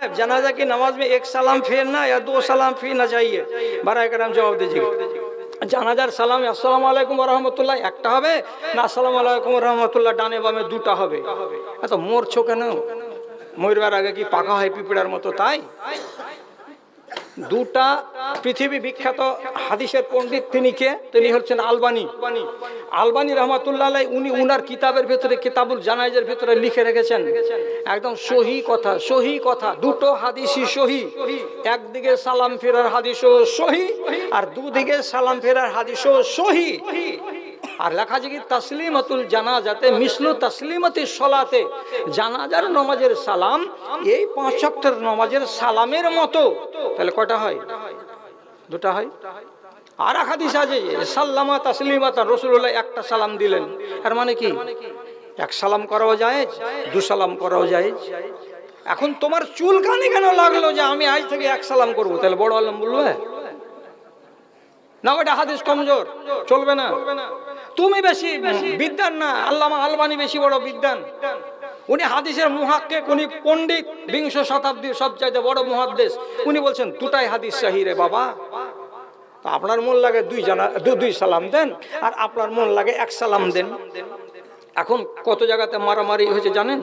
साहब जनाजा की नमाज में एक सलाम फेरना या दो सलाम फेरना चाहिए? बराए करम जवाब दीजिए। জানাজার সালাম আসসালামু আলাইকুম ওয়া রাহমাতুল্লাহ একটা হবে না আসসালামু আলাইকুম ওয়া রাহমাতুল্লাহ ডানে বামে দুটো হবে? এত মরছো কেন? মরবার আগে কি পাকা হয় পিঁপড়ার মতো? তাই দুটা পৃথিবী বিখ্যাত হাদিসের পণ্ডিত তিনি কে? তিনি হচ্ছেন আলবানী। আলবানী রহমাতুল্লাহ আলাইহি উনি উনার কিতাবের ভিতরে কিতাবুল জানাইজের ভিতরে লিখে রেখেছেন একদম সহি কথা, সহি কথা। দুটো হাদিসই সহি, একদিকে সালাম ফেরার হাদিসও সহি আর দুদিকে সালাম ফেরার হাদিসও সহি। আর লেখা আছে কি তাসলিমাতুল জানাজাতে মিসলু তাসলিমাতি সলাতে, জানাজার নামাজের সালাম এই 5 ওয়াক্তের নামাজের সালামের মতো। তাহলে কয়টা হয়? দুটো হয়। আর এক হাদিস আছে সাল্লামা তাসলিমাতান, রাসূলুল্লাহ একটা সালাম দিলেন। এর মানে কি এক সালাম করাও জায়েজ, দু সালাম করাও জায়েজ। এখন তোমার চুল কানে কেন লাগলো যে আমি আজ থেকে এক সালাম করব? তাহলে বড় আলেম বলবে না ওটা হাদিস কমজোর, চলবে না। তুমি বেশি বিদ্বান না, আল্লামা আলবানী বেশি বড় বিদ্বান। উনি হাদিসের মুহাক্কিক, উনি পণ্ডিত, 20 শতাব্দীর সবচাইতে বড় মুহাদ্দিস। উনি বলছেন দুটাই হাদিস সহিহ রে বাবা। আপনার মন লাগে দুই সালাম দেন আর আপনার মন লাগে এক সালাম দেন। এখন কত জায়গাতে মারামারি হয়েছে জানেন?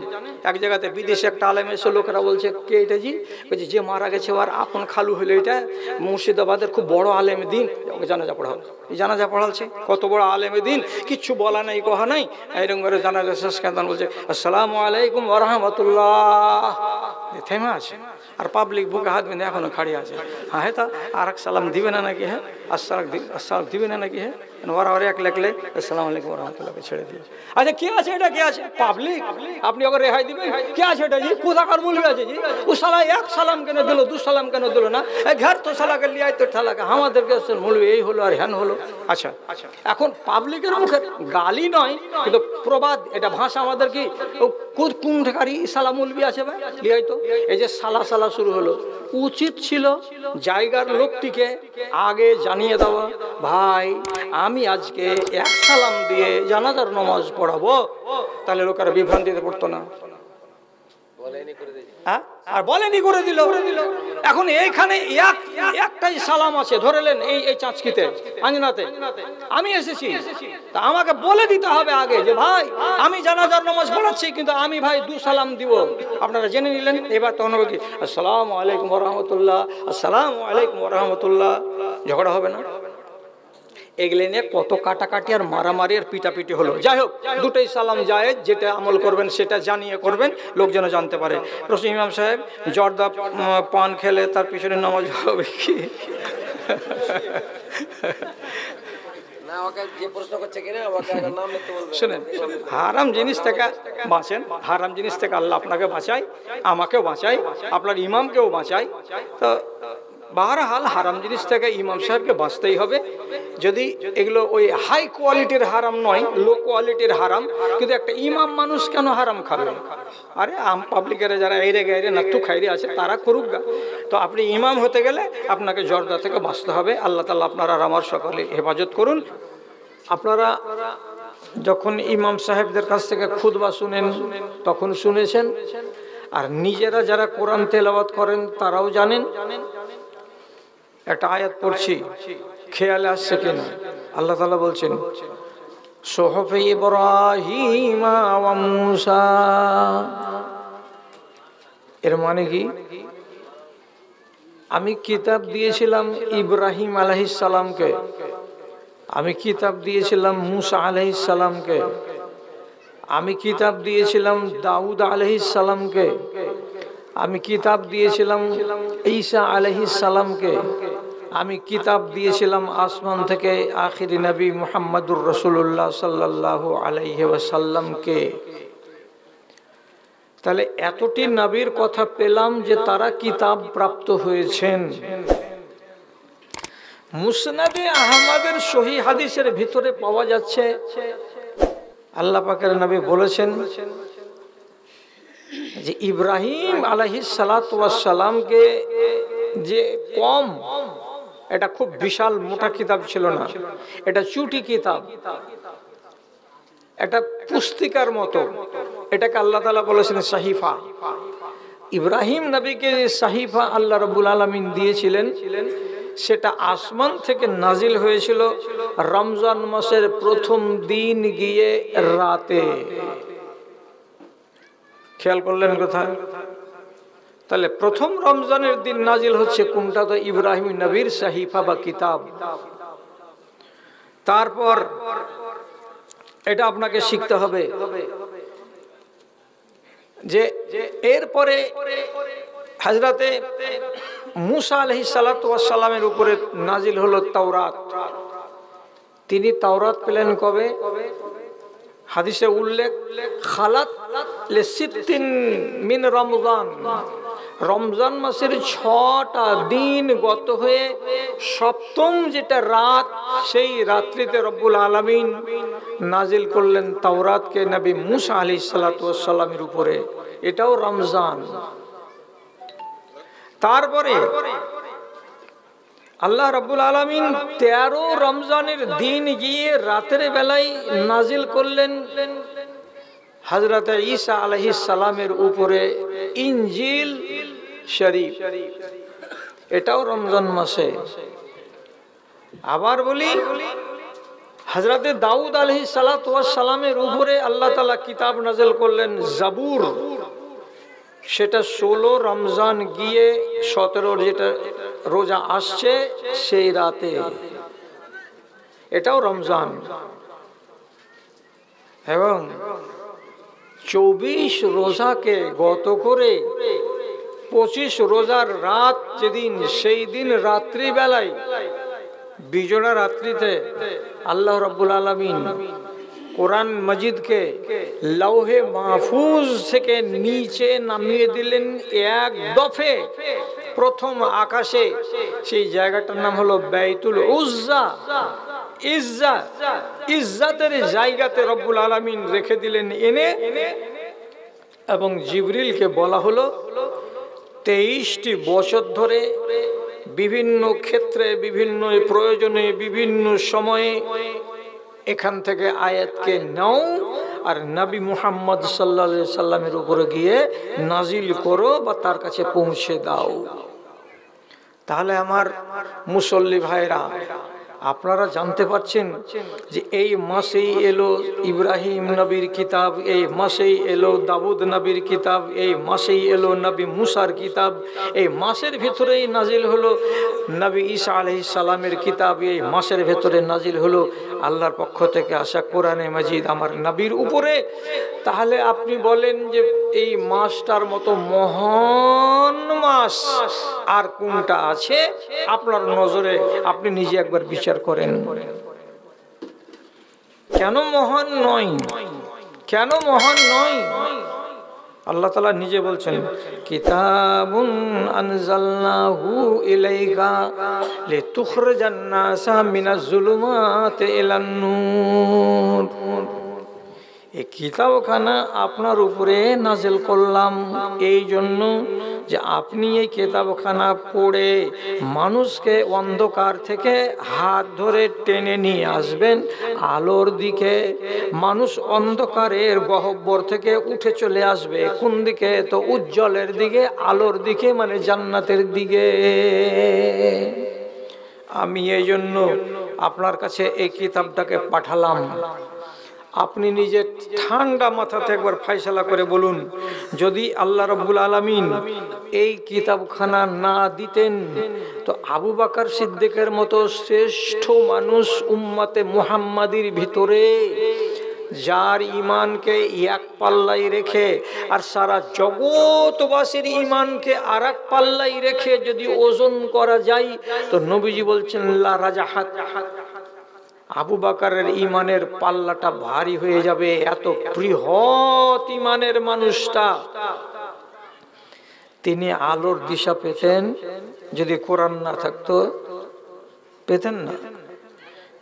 এক জায়গাতে বিদেশে একটা আলেম এসে লোকেরা বলছে কে এটা জি? বলছে যে মারা গেছে ওর আপন খালু হলো, এটা মুর্শিদাবাদের খুব বড় আলেম দিন, ওকে জানাজা পড়াল। এই জানাজা পড়ালছে, কত বড় আলেম দিন, কিচ্ছু বলা নাই কহা নাই। এরকম করে জানাজা শেষ কেন বলছে আসসালামু আলাইকুম ওয়া রাহমাতুল্লাহ, থেমে আছে। আর পাবলিক বুকে হাত বেঁধে এখনো খাড়িয়ে আছে। হ্যাঁ তা আর এক সালাম দিবে না নাকি? হ্যাঁ আসসালাম দিবে না নাকি? হ্যাঁ ওরা ওরা এক লেখলে আসসালামু আলাইকুম ওয়া রাহমাতুল্লাহকে ছেড়ে দিয়ে। আচ্ছা কে আছে এটা? কে আছে? পাবলিক। আপনি ওকে রেহাই দিবেন? কে আছে এটা জি? কোথাকার মৌলবি আছে জি? ও শালা এক সালাম কেন দিল, দু সালাম কেন দিল না? ঘর তো শালাকে লিয়াই তো ঠালাকে আমাদেরকে মৌলবি এই হলো আর হ্যান হলো। আচ্ছা এখন পাবলিকের মুখে গালি নয় কিন্তু প্রবাদ, এটা ভাষা আমাদের কি কোন ঠেকারি সালা মৌলবি আছে ভাই লিয়াই তো। এই যে সালা সালা শুরু হলো, উচিত ছিল জায়গার লোকটিকে আগে জানিয়ে দেওয়া, ভাই আমি আজকে এক সালাম দিয়ে জানাজার নামাজ পড়াবো, তাহলে লোকেরা বিভ্রান্তিতে পড়তো না। আর বলেনি করে দিল। এখন এইখানে একটাই সালাম আছে, ধরেলেন এই চাঁচকিতে আঞ্জনাতে আমি এসেছি, তা আমাকে বলে দিতে হবে আগে যে ভাই আমি জানাজার নামাজ পড়াচ্ছি কিন্তু আমি ভাই দু সালাম দিব। আপনারা জেনে নিলেন। এবার তখন হবে কি আসসালামু আলাইকুম ওয়া রাহমাতুল্লাহ, আসসালামু আলাইকুম ওয়া রাহমাতুল্লাহ, ঝগড়া হবে না? এগুলো নিয়ে কত কাটাকাটি আর মারামারি আর পিটাপিটি হলো। যাই হোক, দুটোই সালাম জায়েজ, যেটা আমল করবেন সেটা জানিয়ে করবেন, লোক যেন জানতে পারে। রসুল ইমাম সাহেব জর্দা পান খেলে তার পিছনে নামাজ হবে কি? শুনেন, হারাম জিনিস থেকে বাঁচেন, হারাম জিনিস থেকে আল্লাহ আপনাকে বাঁচায়, আমাকেও বাঁচায়, আপনার ইমামকেও বাঁচায়। তো বাহরহাল হারাম জিনিস থেকে ইমাম সাহেবকে বাঁচতেই হবে। যদি এগুলো ওই হাই কোয়ালিটির হারাম নয়, লো কোয়ালিটির হারাম, কিন্তু একটা ইমাম মানুষ কেন হারাম খাবে? আরে পাবলিকের যারা এরে গাইরে নাত্তু খাইরে আছে তারা করুক গা। তো আপনি ইমাম হতে গেলে আপনাকে জর্দা থেকে বাঁচতে হবে। আল্লাহ তাআলা আপনারা আর আমার সকলে হেফাজত করুন। আপনারা যখন ইমাম সাহেবদের কাছ থেকে খুতবা শুনেন তখন শুনেছেন, আর নিজেরা যারা কোরআন তেলাওয়াত করেন তারাও জানেন। একটা আয়াত পড়ছি, খেয়ালে আসছে কিনা? আল্লাহ তাআলা বলছেন সুহুফে ইব্রাহিম ওয়া মূসা। এর মানে কি? আমি কিতাব দিয়েছিলাম ইব্রাহিম আলাইহিস সালামকে, আমি কিতাব দিয়েছিলাম মূসা আলাইহিস সালামকে, আমি কিতাব দিয়েছিলাম দাউদ আলাইহিস সালামকে, আমি কিতাব দিয়েছিলাম ঈসা আলাইহিস সালামকে, আমি কিতাব দিয়েছিলাম আসমান থেকে আখিরি নবী মুহাম্মদুর রাসূলুল্লাহ সাল্লাল্লাহু আলাইহি ওয়াসাল্লামকে। তাহলে এতটি নবীর কথা পেলাম যে তারা কিতাব প্রাপ্ত হয়েছেন। মুসনাদে আহমদের সহিহ হাদিসের ভিতরে পাওয়া যাচ্ছে আল্লাহ পাকের নবী বলেছেন যে ইব্রাহিম আলাইহিস সালাতু ওয়াস সালামকে যে কম, এটা খুব বিশাল মোটা কিতাব ছিল না, এটা চুটি কিতাব, এটা পুস্তিকার মতো, এটাকে আল্লাহ তাআলা বলেছেন সাহিফা। ইব্রাহিম নবীকে যে সাহিফা আল্লাহ রাব্বুল আলামিন দিয়েছিলেন সেটা আসমান থেকে নাজিল হয়েছিল রমজান মাসের প্রথম দিন গিয়ে রাতে। খেয়াল করলেন কোথায়? তাহলে প্রথম রমজানের দিন নাজিল হচ্ছে কোনটা? তো ইব্রাহিম নবীর সাহিফা বা কিতাব। তারপর এটা আপনাকে শিখতে হবে যে এরপরে হযরতে মুসা আলাইহিস সালাতু ওয়াস সালামের উপরে নাজিল হলো তাওরাত। তিনি তাওরাত পেলেন কবে? হাদিসে উল্লেখ খালাত লিসিত্তিন মিন রমজান, রমজান মাসের 6টা দিন গত হয়ে সপ্তম যেটা রাত, সেই রাত্রিতে রব্বুল আলামিন নাজিল করলেন তাওরাতকে নবী মুসা আলাইহিস সালাতু ওয়াস সালামের উপরে। এটাও রমজান। তারপরে আল্লাহ রাব্বুল আলামিন 13 রমজানের দিন গিয়ে রাতের বেলায় নাজিল করলেন হযরত ঈসা আলাইহিস সালামের উপরে ইনজিল শরীফ। এটাও রমজান মাসে। আবার বলি হযরত দাউদ আলাইহিস সালাতু ওয়াস সালামের উপরে আল্লাহ তাআলা কিতাব নাজিল করলেন জাবুর। সেটা 16 রমজান গিয়ে 17 যেটা রোজা আসছে সেই রাতে। এটাও রমজান। এবং 24 রোজাকে গত করে 25 রোজার রাত যেদিন, সেই দিন রাত্রি বেলায় বিজোড়া রাত্রিতে আল্লাহ রাব্বুল আলামিন কোরআন মজিদকে লৌহে মাহফুজ থেকে নিচে নামিয়ে দিলেন এক দফে প্রথম আকাশে। সেই জায়গাটার নাম হলো বাইতুল উজ্জা। ইজ্জাতের জায়গাতে রব্বুল আলামিন রেখে দিলেন এনে, এবং জিবরিলকে বলা হলো 23টি বছর ধরে বিভিন্ন ক্ষেত্রে, বিভিন্ন প্রয়োজনে, বিভিন্ন সময়ে এখান থেকে আয়াতকে নাও আর নবী মুহাম্মদ সাল্লাল্লাহু আলাইহি সাল্লামের উপরে গিয়ে নাজিল করো বা তার কাছে পৌঁছে দাও। তাহলে আমার মুসল্লি ভাইরা, আপনারা জানতে পারছেন যে এই মাসেই এলো ইব্রাহিম নবীর কিতাব, এই মাসেই এলো দাউদ নবীর কিতাব, এই মাসেই এলো নবী মুসার কিতাব, এই মাসের ভিতরেই নাজিল হলো নবী ঈসা আলাইহিস সালামের কিতাব, এই মাসের ভিতরে নাজিল হলো আল্লাহর পক্ষ থেকে আসা কোরআনে মাজিদ আমার নবীর উপরে। তাহলে আপনি বলেন যে এই মাসটার মতো মহান মাস আর কোনটা আছে আপনার নজরে? আপনি নিজে একবার বিচার করেন। কেন মহান নয়? কেন মহান নয়? আল্লাহ তাআলা নিজে বলছেন, কিতাবুন আনজালনাহু ইলাইকা লিতুখরিজান নাসা মিনাজ জুলুমাতি ইলান নূর। এই কিতাবখানা আপনার উপরে নাজিল করলাম এই জন্য যে আপনি এই কিতাবখানা পড়ে মানুষকে অন্ধকার থেকে হাত ধরে টেনে নিয়ে আসবেন আলোর দিকে। মানুষ অন্ধকারের গহ্বর থেকে উঠে চলে আসবে কোন দিকে? তো উজ্জ্বলের দিকে, আলোর দিকে, মানে জান্নাতের দিকে। আমি এই জন্য আপনার কাছে এই কিতাবটাকে পাঠালাম। আপনি নিজে ঠান্ডা মাথাতে একবার ফয়সালা করে বলুন, যদি আল্লাহ রাব্বুল আলামিন এই কিতাবখানা না দিতেন তো আবু বকর সিদ্দিকের মতো শ্রেষ্ঠ মানুষ উম্মতে মুহাম্মাদির ভিতরে, যার ঈমানকে এক পাল্লায় রেখে আর সারা জগৎবাসীর ঈমানকে আরেক পাল্লায় রেখে যদি ওজন করা যায় তো নবীজি বলছেন লা রাজাহাত, আবু বকরের ঈমানের পাল্লাটা ভারী হয়ে যাবে। এত বৃহৎ ঈমানের মানুষটা, তিনি আলোর দিশা পেতেন। যদি কোরআন না থাকতো পেতেন না,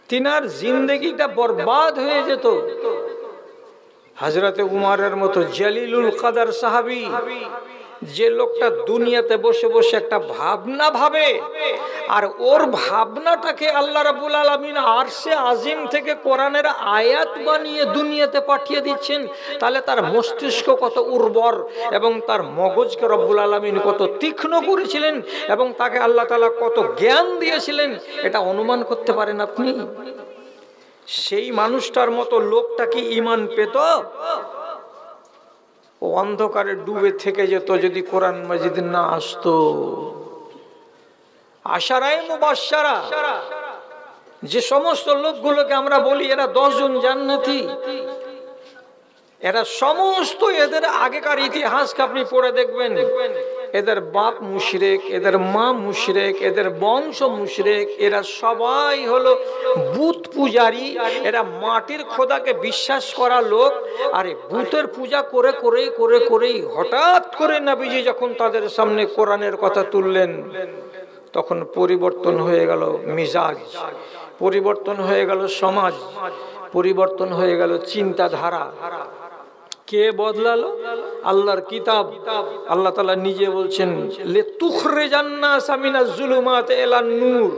তিনার জিন্দেগিটা বরবাদ হয়ে যেত। হযরতে উমরের মতো জলিলুল কদর সাহাবী যে লোকটা দুনিয়াতে বসে বসে একটা ভাবনা ভাবে আর ওর ভাবনাটাকে আল্লাহ রাব্বুল আলামিন আরশে আজিম থেকে কোরআনের আয়াত বানিয়ে দুনিয়াতে পাঠিয়ে দিচ্ছেন, তাহলে তার মস্তিষ্ক কত উর্বর এবং তার মগজকে রব্বুল আলামিন কত তীক্ষ্ণ করেছিলেন এবং তাকে আল্লাহ তাআলা কত জ্ঞান দিয়েছিলেন, এটা অনুমান করতে পারেন আপনি? সেই মানুষটার মতো লোকটা কি ঈমান পেত? ও অন্ধকারে ডুবে থেকে যেত যদি কোরআন মাজিদ না আসতো। আশারায়ে মুবাশশারা, যে সমস্ত লোকগুলোকে আমরা বলি এরা 10 জন জান্নাতি, এরা সমস্ত, এদের আগেকার ইতিহাসকে আপনি পড়ে দেখবেন, এদের বাপ মুশরিক, এদের মা মুশরিক, এদের বংশ মুশরিক, এরা সবাই হলো বুত পূজারী, এরা মাটির খোদাকে বিশ্বাস করা লোক। আর বুতের পূজা করে করে করে করেই হঠাৎ করে নবীজি যখন তাদের সামনে কোরআনের কথা তুললেন, তখন পরিবর্তন হয়ে গেল মিজাজ, পরিবর্তন হয়ে গেল সমাজ, পরিবর্তন হয়ে গেল চিন্তাধারা। কে বদলালো? আল্লাহর কিতাব। আল্লাহ তাআলা নিজে বলছেন লিতুখরিজান্নাসা মিনাজ জুলুমাতি ইলান নূর।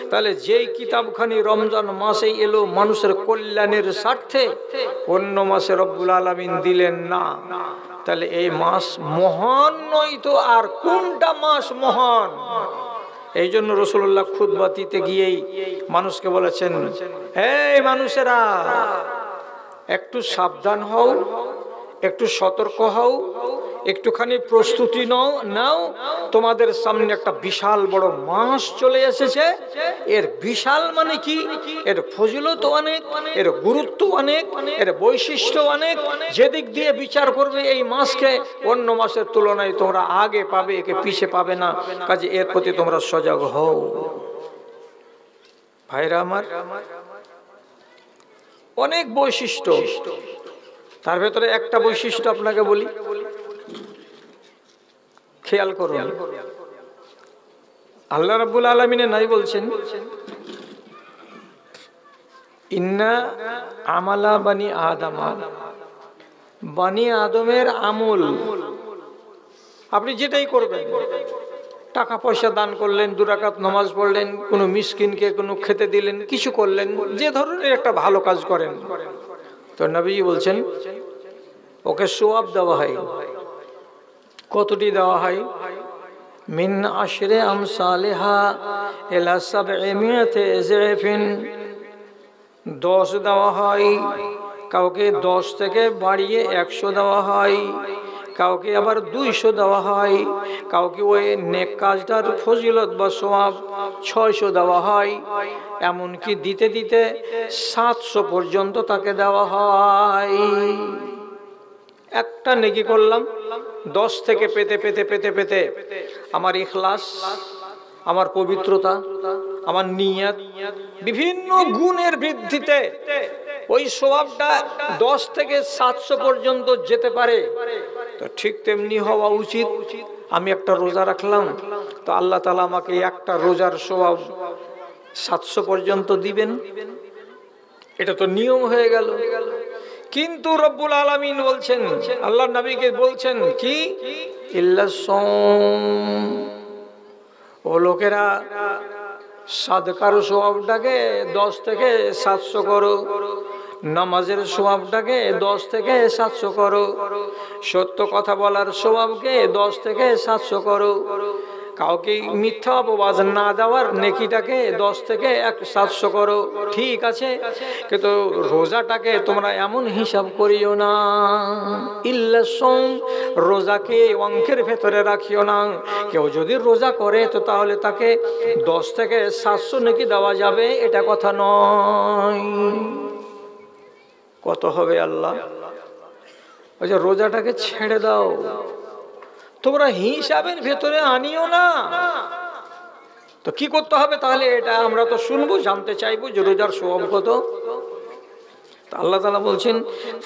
তাহলে যেই কিতাবখানি রমজান মাসে এলো মানুষের কল্যাণের স্বার্থে, অন্য মাসে রব্বুল আলামিন দিলেন না, তাহলে এই মাস মহান নয় তো আর কোনটা মাস মহান? এই জন্য রাসূলুল্লাহ খুতবা দিতে গিয়েই মানুষকে বলেছেন, এই মানুষেরা একটু সাবধান হও, একটু সতর্ক হও, একটুখানি প্রস্তুতি নাও। তোমাদের সামনে একটা বিশাল বড় মাস চলে এসেছে। এর বিশাল মানে কি? এর ফজিলত অনেক, এর গুরুত্ব অনেক, এর বৈশিষ্ট্য অনেক। যেদিক দিয়ে বিচার করবে এই মাসকে, অন্য মাসের তুলনায় তোমরা আগে পাবে, একে পিছে পাবে না। কাজে এর প্রতি তোমরা সজাগ হও। ভাইরা আমার, অনেক বৈশিষ্ট্য, তার ভেতরে একটা বৈশিষ্ট্য আপনাকে বলি, খেয়াল করুন। আল্লাহ রাব্বুল আলামিন নাই বলছেন ইন্না আমালা বানি আদমা, বানি আদমের আমল, আপনি যেটাই করবেন, টাকা পয়সা দান করলেন, 2 রাকাত নামাজ পড়লেন, কোনো মিসকিনকে কোনো খেতে দিলেন, কিছু করলেন, যে ধরনের একটা ভালো কাজ করেন, তো নবীজি বলছেন ওকে সওয়াব দেওয়া হয়। কতটি দেওয়া হয়? মিন আশরে আমসালিহা ইলা 700 যায়ফিন, 10 দেওয়া হয়, কাউকে 10 থেকে বাড়িয়ে 100 দেওয়া হয়, কাউকে আবার 200 দেওয়া হয়, কাউকে ওই নেক কাজটার ফজিলত বা সওয়াব 600 দেওয়া হয়, এমনকি দিতে দিতে 700 পর্যন্ত তাকে দেওয়া হয়। একটা নেকি করলাম, 10 থেকে পেতে পেতে পেতে পেতে আমার ইখলাস, আমার পবিত্রতা, আমার নিয়ত, বিভিন্ন গুণের বৃদ্ধিতে ওই সওয়াবটা 10 থেকে 700 পর্যন্ত যেতে পারে। তো ঠিক তেমনি হওয়া উচিত। আমি একটা রোজা রাখলাম, তো আল্লাহ তাআলা আমাকে একটা রোজার সওয়াব 700 পর্যন্ত দিবেন, এটা তো নিয়ম হয়ে গেল। কিন্তু রব্বুল আলামিন বলছেন, আল্লাহর নবীকে বলছেন কি, ইল্লাস সাওম, ও লোকেরা সাদকার সওয়াবটাকে 10 থেকে 700 করো, নামাজের সওয়াবটাকে 10 থেকে 700 করো, সত্য কথা বলার সওয়াবকে 10 থেকে 700 করো, কাউকে মিথ্যা অপবাদ না দেওয়ার নেকিটাকে 10 থেকে 700 করো। ঠিক আছে, কিন্তু রোজাটাকে তোমরা এমন হিসাব করিও না, ইল্লা সাওম, রোজাকে অঙ্কের ভেতরে রাখিও না। কেউ যদি রোজা করে তো তাহলে তাকে 10 থেকে 700 নেকি দেওয়া যাবে, এটা কথা নয়। কত হবে আল্লাহ? ওই যে রোজাটাকে ছেড়ে দাও, তোমরা হিসাবের ভেতরে আনিও না। তো কি করতে হবে তাহলে? এটা আমরা তো শুনবো, জানতে চাইবো যে রোজার সওয়াব কত। আল্লাহ তাআলা বলছেন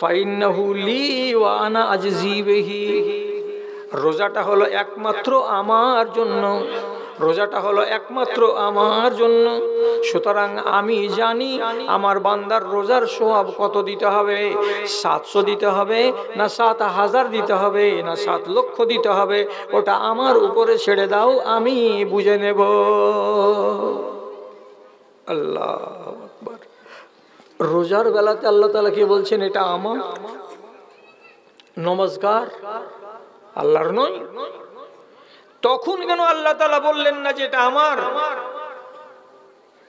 ফাইন্নাহু লি ওয়া আনা আজজি বিহি, রোজাটা হলো একমাত্র আমার জন্য, রোজাটা হলো একমাত্র আমার জন্য। সুতরাং আমি জানি আমার বান্দার রোজার সওয়াব কত দিতে হবে, 700 দিতে হবে না 7000 দিতে হবে না 7 লক্ষ দিতে হবে, ওটা আমার উপরে ছেড়ে দাও, আমি বুঝে নেব। আল্লাহু আকবার। রোজার বেলাতে আল্লাহ তাআলা কি বলছেন? এটা আমার। নমস্কার আল্লাহর নয়? তখন কেন আল্লাহ তাআলা বললেন না যে এটা আমার?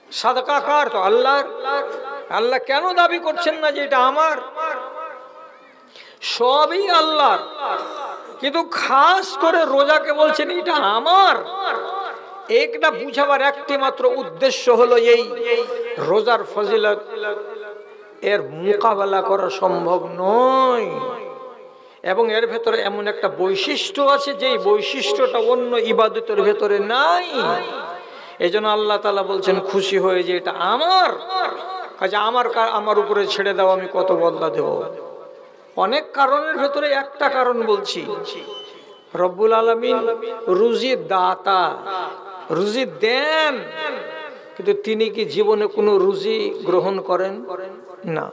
সাদাকা কার? তো আল্লাহর। আল্লাহ কেন দাবি করছেন না যে এটা আমার? সবই আল্লাহর, কিন্তু খাস করে রোজাকে বলছেন এটা আমার। একটা বুঝাবার একটি মাত্র উদ্দেশ্য হলো এই, রোজার ফজিলত এর মোকাবেলা করা সম্ভব নয়, এবং এর ভেতরে এমন একটা বৈশিষ্ট্য আছে যে বৈশিষ্ট্যটা অন্য ইবাদতের ভেতরে নাই। এই জন্য আল্লাহ তাআলা বলছেন খুশি হয়ে যে এটা আমার, কাজে আমার উপরে ছেড়ে দাও, আমি কত বদলা দেব। অনেক কারণের ভেতরে একটা কারণ বলছি, রব্বুল আলামিন রুজি দাতা, রুজি দেন, কিন্তু তিনি কি জীবনে কোনো রুজি গ্রহণ করেন না?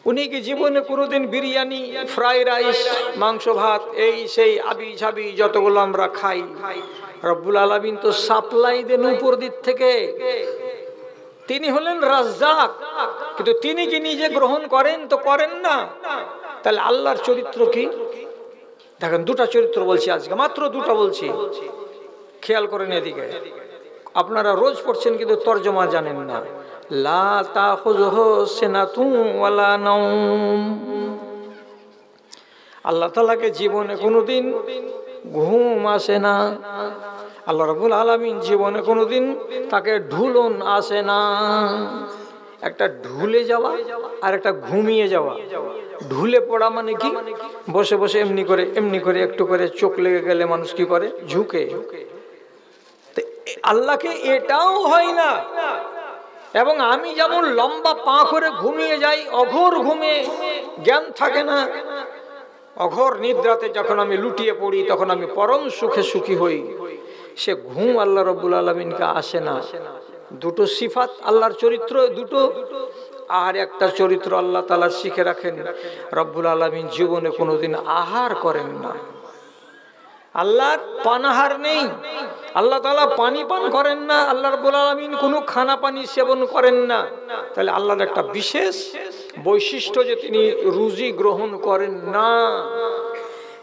উনি কি জীবনে কোনোদিন বিরিয়ানি, ফ্রাই রাইস, মাংস ভাত, এই সেই আবি ঝাবি যতগুলো আমরা খাই, রব্বুল আলামিন তো সাপ্লাই দেন উপর দিক থেকে। তিনি হলেন রাজ্জাক, কিন্তু তিনি কি নিজে গ্রহণ করেন? তো করেন না। তাহলে আল্লাহর চরিত্র কি? দেখেন, দুটা চরিত্র বলছি আজকে, মাত্র দুটা বলছি, খেয়াল করেন এদিকে। আপনারা রোজ পড়ছেন কিন্তু তরজমা জানেন না। লা তাখুযুহু সিনাতুন ওয়ালা নাওম। আল্লাহ তাআলাকে জীবনে কোনোদিন ঘুম আসে না। আল্লাহ রাব্বুল আলামিন জীবনে কোনোদিন তাকে ঢুলন আসে না। একটা ঢুলে যাওয়া আর একটা ঘুমিয়ে যাওয়া। ঢুলে পড়া মানে কি? বসে বসে এমনি করে একটু করে চোখ লেগে গেলে মানুষ কি করে? ঝুঁকে। আল্লাহকে এটাও হয় না। এবং আমি যেমন লম্বা পা করে ঘুমিয়ে যাই, অঘোর ঘুমে জ্ঞান থাকে না, অঘোর নিদ্রাতে যখন আমি লুটিয়ে পড়ি তখন আমি পরম সুখে সুখী হই, সে ঘুম আল্লাহ রাব্বুল আলামিনকে আসে না। দুটো সিফাত আল্লাহর চরিত্র দুটো। আর একটা চরিত্র আল্লাহ তাআলা শিখে রাখেন, রব্বুল আলামিন জীবনে কোনোদিন আহার করেন না। আল্লাহর পানাহার নেই, আল্লাহ তাআলা পানি পান করেন না, আল্লাহ রাব্বুল আলামিন কোনো খানা পানি সেবন করেন না। তাহলে আল্লাহর একটা বিশেষ বৈশিষ্ট্য যে তিনি রুজি গ্রহণ করেন না।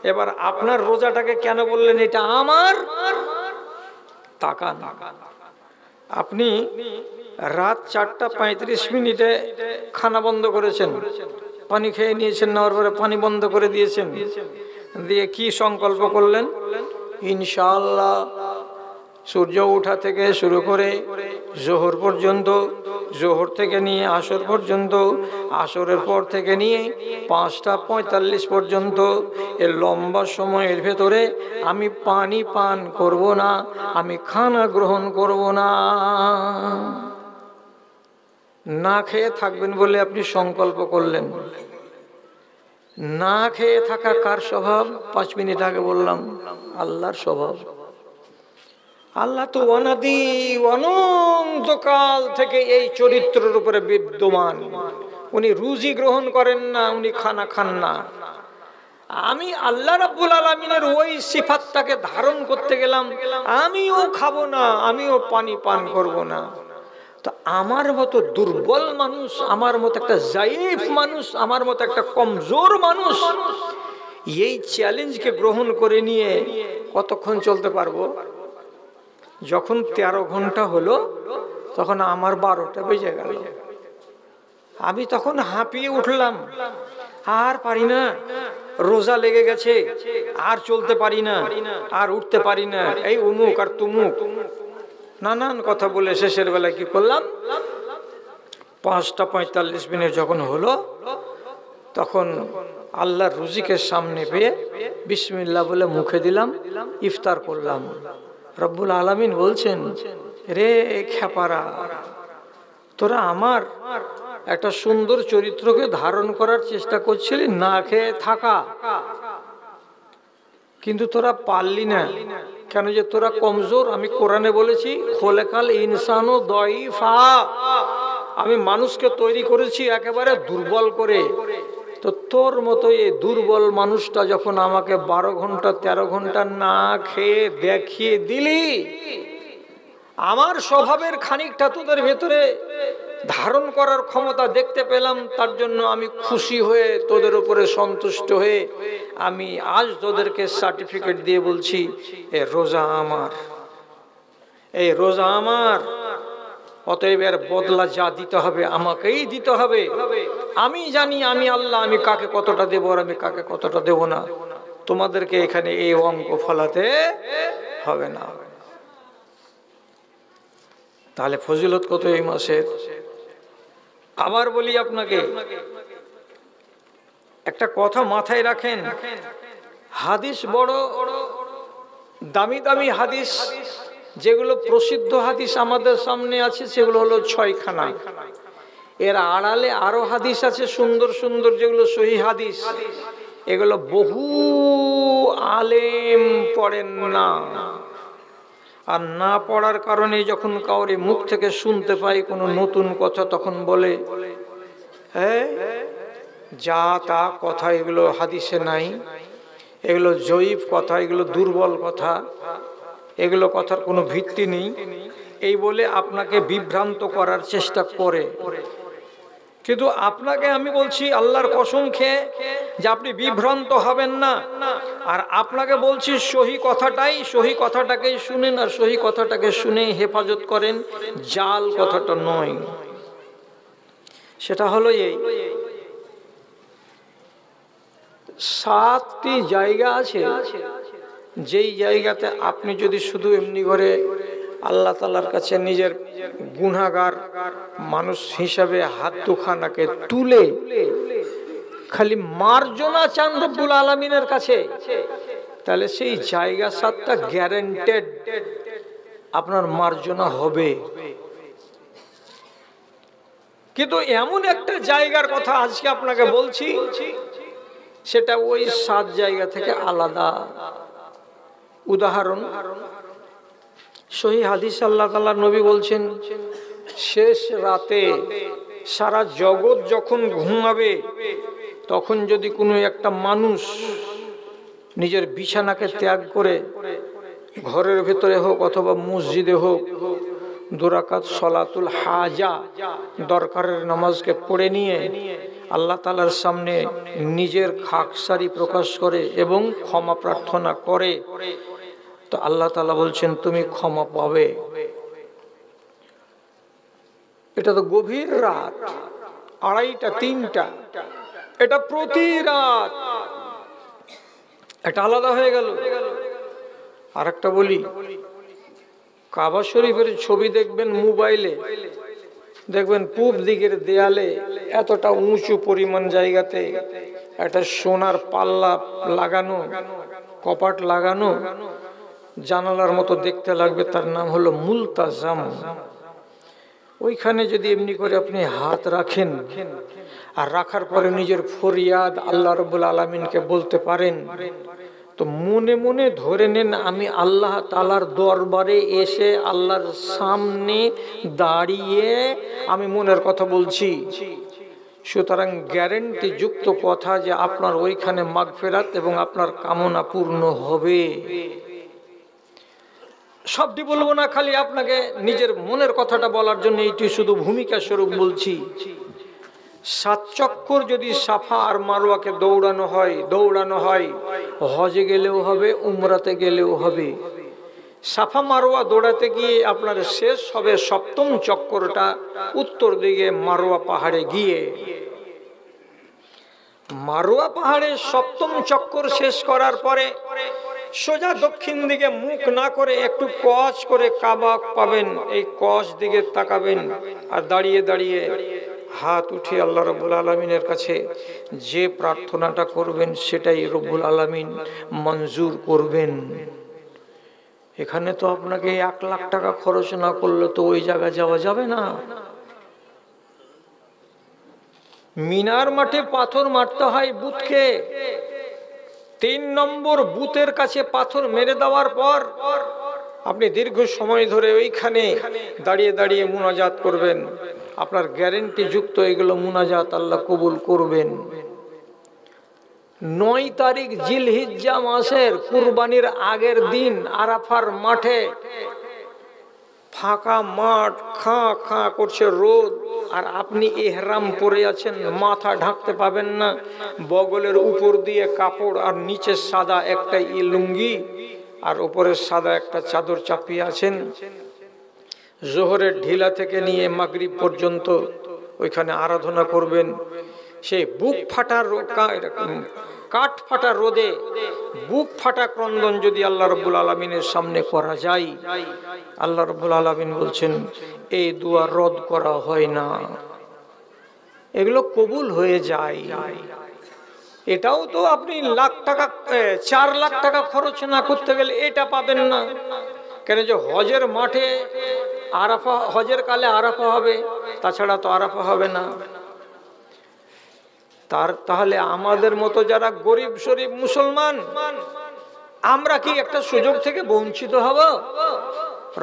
এবার আপনার রোজাটাকে কেন বললেন এটা আমার? তাকান, আপনি রাত 4:35 খানা বন্ধ করেছেন, পানি খেয়ে নিয়েছেন, নেওয়ার পরে পানি বন্ধ করে দিয়েছেন, দিয়ে কি সংকল্প করলেন? ইনশাআল্লাহ সূর্য ওঠা থেকে শুরু করে জোহর পর্যন্ত, জোহর থেকে নিয়ে আসর পর্যন্ত, আসরের পর থেকে নিয়ে 5:45 পর্যন্ত এর লম্বা সময়ের ভেতরে আমি পানি পান করব না, আমি খানা গ্রহণ করব না। না খেয়ে থাকবেন বলে আপনি সংকল্প করলেন। না খেয়ে থাকা কার স্বভাব? 5 মিনিট আগে বললাম, আল্লাহর স্বভাব। আল্লাহ তো অনাদি অনন্তকাল থেকে এই চরিত্রের উপরে বিদ্যমান। উনি রুজি গ্রহণ করেন না, উনি খানা খান না। আমি আল্লাহ রাব্বুল আলামিনের ওই সিফাতটাকে ধারণ করতে গেলাম, আমিও খাবো না, আমিও পানি পান করব না। তো আমার মতো দুর্বল মানুষ, আমার মতো একটা জাইফ মানুষ, আমার মতো একটা কমজোর মানুষ এই চ্যালেঞ্জকে গ্রহণ করে নিয়ে কতক্ষণ চলতে পারবো? যখন 13 ঘন্টা হলো তখন আমার 12টা বেজে গেল। আমি তখন হাঁপিয়ে উঠলাম, আর পারি না, রোজা লেগে গেছে, আর চলতে পারি না, আর উঠতে পারি না, এই উমুক আর তুমুক নানান কথা বলে শেষের বেলায় কি করলাম? 5:45 যখন হলো তখন আল্লাহর রুজিকে সামনে পেয়ে বিসমিল্লাহ বলে মুখে দিলাম, ইফতার করলাম। রব্বুল আলামিন বলছেন, রে খেপারা, তোরা আমার একটা সুন্দর চরিত্রকে ধারণ করার চেষ্টা করছিলি না খেয়ে থাকা, কিন্তু তোরা পারলি না। কেন যে তোরা কমজোর। আমি কোরআনে বলেছি খোলেকাল ইনসানু দয়ীফা, আমি মানুষকে তৈরি করেছি একেবারে দুর্বল করে। তো তোর মতো এই দুর্বল মানুষটা যখন আমাকে 12 ঘন্টা 13 ঘন্টা না খেয়ে দেখিয়ে দিলি, আমার স্বভাবের খানিকটা তোদের ভেতরে ধারণ করার ক্ষমতা দেখতে পেলাম, তার জন্য আমি খুশি হয়ে তোদের উপরে সন্তুষ্ট হয়ে আমি আজ তোদেরকে সার্টিফিকেট দিয়ে বলছি এ রোজা আমার, এই রোজা আমার। অতএব এর বদলা যা দিতে হবে আমাকেই দিতে হবে। আমি জানি আমি আল্লাহ, আমি কাকে কতটা দেবো আর আমি কাকে কতটা দেব না। তোমাদেরকে এখানে এই অঙ্ক ফলাতে হবে না। তাহলে ফজিলত কত এই মাসের। আবার বলি আপনাকে একটা কথা মাথায় রাখেন, হাদিস বড় দামি দামি হাদিস, যেগুলো প্রসিদ্ধ হাদিস আমাদের সামনে আছে সেগুলো হলো 6খানা। এর আড়ালে আরো হাদিস আছে সুন্দর সুন্দর, যেগুলো সহিহ হাদিস। এগুলো বহু আলেম পড়েন না, আর না পড়ার কারণে যখন কাউরে মুখ থেকে শুনতে পাই কোনো নতুন কথা, তখন বলে হ্যাঁ যা তা কথা, এগুলো হাদিসে নাই, এগুলো জয়ীফ কথা, এগুলো দুর্বল কথা, এগুলো কথার কোনো ভিত্তি নেই, এই বলে আপনাকে বিভ্রান্ত করার চেষ্টা করে। কিন্তু আপনাকে আমি বলছি আল্লাহর কসম খেয়ে যে আপনি বিভ্রান্ত হবেন না। আর আপনাকে বলছি সহি কথাটাই, সহি কথাটাকেই শুনেন, আর সহি কথাটাকে শুনে হেফাজত করেন, জাল কথাটা নয়। সেটা হলো এই 7টি জায়গা আছে, যেই জায়গাতে আপনি যদি শুধু এমনি করে আল্লাহ তাআলার কাছে নিজের গুনাহগার মানুষ হিসাবে হাত দুখানাকে তুলে খালি মার্জনা চান রব্বুল আলামিনের কাছে, তাহলে সেই জায়গা 7টা গ্যারান্টেড আপনার মার্জনা হবে। কিন্তু এমন একটা জায়গার কথা আজকে আপনাকে বলছি, সেটা ওই 7 জায়গা থেকে আলাদা। উদাহরণ, সহিহ হাদিস আল্লাহ তাআলা নবী বলছেন শেষ রাতে সারা জগৎ যখন ঘুমাবে, তখন যদি কোনো একটা মানুষ নিজের বিছানাকে ত্যাগ করে ঘরের ভেতরে হোক অথবা মসজিদে হোক 2 রাকাত সলাতুল হাজা দরকারের নামাজকে পড়ে নিয়ে আল্লাহ তাআলার সামনে নিজের খাকসারি প্রকাশ করে এবং ক্ষমা প্রার্থনা করে, তো আল্লাহ তাআলা বলছেন তুমি ক্ষমা পাবে। এটা তো গভীর রাত, 2:30টা 3টা, এটা প্রতি রাত, এটা আলাদা হয়ে গেল। আর একটা বলি, কাবা শরীফের ছবি দেখবেন মোবাইলে, দেখবেন পূব দিকের দেয়ালে এতটা উঁচু পরিমাণ জায়গাতে একটা সোনার পাল্লা লাগানো, কপাট লাগানো, জানালার মতো দেখতে লাগবে, তার নাম হলো মুলতাজাম। ওইখানে যদি এমনি করে আপনি হাত রাখেন আর রাখার পরে নিজের ফরিয়াদ আল্লাহ রাব্বুল আলামিনকে বলতে পারেন, তো মনে মনে ধরে নেন আমি আল্লাহ তাআলার দরবারে এসে আল্লাহর সামনে দাঁড়িয়ে আমি মনের কথা বলছি। সুতরাং গ্যারান্টি যুক্ত কথা যে আপনার ওইখানে মাগফিরাত এবং আপনার কামনা পূর্ণ হবে। সবটি বলবো না, খালি আপনাকে নিজের মনের কথাটা বলার জন্য এইটি শুধু ভূমিকা স্বরূপ বলছি। 7 চক্কর যদি সাফা আর মারওয়াকে দৌড়ানো হয়, হজে গেলেও হবে, উমরাতে গেলেও হবে। সাফা মারওয়া দৌড়াতে গিয়ে আপনার শেষ হবে 7ম চক্করটা উত্তর দিকে মারওয়া পাহাড়ে গিয়ে। মারওয়া পাহাড়ে 7ম চক্কর শেষ করার পরে সোজা দক্ষিণ দিকে মুখ না করে একটু কচ করে কাবা পাবেন, এই কচ দিকে তাকাবেন আর দাঁড়িয়ে দাঁড়িয়ে হাত উঠিয়ে আল্লাহ রাব্বুল আলামিনের কাছে যে প্রার্থনাটা করবেন সেটাই রব্বুল আলামিন মঞ্জুর করবেন। এখানে তো আপনাকে 1 লাখ টাকা খরচ না করলে তো ওই জায়গা যাওয়া যাবে না। মিনার মাঠে পাথর মারতে হয় বুতকে, 3 নম্বর বুতের কাছে পাথর মেরে দেওয়ার পর আপনি দীর্ঘ সময় ধরে ওইখানে দাঁড়িয়ে দাঁড়িয়ে মুনাজাত করবেন। আপনার গ্যারেন্টি যুক্ত এগুলো মুনাজাত আল্লাহ কবুল করবেন। 9 তারিখ জিলহিজ্জা মাসের কুরবানির আগের দিন আরাফার মাঠে, ফাঁকা মাঠ, খাঁ খাঁ করছে রোদ, আর আপনি ইহরাম পরে আছেন, মাথা ঢাকতে পাবেন না, বগলের উপর দিয়ে কাপড় আর নিচে সাদা একটা লুঙ্গি আর উপরে সাদা একটা চাদর চাপিয়ে আছেন। জোহরের ঢিলা থেকে নিয়ে মাগরিব পর্যন্ত ওইখানে আরাধনা করবেন। সেই বুক ফাটার কাঠ ফাটা রোদে বুক ফাটা ক্রন্দন যদি আল্লাহ রাব্বুল আলামিনের সামনে করা যায়, আল্লাহ রাব্বুল আলামিন বলছেন এই দোয়া রদ করা হয় না, এগুলো কবুল হয়ে যায়। এটাও তো আপনি লাখ টাকা 4 লাখ টাকা খরচ না করতে গেলে এটা পাবেন না। কেন যে হজের মাঠে আরাফা, হজের কালে আরাফা হবে, তাছাড়া তো আরাফা হবে না। তাহলে আমাদের মতো যারা গরিব শরীফ মুসলমান, আমরা কি একটা সুযোগ থেকে বঞ্চিত হব?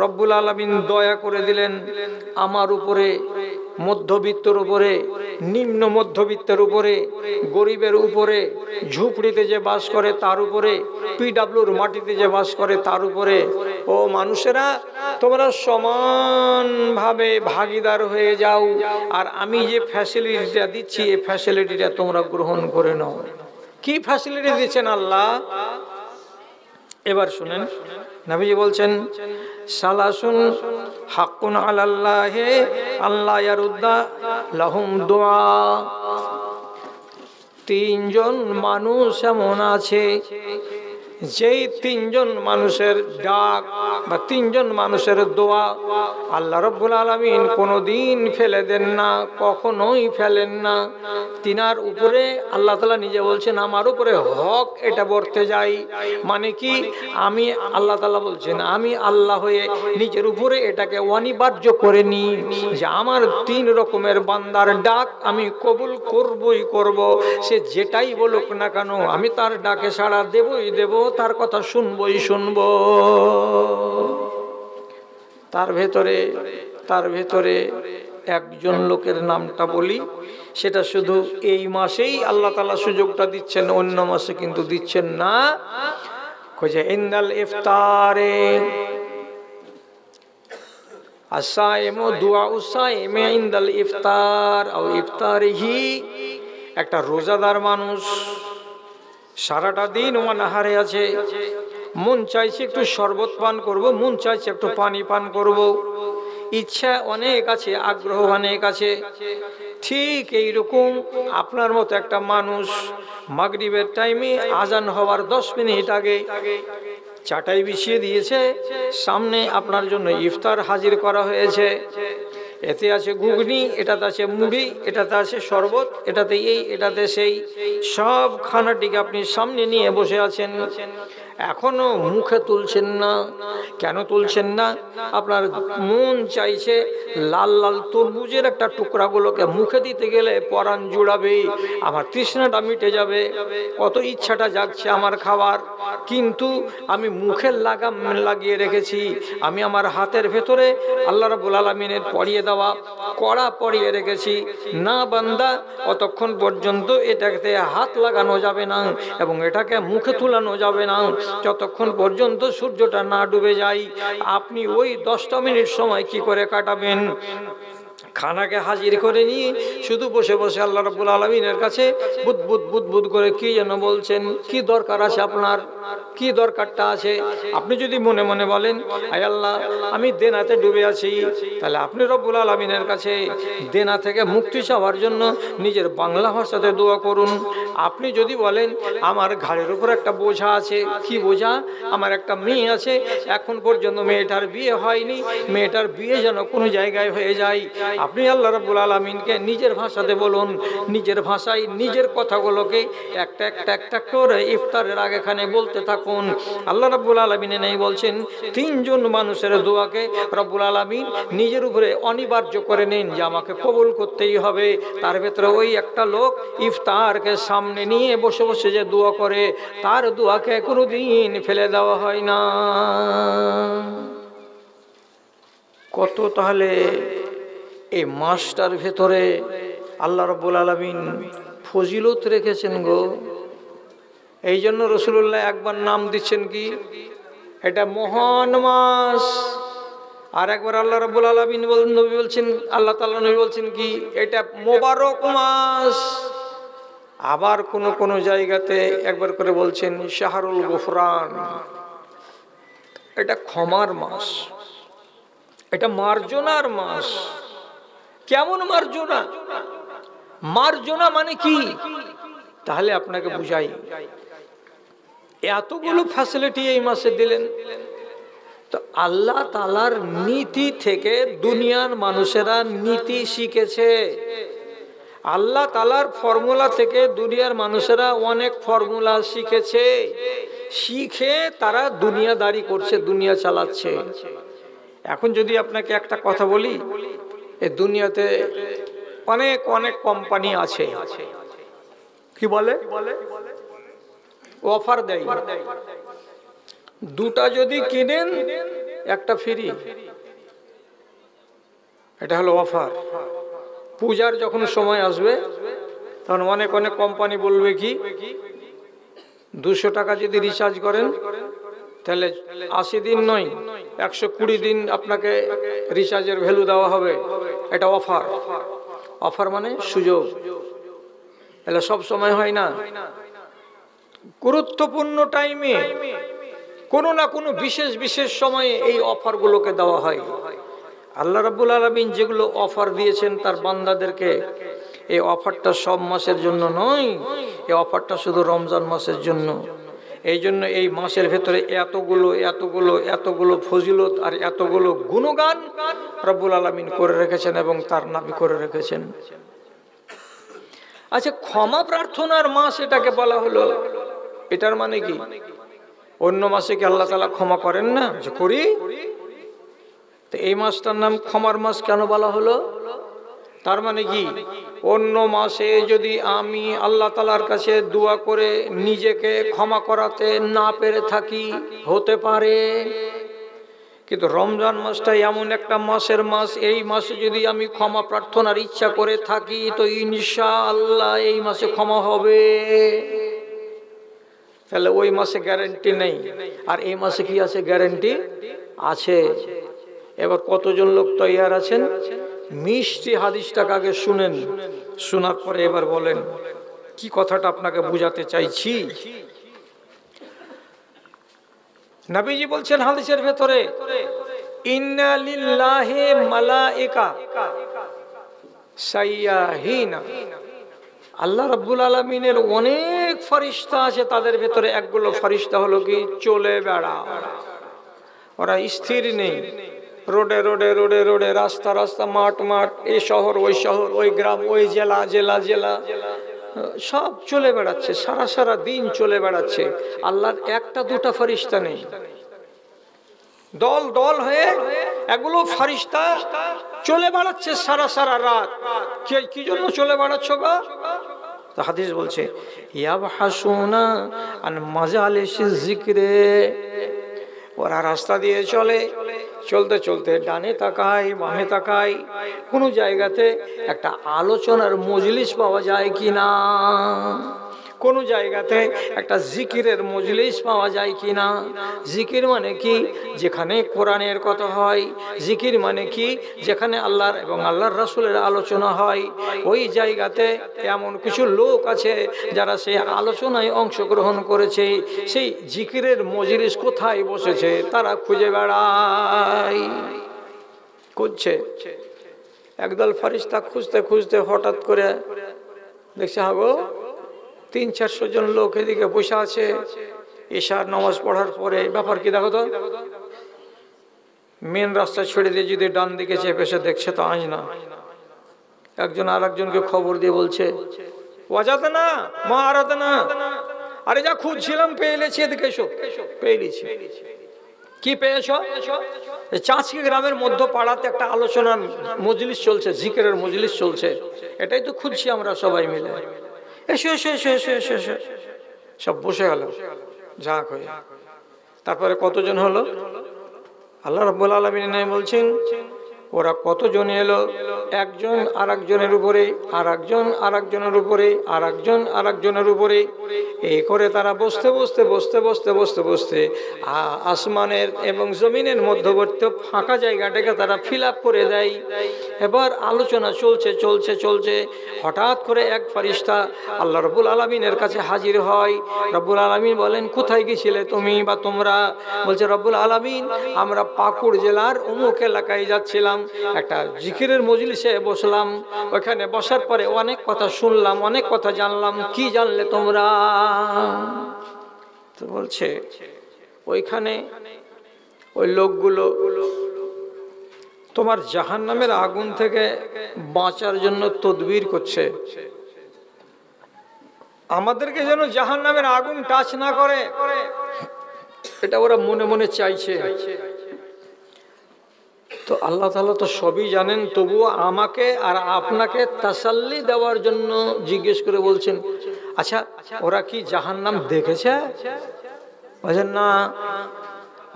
রব্বুল আলামিন দয়া করে দিলেন আমার উপরে, মধ্যবিত্তের উপরে, নিম্ন মধ্যবিত্তের উপরে, গরিবের উপরে, ঝুপড়িতে যে বাস করে তার উপরে, পিডাব্লিউর মাটিতে যে বাস করে তার উপরে। ও মানুষেরা, তোমরা সমানভাবে ভাগীদার হয়ে যাও, আর আমি যে ফ্যাসিলিটিটা দিচ্ছি এই ফ্যাসিলিটিটা তোমরা গ্রহণ করে নাও। কি ফ্যাসিলিটি দিচ্ছেন আল্লাহ? এবার শুনেন, নবীজি বলছেন সালাসুন হাক্কুন আলাল্লাহি আল্লাহ ইয়ারুদ্দা লাহুম দুআ। 3 জন মানুষ এমন আছে যেই 3 জন মানুষের ডাক বা 3 জন মানুষের দোয়া আল্লাহ রাব্বুল আলামিন কোনোদিন ফেলে দেন না, কখনোই ফেলেন না। তিনার উপরে আল্লাহ তাআলা নিজে বলছেন আমার উপরে হক এটা বর্তে যায়। মানে কি, আমি আল্লাহ তাআলা বলছেন আমি আল্লাহ হয়ে নিজের উপরে এটাকে অনিবার্য করে নিই যে আমার 3 রকমের বান্দার ডাক আমি কবুল করবই করব। সে যেটাই বলুক না কেন আমি তার ডাকে সাড়া দেবই দেব, তার কথা শুনবই শুনব। তার ভেতরে একজন লোকের নামটা বলি, সেটা শুধু এই মাসেই আল্লাহ তাআলা সুযোগটা দিচ্ছেন, অন্য মাসে কিন্তু দিচ্ছেন না। কইছে ইনদাল ইফতারে আসাইমু দুআ উসাইমে ইনদাল ইফতার আও ইফতারিহি। একটা রোজাদার মানুষ সারাটা দিন অনাহারে আছে, মন চাইছে একটু শরবত পান করব, মন চাইছে একটু পানি পান করব, ইচ্ছা অনেক আছে, আগ্রহ অনেক আছে। ঠিক এইরকম আপনার মতো একটা মানুষ মাগরিবের টাইমে আজান হওয়ার 10 মিনিট আগে চাটাই বিছিয়ে দিয়েছে, সামনে আপনার জন্য ইফতার হাজির করা হয়েছে। এতে আছে ঘুগনি, এটাতে আছে মুড়ি, এটাতে আছে শরবত, এটাতে এই, এটাতে সেই, সব খানাটিকে আপনি সামনে নিয়ে বসে আছেন। এখনো মুখে তুলছেন না। কেন তুলছেন না? আপনার মন চাইছে লাল লাল তরমুজের একটা টুকরাগুলোকে মুখে দিতে গেলে পরাণ জুড়াবে, আমার তৃষ্ণাটা মিটে যাবে, কত ইচ্ছাটা জাগছে আমার খাবার, কিন্তু আমি মুখের লাগাম লাগিয়ে রেখেছি। আমি আমার হাতের ভেতরে আল্লাহ রাব্বুল আলামিনের পরিয়ে দেওয়া কড়া পরিয়ে রেখেছি। না বান্দা, অতক্ষণ পর্যন্ত এটাকে হাত লাগানো যাবে না এবং এটাকে মুখে তুলানো যাবে না যতক্ষণ পর্যন্ত সূর্যটা না ডুবে যায়। আপনি ওই 10টা মিনিট সময় কি করে কাটাবেন? খানাকে হাজির করে নিয়ে শুধু বসে বসে আল্লাহ রাব্বুল আলামিনের কাছে বুদবুদ বুদবুদ করে কি যেন বলছেন। কি দরকার আছে আপনার? কি দরকারটা আছে? আপনি যদি মনে মনে বলেন আয় আল্লাহ আমি দেনাতে ডুবে আছি, তাহলে আপনি রব্বুল আলামিনের কাছে দেনা থেকে মুক্তি চাওয়ার জন্য নিজের বাংলা ভাষাতে দোয়া করুন। আপনি যদি বলেন আমার ঘাড়ের উপর একটা বোঝা আছে, কি বোঝা? আমার একটা মেয়ে আছে, এখন পর্যন্ত মেয়েটার বিয়ে হয়নি, মেয়েটার বিয়ে যেন কোনো জায়গায় হয়ে যায়, আপনি আল্লাহ রাব্বুল আলামিনকে নিজের ভাষাতে বলুন, নিজের ভাষায় নিজের কথাগুলোকে একটা একটা একটা করে ইফতারের আগেখানে বলতে থাকুন। আল্লাহ রাব্বুল আলামিন নেই বলছেন তিনজন মানুষের দোয়াকে রব্বুল আলামিন নিজের উপরে অনিবার্য করে নেন যে আমাকে কবুল করতেই হবে। তার ভেতরে ওই একটা লোক ইফতারকে সামনে নিয়ে বসে বসে যে দোয়া করে, তার দোয়াকে কোনোদিন ফেলে দেওয়া হয় না। কত তাহলে এই মাসটার ভেতরে আল্লাহ রাব্বুল আলামিন ফজিলত রেখেছেন গো। এই জন্য রাসূলুল্লাহ একবার নাম দিচ্ছেন কি, এটা মহান মাস। আর একবার আল্লাহ রাব্বুল আলামিন নবী বলছেন, আল্লাহ তাআলা নবী বলছেন কি, এটা মোবারক মাস। আবার কোন কোন জায়গাতে একবার করে বলছেন শাহরুল গুফরান, এটা ক্ষমার মাস, এটা মার্জনার মাস। কেমন মার্জনা? মার্জনা মানে কি তাহলে আপনাকে বুঝাই। এতগুলো ফ্যাসিলিটি এই মাসে দিলেন, তো আল্লাহ তাআলার নীতি থেকে দুনিয়ার মানুষেরা নীতি শিখেছে। আল্লাহ তাআলার ফর্মুলা থেকে দুনিয়ার মানুষেরা অনেক ফর্মুলা শিখেছে, শিখে তারা দুনিয়াদারি করছে, দুনিয়া চালাচ্ছে। এখন যদি আপনাকে একটা কথা বলি, এই দুনিয়াতে অনেক অনেক কোম্পানি আছে, কি বলে অফার দেয়, দুটা যদি কিনেন একটা ফ্রি, এটা হলো অফার। পূজার যখন সময় আসবে তখন অনেক অনেক কোম্পানি বলবে কি 200 টাকা যদি রিচার্জ করেন তাহলে 80 দিন নয় 120 দিন আপনাকে রিচার্জের ভ্যালু দেওয়া হবে। এটা অফার। অফার মানে সুযোগ, এটা সব সময় হয় না, গুরুত্বপূর্ণ টাইমে কোনো না কোনো বিশেষ বিশেষ সময়ে এই অফারগুলোকে দেওয়া হয়। আল্লাহ রাব্বুল আলামিন যেগুলো অফার দিয়েছেন তার বান্দাদেরকে, এই অফারটা সব মাসের জন্য নয়, এই অফারটা শুধু রমজান মাসের জন্য। এই জন্য এই মাসের ভেতরে এতগুলো এতগুলো এতগুলো ফজিলত আর এতগুলো গুণগান রব্বুল আলামিন করে রেখেছেন এবং তার নবী করে রেখেছেন। আচ্ছা, ক্ষমা প্রার্থনার মাস এটাকে বলা হলো, এটার মানে কি? অন্য মাসে কি আল্লাহ তাআলা ক্ষমা করেন না? যে করি। তো এই মাসটার নাম ক্ষমার মাস কেন বলা হলো? তার মানে কি, অন্য মাসে যদি আমি আল্লাহ তাআলার কাছে দোয়া করে নিজেকে ক্ষমা করাতে না পেরে থাকি, হতে পারে, কিন্তু রমজান মাসটা এমন একটা মাসের মাস, এই মাসে যদি আমি ক্ষমা প্রার্থনার ইচ্ছা করে থাকি তো ইনশাআল্লাহ এই মাসে ক্ষমা হবে। তাহলে ওই মাসে গ্যারান্টি নেই, আর এই মাসে কি আছে? গ্যারান্টি আছে। এবার কতজন লোক তৈয়ার আছেন? মিষ্টি হাদিসটাকে আগে শুনেন, শোনার পরে এবার বলেন কি কথাটা আপনাকে বুঝাতে চাইছি। নবীজি বলছেন হাদিসের ভেতরে, ইন্না লিল্লাহি মালাইকা সাইয়াহিনা, আল্লাহ রাব্বুল আলামিনের অনেক ফেরেশতা আছে, তাদের ভেতরে একগুলো ফেরেশতা হলো কি চলে বেড়া। ওরা স্থির নেই, রোডে রোডে রোডে রোডে, রাস্তা রাস্তা, মাঠ মাঠ, এই শহর ওই শহর, ওই গ্রাম ওই জেলা, জেলা জেলা, সব চলে বেড়াচ্ছে, সারা সারা দিন চলে বেড়াচ্ছে। আল্লাহর একটা দুটা ফেরেশতা নেই, দল দল হয়ে এগুলো ফেরেশতা চলে বেড়াচ্ছে সারা সারা রাত। কি জন্য চলে বেড়াচ্ছ গো? তো হাদিস বলছে ইয়াবহাসুনা আন মাজালিসিজ যিকরে, ওরা রাস্তা দিয়ে চলে, চলতে চলতে ডানে তাকায় বামে তাকায়, কোনো জায়গাতে একটা আলোচনার মজলিস পাওয়া যায় কিনা, কোনো জায়গাতে একটা জিকিরের মজলিস পাওয়া যায় কিনা। জিকির মানে কি? যেখানে কোরআনের কথা হয়। জিকির মানে কি? যেখানে আল্লাহর এবং আল্লাহর রাসূলের আলোচনা হয়। ওই জায়গাতে এমন কিছু লোক আছে যারা সেই আলোচনায় অংশগ্রহণ করেছে। সেই জিকিরের মজলিস কোথায় বসেছে তারা খুঁজে বেড়ায়, খুঁজছে। একদল ফেরেশতা খুঁজতে খুঁজতে হঠাৎ করে দেখছে, হাগো 300-400 জন লোক এদিকে বসে আছে ঈশার নামাজ পড়ার পরে। ব্যাপার কি দেখো তো, মেন রাস্তা ছেড়ে দিয়ে যদি ডান দিকে চেপে এসে দেখছে তো আজ না, একজন আর একজনকে খবর দিয়ে বলছে, ওয়াজাদনা মা আরাদনা, আরে যা খুঁজছিলাম পেয়ে এলেছি, এদিকে এসো, পেয়ে এলেছি। কি পেয়েছ? চাঁচকি গ্রামের মধ্য পাড়াতে একটা আলোচনার মজলিস চলছে, জিকিরের মজলিস চলছে, এটাই তো খুঁজছি আমরা সবাই মিলে। এসো এসো এসো এসো এসো এসো। সব বসে গেল ঝাঁক হয়ে। তারপরে কতজন হলো? আল্লাহ রাব্বুল আলামিন বলছেন ওরা কতজন এলো, একজন আর একজনের উপরে, আর একজন আর একজনের উপরে, আর একজন আর একজনের উপরে, এই করে তারা বসতে বসতে বসতে বসতে বসতে বসতে আসমানের এবং জমিনের মধ্যবর্তী ফাঁকা জায়গাটাকে তারা ফিল আপ করে দেয়। এবার আলোচনা চলছে চলছে চলছে, হঠাৎ করে এক ফেরেশতা আল্লাহ রাব্বুল আলামিনের কাছে হাজির হয়। রাব্বুল আলামিন বলেন, কোথায় গেছিলে তুমি বা তোমরা? বলছে, রাব্বুল আলামিন আমরা পাকুড় জেলার অমুক এলাকায় যাচ্ছিলাম, একটা জিকিরের মজলিসে বসলাম, ওখানে বসার পরে অনেক কথা শুনলাম, অনেক কথা জানলাম। কি জানলে তোমরা? তো বলছে ওইখানে ওই লোকগুলো তোমার জাহান্নামের আগুন থেকে বাঁচার জন্য তদবির করছে, আমাদেরকে যেন জাহান্নামের আগুন টাচ না করে, এটা ওরা মনে মনে চাইছে। তো আল্লাহ তাআলা তো সবই জানেন, তবুও আমাকে আর আপনাকে তাসাল্লি দেওয়ার জন্য জিজ্ঞেস করে বলছেন, আচ্ছা ওরা কি জাহান্নাম দেখেছে? বলছেন না,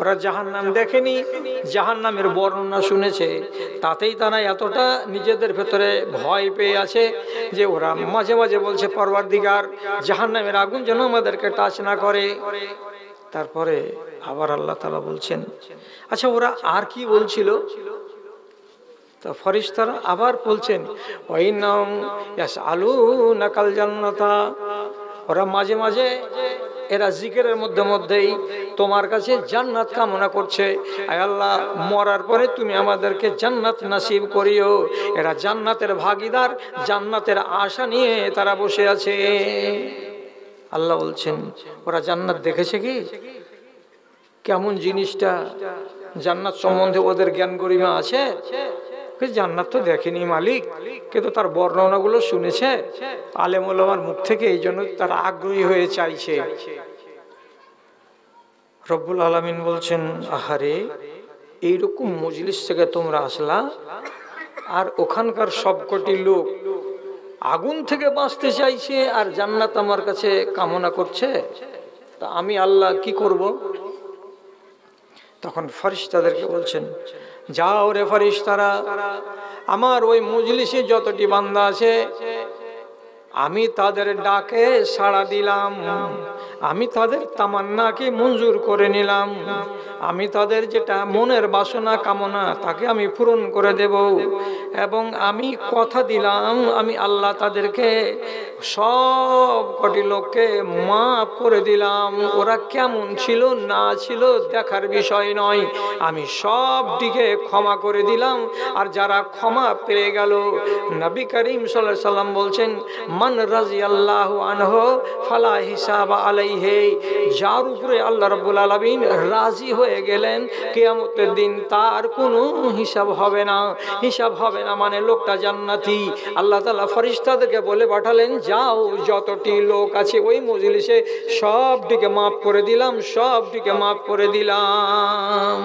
ওরা জাহান্নাম দেখেনি, জাহান্নামের বর্ণনা শুনেছে, তাতেই তারা এতটা নিজেদের ভেতরে ভয় পেয়ে আছে যে ওরা মাঝে মাঝে বলছে, পরওয়ারদিগার জাহান্নামের আগুন যেন আমাদেরকে টাচ না করে। তারপরে আবার আল্লাহ তাআলা বলছেন, আচ্ছা ওরা আর কি বলছিল? তো ফেরেশতারা আবার বলছেন, ওয়াইনাম ইয়াসআলুনাকাল জান্নাতা, ওরা মাঝে মাঝে এরা জিকিরের মধ্যে মধ্যেই তোমার কাছে জান্নাত কামনা করছে, আয় আল্লাহ মরার পরে তুমি আমাদেরকে জান্নাত নসিব করিও। এরা জান্নাতের ভাগীদার, জান্নাতের আশা নিয়ে তারা বসে আছে। আল্লাহ বলছেন, ওরা জান্নাত দেখেছে কি? কেমন জিনিসটা? জান্নাত সম্বন্ধে ওদের জ্ঞান গরিমা আছে? জান্নাত তো দেখেনি মালিক, কিন্তু তার বর্ণনাগুলো শুনেছে আলেম ওলামার মুখ থেকে, এই জন্য তারা আগ্রহী হয়ে চাইছে। রব্বুল আলামিন বলছেন, আহারে এইরকম মজলিস থেকে তোমরা আসলা, আর ওখানকার সবকটি লোক আগুন থেকে বাঁচতে চাইছে আর জান্নাত আমার কাছে কামনা করছে, তা আমি আল্লাহ কি করব? তখন ফেরেশতাদেরকে বলছেন, যাও রে ফেরেশতারা, আমার ওই মজলিসে যতটি বান্দা আছে আমি তাদের ডাকে সাড়া দিলাম, আমি তাদের তামান্নাকে মঞ্জুর করে নিলাম, আমি তাদের যেটা মনের বাসনা কামনা তাকে আমি পূরণ করে দেব, এবং আমি কথা দিলাম আমি আল্লাহ তাদেরকে সব কটি লোককে মাফ করে দিলাম। ওরা কেমন ছিল না ছিল দেখার বিষয় নয়, আমি সব দিকে ক্ষমা করে দিলাম। আর যারা ক্ষমা পেয়ে গেল, নবী করিম সাল্লাল্লাহু আলাইহি সাল্লাম বলছেন, মান রাজিয়াল্লাহু আনহু ফালা হিসাবা আলাইহি, যার উপরে আল্লাহ রাব্বুল আলামিন রাজি হয়ে গেলেন কিয়ামতের দিন তার কোনো হিসাব হবে না। হিসাব হবে না মানে লোকটা জান্নাতি। আল্লাহ তাআলা ফেরেশতাদেরকে বলে পাঠালেন, যাও যতটি লোক আছে ওই মজলিসে সবটিকে মাফ করে দিলাম, সবটিকে মাফ করে দিলাম।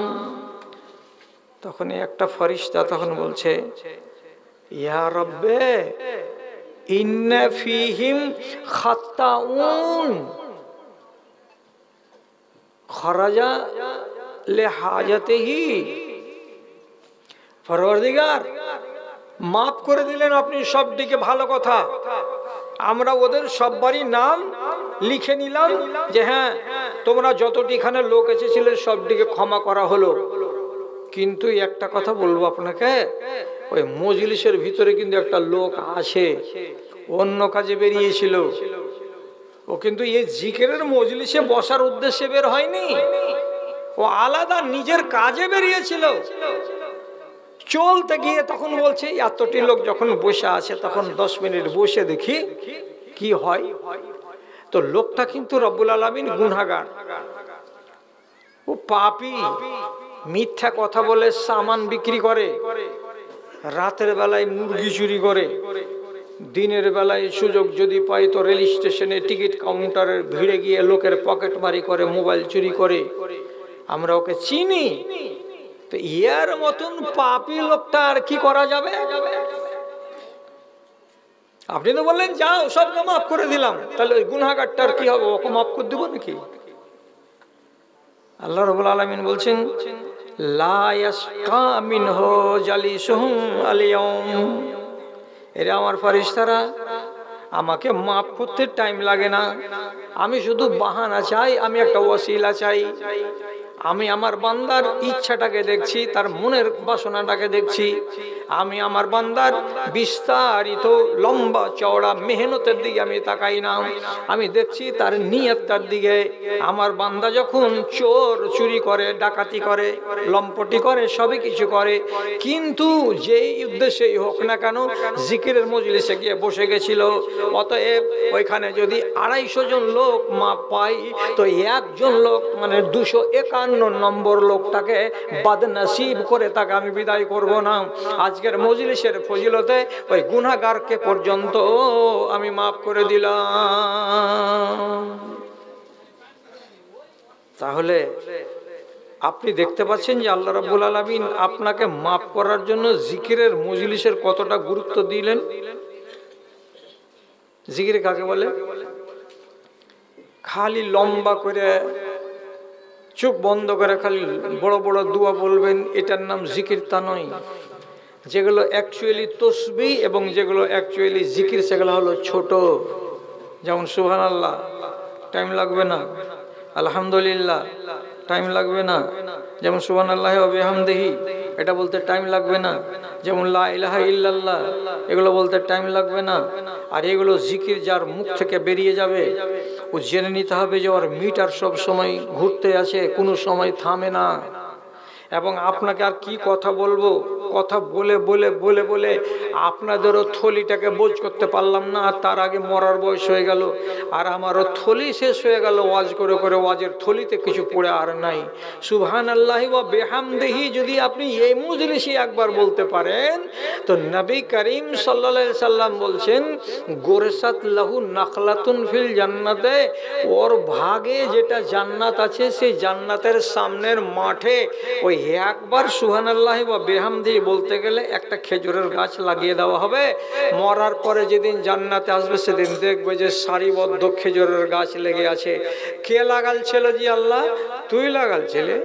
তখন একটা ফেরেশতা তখন বলছে, ইয়া রব্বে ইন্না ফীহিম খাত্তাউন খরাজা লিহাজাতিহি, পরওয়ারদিগার মাফ করে দিলেন আপনি সবদিকে, ভালো কথা। আমরা ওদের সববারই নাম লিখে নিলাম যে হ্যাঁ তোমরা যতটি এখানে লোক এসেছিলে সবদিকে ক্ষমা করা হলো, কিন্তু একটা কথা বলবো আপনাকে, ওই মজলিসের ভিতরে কিন্তু একটা লোক আছে অন্য কাজে বেরিয়েছিল, ও কিন্তু এই জিকিরের মজলিসে বসার উদ্দেশ্যে বের হয়নি, ও আলাদা নিজের কাজে বেরিয়েছিল। চলতে গিয়ে তখন বলছে, এতটি লোক যখন বসে আছে তখন 10 মিনিট বসে দেখি কি হয়। তো লোকটা কিন্তু রব্বুল আলামিন গুনাহগার, ও পাপী, মিথ্যা কথা বলে সামান বিক্রি করে, রাতের বেলায় মুরগি চুরি করে, দিনের বেলায় সুযোগ যদি পাই তো রেল স্টেশনে টিকিট কাউন্টারের ভিড়ে গিয়ে লোকের পকেট মারি করে, মোবাইল চুরি করে। আমরা ওকে চিনি। তো ইয়ার মতন পাপী লোকটা আর কি করা যাবে? আপনি তো বললেন যাও সবকে মাফ করে দিলাম, তাহলে ওই গুনাহগারটার কি হবে? ওকে মাফ করে দিব নাকি? আল্লাহ রাব্বুল আলামিন বলছেন লা ইয়াসকা মিনহু জালিসুহুম আল-ইয়াউম। এরা আমার ফেরেশতারা, আমাকে মাফ করতে টাইম লাগে না। আমি শুধু বাহানা চাই, আমি একটা ওসিলা চাই। আমি আমার বান্দার ইচ্ছাটাকে দেখছি, তার মনের বাসনাটাকে দেখছি। আমি আমার বান্দার বিস্তারিত লম্বা চওড়া মেহনতের দিকে আমি তাকাই না, আমি দেখছি তার নিয়তটার দিকে। আমার বান্দা যখন চোর চুরি করে, ডাকাতি করে, লম্পটি করে, সবই কিছু করে, কিন্তু যেই উদ্দেশ্যেই হোক না কেন জিকিরের মজলিসে গিয়ে বসে গেছিল। অতএব ওইখানে যদি 250 জন লোক মাপ পাই, তো একজন লোক মানে 251 নম্বর লোকটাকে বদনসিব করে তাকে আমি বিদায় করব না। আজকের মজলিসের ফজিলতে ওই গুনাহগারকে পর্যন্ত আমি মাফ করে দিলাম। তাহলে আপনি দেখতে পাচ্ছেন যে আল্লাহ রাব্বুল আলামিন আপনাকে মাফ করার জন্য জিকিরের মজলিসের কতটা গুরুত্ব দিলেন। জিকির কাকে বলে? খালি লম্বা করে চোখ বন্ধ করে খালি বড় বড় দোয়া বলবেন, এটার নাম জিকির তা নয়। যেগুলো অ্যাকচুয়ালি তসবিহ এবং যেগুলো অ্যাকচুয়ালি জিকির, সেগুলো হলো ছোট। যেমন সুবহানাল্লাহ, টাইম লাগবে না। আলহামদুলিল্লাহ, টাইম লাগবে না। যেমন সুবহানাল্লাহি ওয়া বিহামদিহি, এটা বলতে টাইম লাগবে না। যেমন লা ইলাহা ইল্লাল্লাহ, এগুলো বলতে টাইম লাগবে না। আর এগুলো জিকির যার মুখ থেকে বেরিয়ে যাবে, ও জেনে নিতে হবে যে ওর মিটার সব সময় ঘুরতে আছে, কোনো সময় থামে না। এবং আপনাকে আর কি কথা বলবো, কথা বলে বলে বলে বলে আপনাদেরও থলিটাকে বোঝ করতে পারলাম না, আর তার আগে মরার বয়স হয়ে গেল। আর আমারও থলি শেষ হয়ে গেল ওয়াজ করে করে, ওয়াজের থলিতে কিছু পড়ে আর নাই। সুবহানাল্লাহি ওয়া বিহামদিহি যদি আপনি এই মজলিসে একবার বলতে পারেন, তো নবী করিম সাল্লাল্লাহু আলাইহি সাল্লাম বলছেন গোরসাত লাহু নাখলাতুন ফিল জান্নাতে, ওর ভাগে যেটা জান্নাত আছে সেই জান্নাতের সামনের মাঠে ওই একবার সুবহানাল্লাহি ওয়া বিহামদিহি বলতে গেলে একটা খেজুরের গাছ লাগিয়ে দেওয়া হবে। মরার পরে যেদিন জান্নাতে আসবে সেদিন দেখবে যে সারিবদ্ধ খেজুরের গাছ লেগে আছে। কে লাগালছিল? জি আল্লাহ। তুই লাগালছিলে?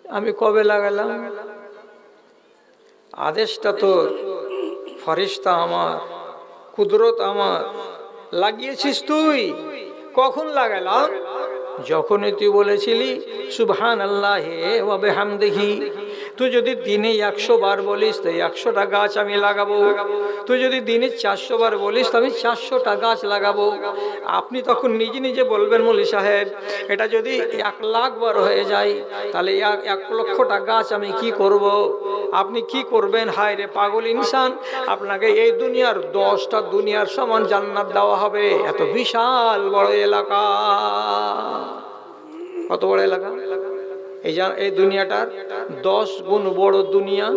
আমি কবে লাগালাম? আদেশটা তোর, ফেরেশতা আমার, কুদরত আমার, লাগিয়েছিস তুই। কখন লাগালাম? যখনই তুই বলেছিলি সুবহানাল্লাহি ওয়া বিহামদিহি। তুই যদি দিনে 100 বার বলিস তো 100টা গাছ আমি লাগাবো। তুই যদি দিনে 400 বার বলিস তো আমি 400টা গাছ লাগাবো। আপনি তখন নিজে নিজে বলবেন মৌলী সাহেব, এটা যদি 1 লাখ বার হয়ে যায় তাহলে 1 লক্ষটা গাছ আমি কি করব? আপনি কি করবেন? হায় রে পাগল ইনসান, আপনাকে এই দুনিয়ার 10টা দুনিয়ার সমান জান্নাত দেওয়া হবে। এত বিশাল বড় এলাকা। কত বড় এলাকা? এই দুনিয়াটার 10 গুণ বড় দুনিয়া।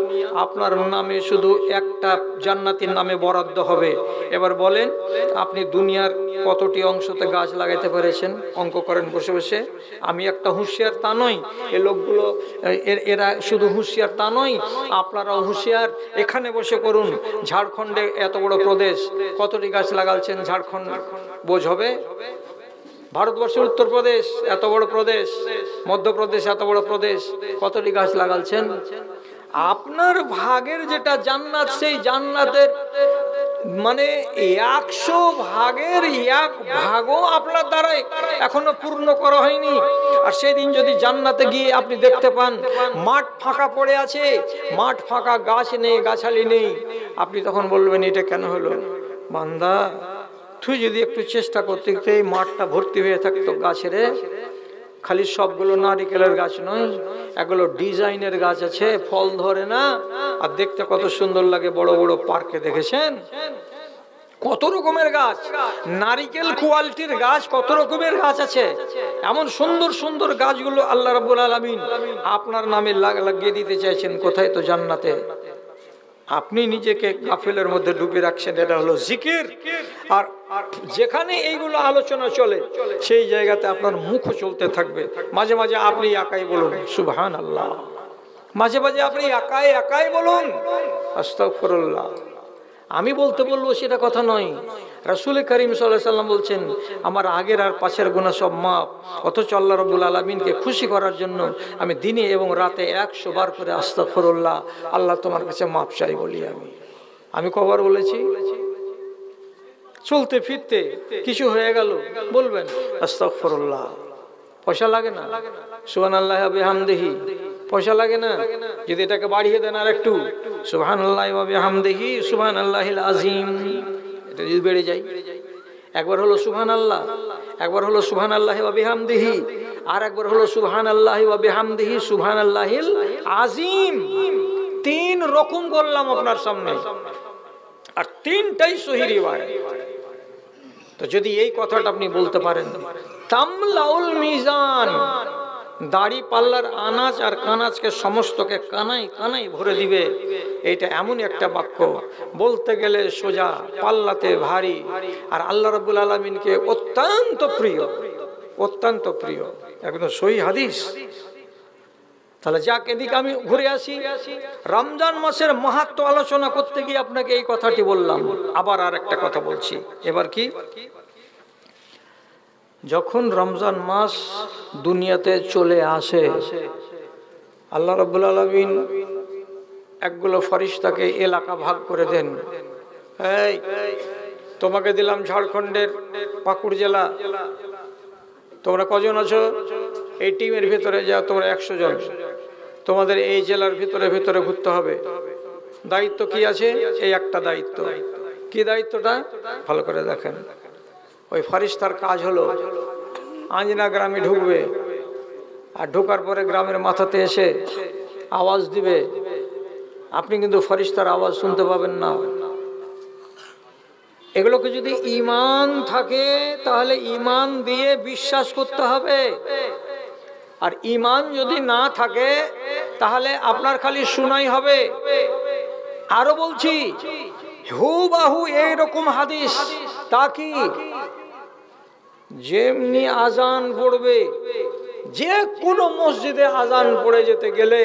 আপনার নামে শুধু একটা জান্নাতের নামে বরাদ্দ হবে। এবার বলেন আপনি দুনিয়ার কতটি অংশতে গাছ লাগাইতে পেরেছেন? অঙ্ক করেন বসে বসে। আমি একটা হুঁশিয়ার তা নই, এ লোকগুলো এরা শুধু হুঁশিয়ার তা নয়, আপনারাও হুঁশিয়ার। এখানে বসে করুন। ঝাড়খণ্ডে এত বড় প্রদেশ, কতটি গাছ লাগাচ্ছেন? ঝাড়খণ্ড বোঝ হবে? ভারতবর্ষের উত্তরপ্রদেশ এত বড় প্রদেশ, মধ্যপ্রদেশ এত বড় প্রদেশ, কতটি গাছ লাগাচ্ছেন? আপনার ভাগের যেটা জান্নাত, সেই জান্নাতের মানে 100 ভাগের 1 ভাগও আপনার দ্বারাই এখনো পূর্ণ করা হয়নি। আর সেদিন যদি জান্নাতে গিয়ে আপনি দেখতে পান মাঠ ফাঁকা পড়ে আছে, মাঠ ফাঁকা, গাছ নেই, গাছালি নেই, আপনি তখন বলবেন এটা কেন হলো? বান্দা, তুই যদি একটু চেষ্টা করতে এই মাঠটা ভর্তি হয়ে থাকতো গাছের, খালি সবগুলো নারিকেলের গাছ নয়, এগুলো ডিজাইনের গাছ আছে, ফল ধরে না, আর দেখতে কত সুন্দর লাগে। বড় বড় পার্কে দেখেছেন কত রকমের গাছ, নারিকেল কোয়ালিটির গাছ, কত রকমের গাছ আছে। এমন সুন্দর সুন্দর গাছগুলো আল্লাহ রাব্বুল আলামিন আপনার নামে লাগিয়ে দিতে চাইছেন। কোথায়? তো জান্নাতে। আপনি নিজেকে গাফিলের মধ্যে ডুবে রাখছেন। এটা হলো জিকির। আর যেখানে এইগুলো আলোচনা চলে সেই জায়গাতে আপনার মুখও চলতে থাকবে। মাঝে মাঝে আপনি একাই বলুন সুবহানাল্লাহ, মাঝে মাঝে আপনি একাই একাই বলুন আস্তাগফিরুল্লাহ। আমি বলতে বলবো সেটা কথা নয়। রাসূল করিম সাল্লাল্লাহু আলাইহি সাল্লাম বলছেন আমার আগের আর পাশের গুনাহ সব মাপ। অথচ আল্লাহ রাব্বুল আলামিনকে খুশি করার জন্য আমি দিনে এবং রাতে 100 বার করে আস্তাগফিরুল্লাহ, আল্লাহ তোমার কাছে মাপ চাই বলি। আমি কবার বলেছি? চলতে ফিরতে কিছু হয়ে গেল বলবেন আস্তাগফিরুল্লাহ। পয়সা লাগে না? সুবহানাল্লাহি ওয়া বিহামদিহি। পয়সা লাগে না? যদি এটাকে বাড়িয়ে দেন আর একটু, সুবহানাল্লাহি ওয়া বিহামদিহি সুবহানাল্লাহিল আযীম, এটা যদি বেড়ে যায়। একবার হলো সুবহানাল্লাহ, একবার হলো সুবহানাল্লাহি ওয়া বিহামদিহি, আর একবার হলো সুবহানাল্লাহি ওয়া বিহামদিহি সুবহানাল্লাহিল আযীম। 3 রকম বললাম আপনার সামনে, আর 3টাই সহিহ রিওয়ায়াত। তো যদি এই কথাটা আপনি বলতে পারেন, তামলাউল মিজান, দাড়ি পাল্লার আনাজ আর কানাজকে সমস্তকে কানাই কানাই ভরে দিবে। এটা এমন একটা বাক্য বলতে গেলে সোজা, পাল্লাতে ভারী, আর আল্লাহ রাব্বুল আলামিনকে অত্যন্ত প্রিয়, অত্যন্ত প্রিয়, একদম সহিহ হাদিস। তাহলে যাক, এদিকে আমি ঘুরে আসি। রমজান মাসের মাহাত্ম্য আলোচনা করতে গিয়ে আপনাকে এই কথাটি বললাম। আবার আর একটা কথা বলছি। এবার কি, যখন রমজান মাস দুনিয়াতে চলে আসে, আল্লাহ রাব্বুল আলামিন একগুলো ফেরেশতাকে এলাকা ভাগ করে দেন। এই তোমাকে দিলাম ঝাড়খণ্ডের পাকুড় জেলা, তোমরা কজন আছো? এই টিমের ভিতরে যাও, তোমরা 100 জন। তোমাদের এই জেলার ভিতরে ভিতরে ঘুরতে হবে। দায়িত্ব কি আছে? এই একটা দায়িত্ব। কি দায়িত্বটা? ভালো করে দেখেন। ওই ফেরেশতার কাজ হলো আঞ্জনা গ্রামে ঢুকবে, আর ঢোকার পরে গ্রামের মাথাতে এসে আওয়াজ দিবে। আপনি কিন্তু ফেরেশতার আওয়াজ শুনতে পাবেন না। এগুলোকে যদি ঈমান থাকে তাহলে ঈমান দিয়ে বিশ্বাস করতে হবে, আর ঈমান যদি না থাকে তাহলে আপনার খালি শুনাই হবে। আরো বলছি, হুবাহু এইরকম হাদিস, তা কি যেমনি আজান পড়বে, যে কোনো মসজিদে আজান পড়ে যেতে গেলে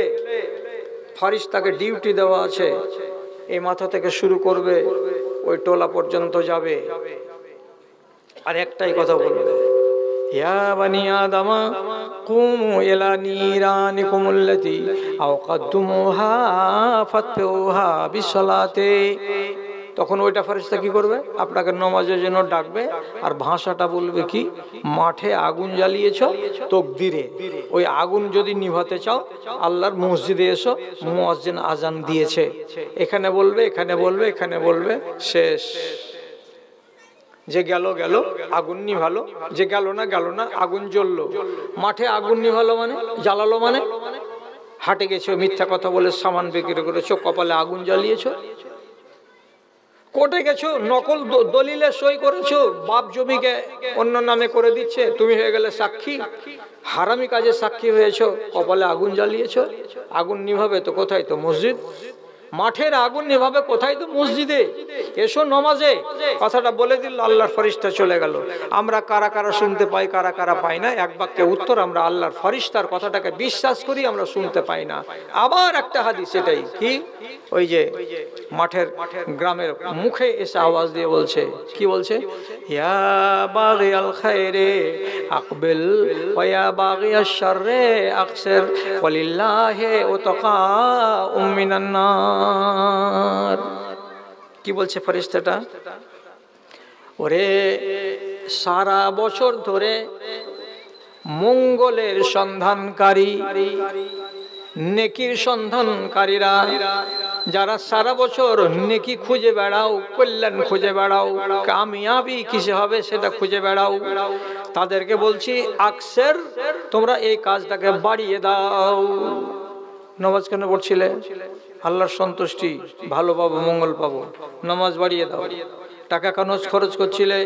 ফেরেশতাকে ডিউটি দেওয়া আছে। এই মাথা থেকে শুরু করবে, ওই টোলা পর্যন্ত যাবে, আর একটাই কথা বলবে, ইয়া বানি আদমা কুমু ইলা নিরানিকুমুল্লাতি আওকাদতুমুহা ফাতহুহা বিসসালাতে। তখন ওইটা ফেরেশতা কি করবে? আপনাকে নামাজের জন্য ডাকবে, আর ভাষাটা বলবে কি, মাঠে আগুন জ্বালিয়েছো তাকবীরে, ওই আগুন যদি নিভাতে চাও আল্লাহর মসজিদে এসো, মুয়াজ্জিন আজান দিয়েছে। এখানে বলবে, এখানে বলবে, এখানে বলবে, শেষ। যে গেল গেল, আগুন নিভালো, যে গেল না গেল না, আগুন জ্বললো। মাঠে আগুন নিভালো মানে, জ্বালালো মানে, হাটে গেছো মিথ্যা কথা বলে সামান বিক্রি করেছো, কপালে আগুন জ্বালিয়েছো। কোর্টে গেছো, নকল দলিলে সই করেছো, বাপ জমিকে অন্য নামে করে দিচ্ছে, তুমি হয়ে গেলে সাক্ষী, হারামি কাজে সাক্ষী হয়েছো, কপালে আগুন জ্বালিয়েছো। আগুন নিভাবে তো কোথায়? তো মসজিদ। মাঠের আগুন নিভাবে কোথায়? তো মসজিদে। এসো নমাজে, কথাটা বলে দিল, আল্লাহর ফেরেশতা চলে গেল। আমরা কারা কারা শুনতে পাই, কারা কারা পাই না? এক বাক্যে উত্তর, আমরা আল্লাহর ফেরেশতার কথাটাকে বিশ্বাস করি, আমরা শুনতে পাই না। আবার একটা হাদিস, এটাই কি, ওই যে মাঠের গ্রামের মুখে এসে আওয়াজ দিয়ে বলছে, কি বলছে? ইয়া বাগিয়াল খায়রে আকবিল ওয়া ইয়া বাগিয়াশ শাররে আকসির ওয়ালিল্লাহি উতকাউম মিনান নার। কি বলছে ফেরেশতাটা? ওরে সারা বছর ধরে মঙ্গলের সন্ধানকারী, নেকির সন্ধানকারীরা, যারা সারা বছর নেকি খুঁজে বেড়াও, কল্যাণ খুঁজে বেড়াও, কামিয়াবি কিসে হবে সেটা খুঁজে বেড়াও, তাদেরকে বলছি আকসের, তোমরা এই কাজটাকে বাড়িয়ে দাও। নামাজ কেন পড়ছিলে? আল্লাহর সন্তুষ্টি, ভালো পাবো, মঙ্গল পাবো, নামাজ বাড়িয়ে দাও। টাকা খরচ করছিলে,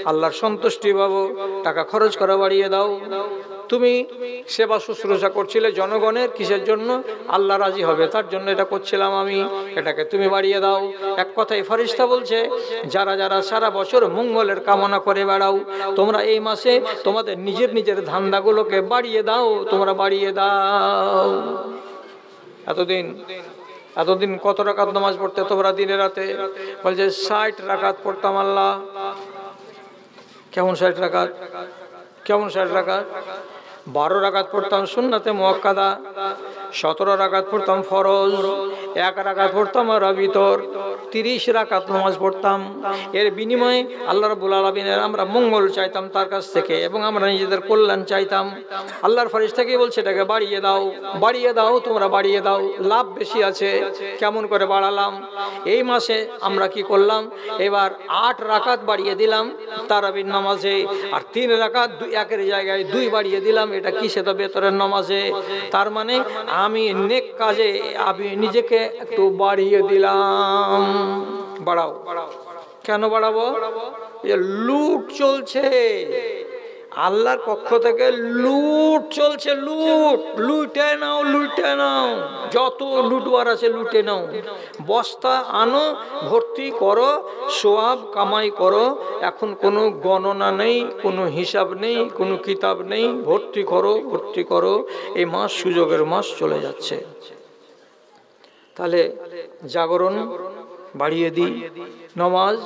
আল্লাহর সন্তুষ্টি পাবো, টাকা খরচ করা বাড়িয়ে দাও। তুমি সেবা শুশ্রূষা করছিলে জনগণের, কিসের জন্য? আল্লাহ রাজি হবে তার জন্য এটা করছিলাম আমি, এটাকে তুমি বাড়িয়ে দাও। এক কথায় ফেরেশতা বলছে, যারা যারা সারা বছর মঙ্গলের কামনা করে বেড়াও, তোমরা এই মাসে তোমাদের নিজের নিজের ধান্দাগুলোকে বাড়িয়ে দাও, তোমরা বাড়িয়ে দাও। এতদিন কত রাকাত নামাজ পড়তে তোমরা দিনে রাতে? বলছে 60 রাকাত পড়তাম আল্লাহ। কেমন 60 রাকাত? কেমন 60 রাকাত? 12 রাকাত পড়তাম সুন্নাতে মুআক্কাদা, 17 রাকাত পড়তাম ফরজ, 1 রাকাত পড়তাম রাবিতর, 30 রাকাত নামাজ পড়তাম। এর বিনিময়ে আল্লাহ রাব্বুল আলামিনের আমরা মঙ্গল চাইতাম তার কাছ থেকে, এবং আমরা নিজেদের কল্যাণ চাইতাম। আল্লাহর ফেরেশতাকে বলছে এটাকে বাড়িয়ে দাও, বাড়িয়ে দাও, তোমরা বাড়িয়ে দাও, লাভ বেশি আছে। কেমন করে বাড়ালাম? এই মাসে আমরা কি করলাম, এবার 8 রাকাত বাড়িয়ে দিলাম তারাবির নামাজে, আর 3 রাকাত 1-এর জায়গায় 2 বাড়িয়ে দিলাম। এটা কি? সেটা বেতরের নামাজে। তার মানে আমি নেক কাজে আমি নিজেকে একটু বাড়িয়ে দিলাম। বাড়াও। কেন বাড়াবো? লুট চলছে, আল্লাহর পক্ষ থেকে লুট চলছে। লুটে নাও, লুটে নাও, যত লুটবার আছে লুটে নাও। বস্তা আনো, ভর্তি করো, সোয়াব কামাই করো। এখন কোনো গণনা নেই, কোনো হিসাব নেই, কোনো কিতাব নেই। ভর্তি করো, ভর্তি করো। এই মাস সুযোগের মাস চলে যাচ্ছে। তাহলে জাগরণ বাড়িয়ে দিই, নমাজ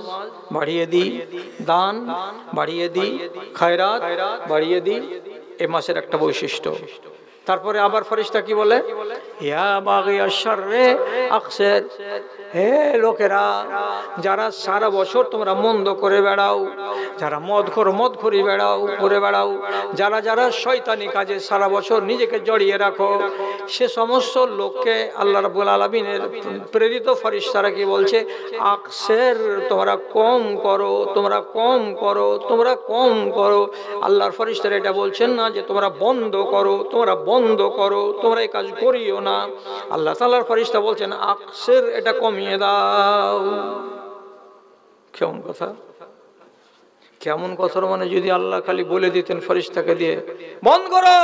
বাড়িয়ে দিই, দান বাড়িয়ে দিই, খায়রাত বাড়িয়ে দিই। এ মাসের একটা বৈশিষ্ট্য। তারপরে আবার ফেরেশতা কি বলে? ইয়া বাগিয়াশ শাররে আকসির, হে লোকেরা যারা সারা বছর তোমরা মন্দ করে বেড়াও, যারা মদখোরি করে বেড়াও, যারা যারা শয়তানি কাজে সারা বছর নিজেকে জড়িয়ে রাখো, সে সমস্ত লোককে আল্লাহ রাব্বুল আলামিনের প্রেরিত ফেরেশতারা কি বলছে? আকসির, তোমরা কম করো, তোমরা কম করো, তোমরা কম করো। আল্লাহর ফেরেশতারা এটা বলছেন না যে তোমরা বন্ধ করো, তোমরা বন্ধ করো, তোমরা এই কাজ করিও না। আল্লাহ তাআলার ফেরেশতা বলছেন আকসির, এটা কমিয়ে দাও। কেমন কথা? কেমন কথার মানে যদি আল্লাহ খালি বলে দিতেন ফেরেশতাকে দিয়ে বন্ধ করো।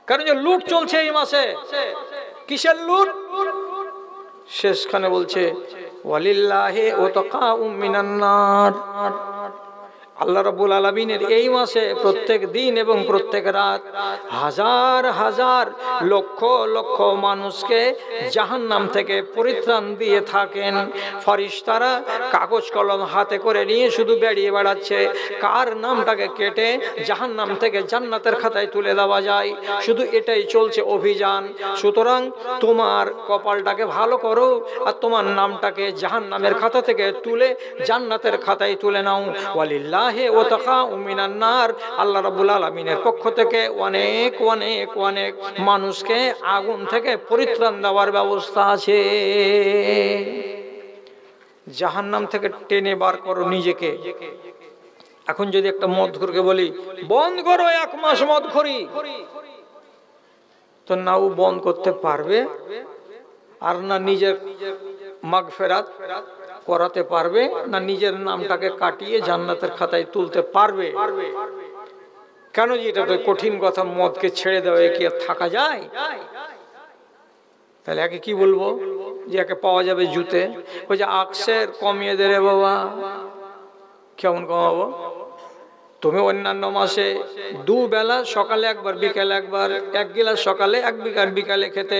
কারণ যে লুট চলছে এই মাসে। কিসের লুট? শেষখানে বলছে ওয়ালিল্লাহি ওয়াতাকাউম মিনান নার। আল্লাহ রাব্বুল আলামিনের এই মাসে প্রত্যেক দিন এবং প্রত্যেক রাত হাজার হাজার লক্ষ লক্ষ মানুষকে জাহান্নাম থেকে পরিত্রাণ দিয়ে থাকেন। ফেরেশতারা কাগজ কলম হাতে করে নিয়ে শুধু বেরিয়ে বেড়াচ্ছে, কার নামটাকে কেটে জাহান্নাম থেকে জান্নাতের খাতায় তুলে দেওয়া যায়। শুধু এটাই চলছে অভিযান। সুতরাং তোমার কপালটাকে ভালো করো আর তোমার নামটাকে জাহান্নামের খাতা থেকে তুলে জান্নাতের খাতায় তুলে নাও। ওয়ালিল্লাহি ওয়াতাকাউম মিনান নার। আল্লাহ রাব্বুল আলামিনের পক্ষ থেকে অনেক অনেক অনেক মানুষকে আগুন থেকে পরিত্রাণ দেওয়ার ব্যবস্থা আছে। জাহান্নাম থেকে টেনে বার করো নিজেকে। এখন যদি একটা মদখোরকে বলি বন্ধ করো 1 মাস মদখোরি, তো না ও বন্ধ করতে পারবে, আর না নিজের মাগফিরাত করাতে পারবে, না নিজের নামটাকে কাটিয়ে জান্নাতের খাতায় তুলতে পারবে। কেন? যে এটা তো কঠিন কথা, মদকে ছেড়ে দেওয়া কি আর থাকা যায়? তাহলে একে কি বলবো? যে একে পাওয়া যাবে জুতে। ওই যে আকসের কমিয়ে দে রে বাবা। কেমন কমাবো? তুমি অন্যান্য মাসে 2 বেলা, সকালে একবার বিকালে একবার, 1 গিলাস সকালে 1 গিলাস বিকালে খেতে।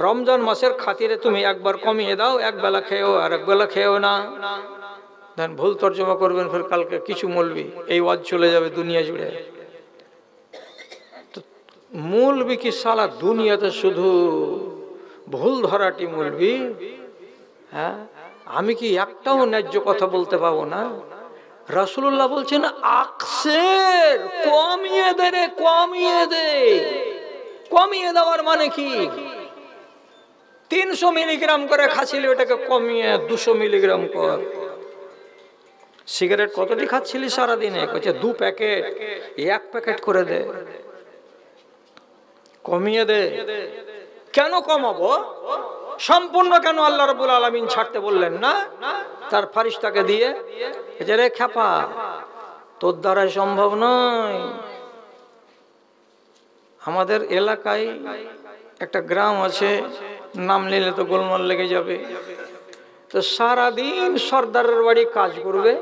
রমজান মাসের খাতিরে তুমি একবার কমিয়ে দাও, 1 বেলা খেও আর 1 বেলা খেও না। দেন ভুল তর্জমা করবেন, ফের কালকে কিছু মৌলবি এই ওয়াজ চলে যাবে দুনিয়া জুড়ে। মৌলবি কি সারা দুনিয়াতে শুধু ভুল ধরাটি মৌলবি? হ্যাঁ, আমি কি একটাও ন্যায্য কথা বলতে পাবো না? রাসূলুল্লাহ বলছেন আকসের, কমিয়ে দে রে, কমিয়ে দে। কমিয়ে দেওয়ার মানে কি? 300 মিলিগ্রাম করে খাচ্ছিলি, ওটাকে কমিয়ে 200 মিলিগ্রাম কর। সিগারেট কতটি খাচ্ছিলি সারাদিনে? কইছে 2 প্যাকেট, 1 প্যাকেট করে দে, কমিয়ে দে। কেন কমাবো? সম্পূর্ণ কেন আল্লাহ রাব্বুল আলামিন ছাড়তে বললেন না? তার ফারিস্তাকে দিয়ে যে রে খ্যাপা, তোর দ্বারাই সম্ভব নয়। আমাদের এলাকায় একটা গ্রাম আছে, নাম নিলে তো গোলমাল লেগে যাবে। তো সারাদিন সর্দারের বাড়ি কাজ করবে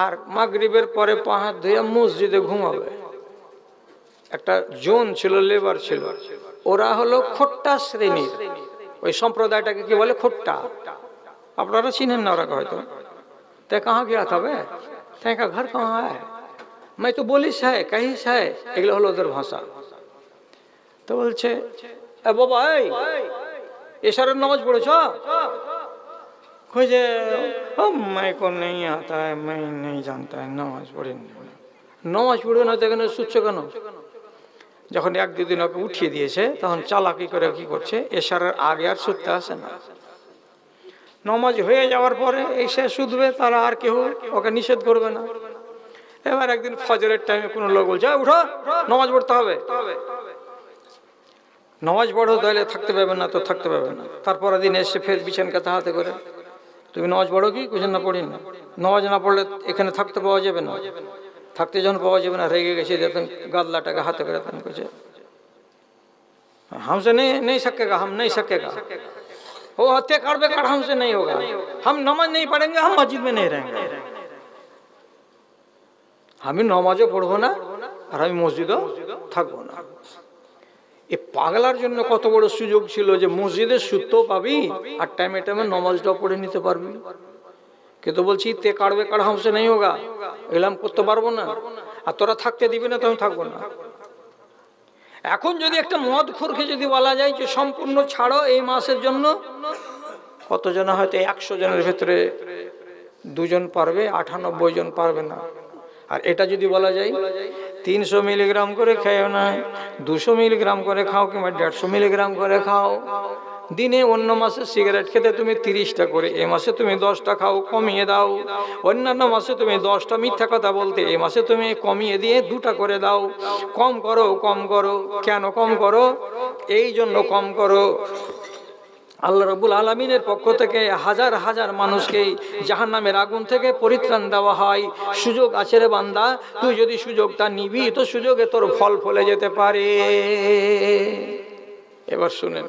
আর মাগরিবের পরে পা হাত ধুয়ে মসজিদে ঘুমাবে। একটা জোন ছিল, লেবার ছিল, ওরা হলো খোট্টা শ্রেণীর। ওই সম্প্রদায়টাকে কি বলে? খোট্টা। আপনারা চিনেন না ওরা হয়তো। তে কাহা গিয়া তবে কা ঘর কাহা হয়, मैं तो बोलिस है कहिস है, এগুলো হলো ওদের ভাষা। তো বলছে এ বাবা, এশারের নামাজ পড়েছ? खोजे मैं को नहीं आता है, मैं नहीं जानता है, নামাজ পড়িনি। নামাজ পড়বে না তো এখানে শুচ্ছ কেন? যখন এক দুদিন ওকে উঠিয়ে দিয়েছে তখন চালাকি করে কি করছে, এশারের আগে আর শুতে আসে না। নামাজ হয়ে যাওয়ার পরে এসে শুধবে, তারা আর কেউ ওকে নিষেধ করবে না। এবার একদিন ফজরের টাইমে কোনো লোক বলছে উঠো, নামাজ পড়তে হবে। নামাজ পড়ো, তাহলে থাকতে পারবে না তো থাকতে পারবে না। তারপর দিন এসে ফের বিছান কাতা হাতে করে, তুমি নামাজ পড়ো কি? কুছেন না, পড়ি না। নামাজ না পড়লে এখানে থাকতে পাওয়া যাবে না। থাকতে যখন পাওয়া যাবে না, রেগে গেছে, যেতেন গাদলাটাকে হাতে করে তখন করছে हमसे नहीं सकेगा, हम नहीं सकेगा, वो हत्या काट बेकार, हमसे नहीं होगा, हम नमाज नहीं पढ़ेंगे, हम मस्जिद में नहीं रहेंगे। আমি নামাজও পড়বো না আর আমি মসজিদও থাকবো না। এই পাগলার জন্য কত বড় সুযোগ ছিল যে মসজিদে সুতো পাবি আর টাইমে টাইমে নামাজটাও পড়ে নিতে পারবি। কিন্তু বলছি তে কাটবে কাট, হামসে নেই হোগা, এলাম করতে পারবো না, আর তোরা থাকতে দিবি না তো আমি থাকবো না। এখন যদি একটা মদ খোরকে যদি বলা যায় যে সম্পূর্ণ ছাড়ো এই মাসের জন্য, কতজন হয়তো 100 জনের ভেতরে 2 জন পারবে, 98 জন পারবে না। আর এটা যদি বলা যায় 300 মিলিগ্রাম করে খেও না, 200 মিলিগ্রাম করে খাও, কিংবা 150 মিলিগ্রাম করে খাও দিনে। অন্য মাসে সিগারেট খেতে তুমি 30টা করে, এ মাসে তুমি 10টা খাও, কমিয়ে দাও। অন্যান্য মাসে তুমি 10টা মিথ্যা কথা বলতে, এ মাসে তুমি কমিয়ে দিয়ে 2টা করে দাও। কম করো, কম করো। কেন কম করো? এই জন্য কম করো, আল্লাহ রাব্বুল আলামিনের পক্ষ থেকে হাজার হাজার মানুষকে জাহান্নামের আগুন থেকে পরিত্রাণ দেওয়া হয়। সুযোগ আছে রে বান্দা, তুই যদি সুযোগটা নিবি তো সুযোগে তোর ফল ফলে যেতে পারে। এবার শুনেন,